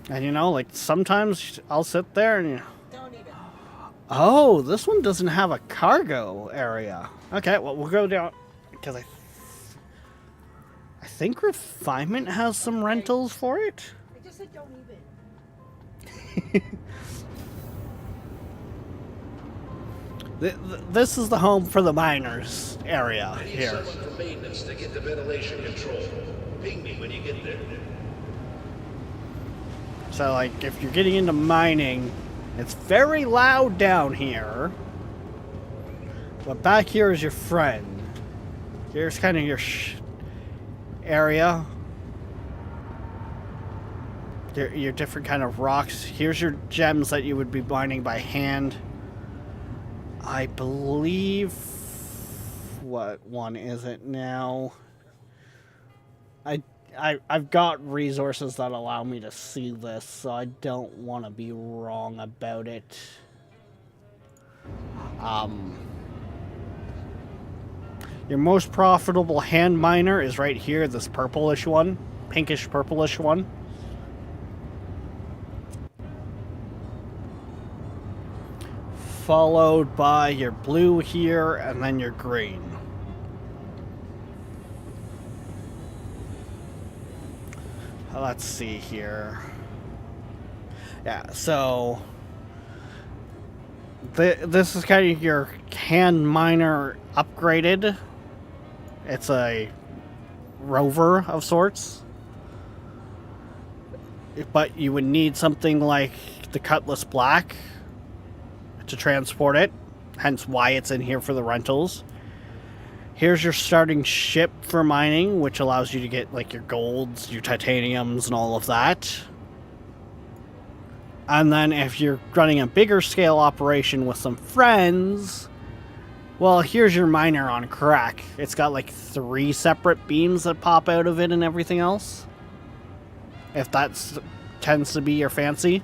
And you know, like sometimes I'll sit there and Don't even. oh, this one doesn't have a cargo area. Okay, well we'll go down because I think refinement has some rentals for it. I just said don't even. This is the home for the miners area I need here. someone from maintenance to get the ventilation control. Ping me when you get there. So like if you're getting into mining, it's very loud down here. But back here is your friend. Here's kind of your area. Your different kind of rocks. Here's your gems that you would be mining by hand. I believe... What one is it now? I've got resources that allow me to see this, so I don't want to be wrong about it. Your most profitable hand miner is right here, this purplish one. Pinkish purplish one. Followed by your blue here, and then your green. Let's see here. Yeah, so... This is kind of your hand miner upgraded. It's a rover of sorts. But you would need something like the Cutlass Black to transport it. Hence why it's in here for the rentals. Here's your starting ship for mining, which allows you to get like your golds, your titaniums, and all of that. And then if you're running a bigger scale operation with some friends, well, here's your miner on crack. It's got like 3 separate beams that pop out of it and everything else. If that tends to be your fancy.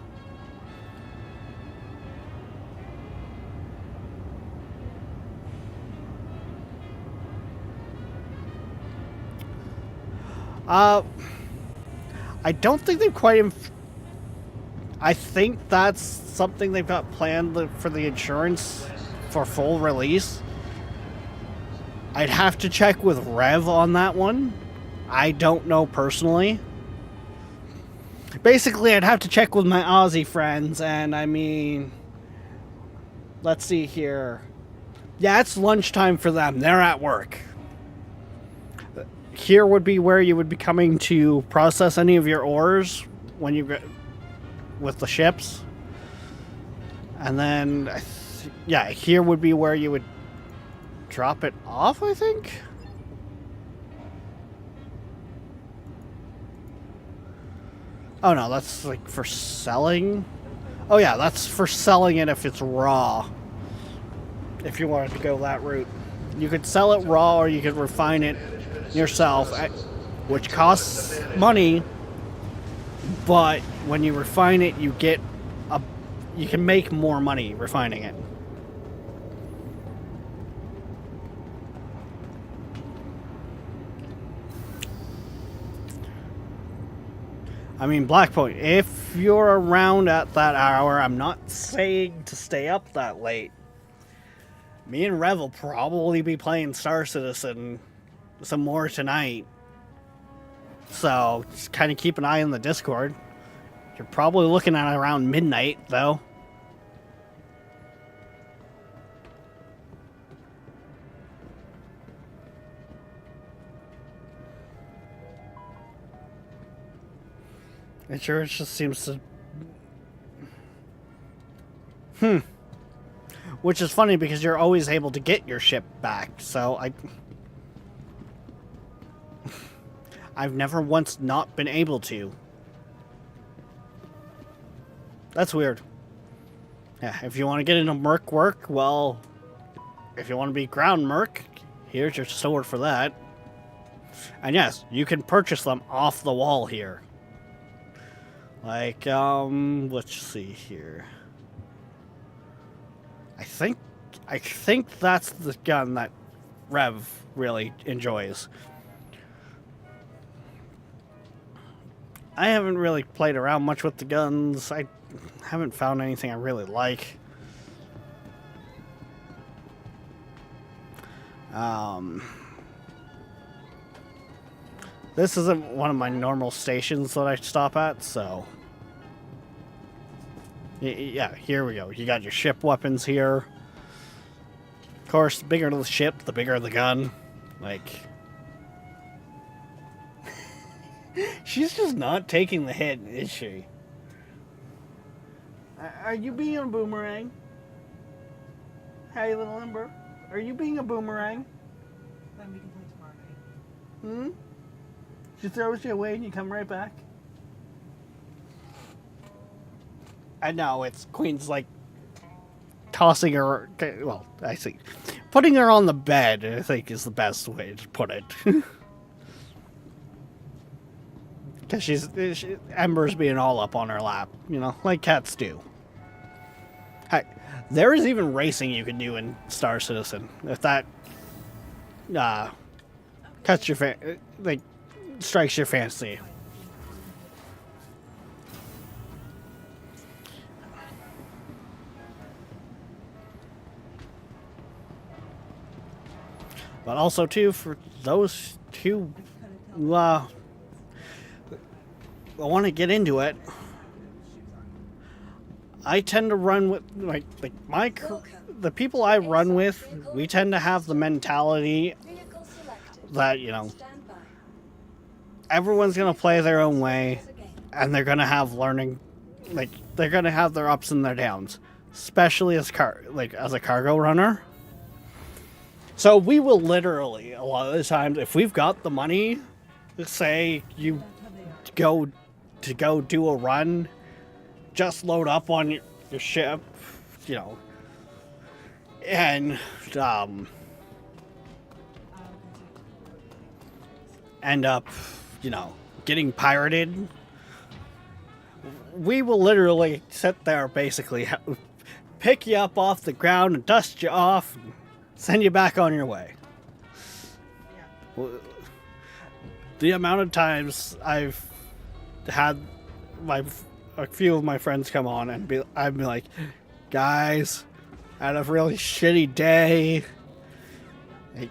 I don't think they've quite... I think that's something they've got planned for the insurance for full release. I'd have to check with Rev on that one. I don't know personally. Basically, I'd have to check with my Aussie friends, and I mean... Let's see here. Yeah, it's lunchtime for them. They're at work. Here would be where you would be coming to process any of your ores when you get with the ships. And then, yeah, here would be where you would drop it off, I think? Oh no, that's like for selling. Oh yeah, that's for selling it if it's raw. If you wanted to go that route. You could sell it raw or you could refine it yourself, which costs money, but when you refine it, you can make more money refining it. I mean, Blackpoint, if you're around at that hour, I'm not saying to stay up that late. Me and Rev will probably be playing Star Citizen some more tonight. So, just kind of keep an eye on the Discord. You're probably looking at around midnight, though. It sure just seems to... Which is funny because you're always able to get your ship back, so I've never once not been able to. That's weird. Yeah, if you want to get into merc work, well, if you want to be ground merc, here's your sword for that. And yes, you can purchase them off the wall here. Like, let's see here. I think that's the gun that Rev really enjoys. I haven't really played around much with the guns. I haven't found anything I really like. This isn't one of my normal stations that I stop at, so... Yeah, here we go. You got your ship weapons here. Of course, the bigger the ship, the bigger the gun. Like... She's just not taking the hit, is she? Are you being a boomerang? Hey, little Ember. Are you being a boomerang? Then we can play tomorrow night. Hmm? She throws you away and you come right back? I know, it's Queen's like tossing her. Well, I see. Putting her on the bed, I think, is the best way to put it. Because Ember's being all up on her lap, you know, like cats do. Hey, there is even racing you can do in Star Citizen. If that cuts your like strikes your fancy. But also too, for those who I want to get into it, I tend to run with the people I run with. We tend to have the mentality Vehicle selected. that, you know, Stand by. everyone's gonna play their own way, and they're gonna have learning, like they're gonna have their ups and their downs, especially as a cargo runner. So we will literally, a lot of the times, if we've got the money, say you go do a run, just load up on your ship, you know, and end up, you know, getting pirated. We will literally sit there, basically pick you up off the ground and dust you off and send you back on your way. The amount of times I've had a few of my friends come on and I'd be like, guys, I had a really shitty day. Like,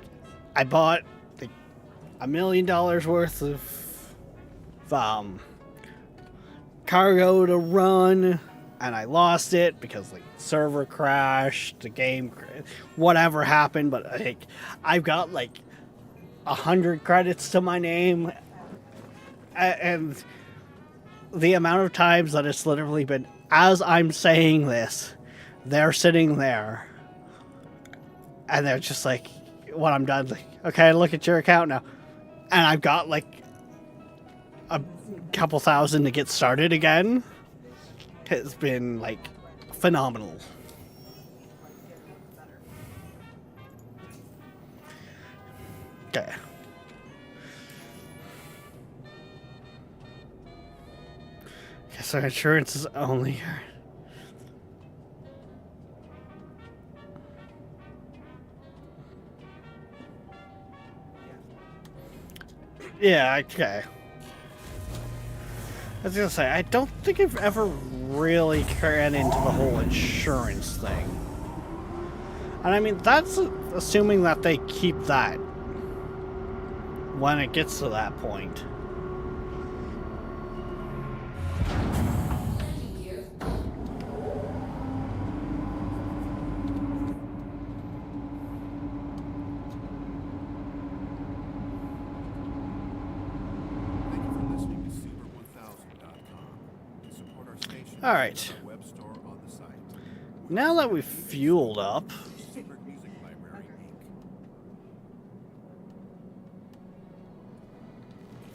I bought like $1 million worth of cargo to run, and I lost it because like server crashed, the game, whatever happened. But I think I've got like 100 credits to my name, and the amount of times that it's literally been, as I'm saying this, they're sitting there and they're just like, when I'm done, like, okay, look at your account now, and I've got like a couple thousand to get started again. It's been like phenomenal. Okay. So insurance is only here. Yeah, okay. I was gonna say, I don't think I've ever really ran into the whole insurance thing. And I mean, that's assuming that they keep that when it gets to that point. Thank you for listening to Super1000.com. To support our station, All right. visit our web store on the site. Now that we've fueled up, Super Music Library,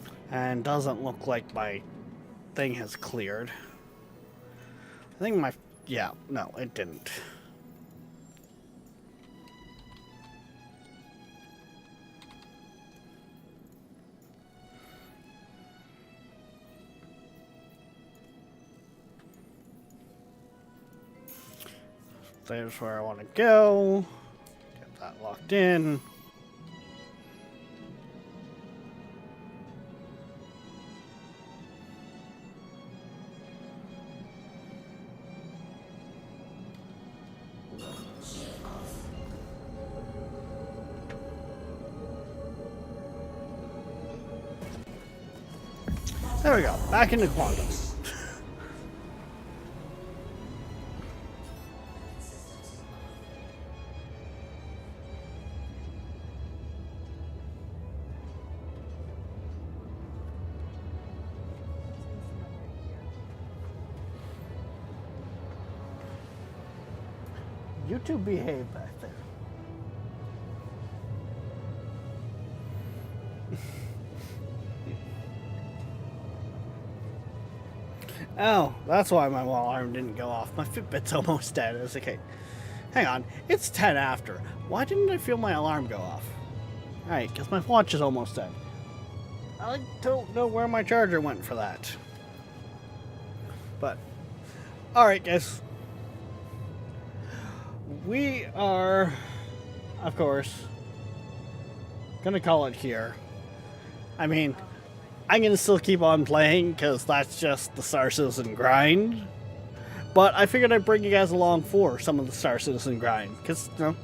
Inc. and doesn't look like my thing has cleared. I think my... yeah, no, it didn't. There's where I want to go. Get that locked in. There we go. Back into Quantum. You two behave back there. Oh, that's why my alarm didn't go off. My Fitbit's almost dead. I was like, okay, hang on. It's 10 after. Why didn't I feel my alarm go off? Alright, because my watch is almost dead. I don't know where my charger went for that. But, alright, guys. We are, of course, gonna call it here. I mean, I'm gonna still keep on playing because that's just the Star Citizen grind. But I figured I'd bring you guys along for some of the Star Citizen grind because, you know,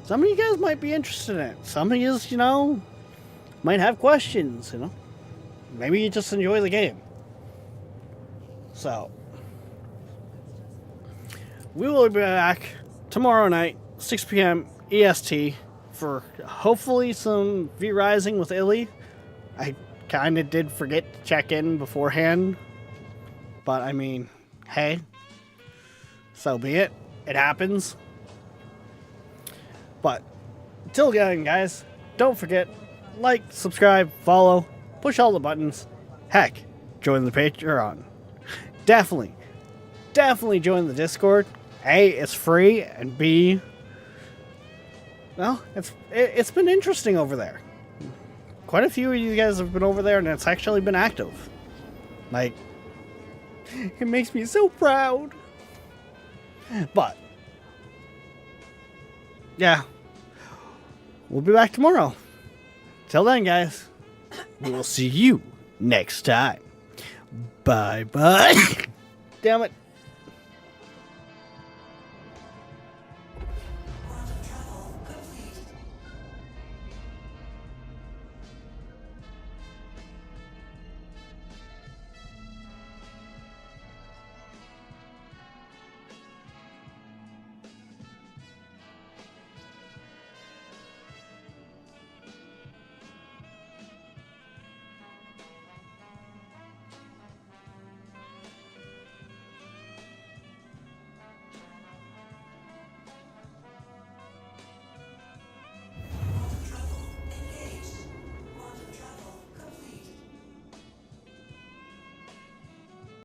some of you guys might be interested in it. Some of you, you know, might have questions, you know. Maybe you just enjoy the game. So, we will be back tomorrow night, 6 p.m. EST, for hopefully some V-Rising with Illy. I kind of did forget to check in beforehand, but I mean, hey, so be it. It happens. But until then, guys, don't forget, like, subscribe, follow, push all the buttons. Heck, join the Patreon. Definitely join the Discord. A, it's free, and B, well, it's been interesting over there. Quite a few of you guys have been over there, and it's actually been active. Like, it makes me so proud. But, yeah, we'll be back tomorrow. Till then, guys, we will see you next time. Bye-bye. Damn it.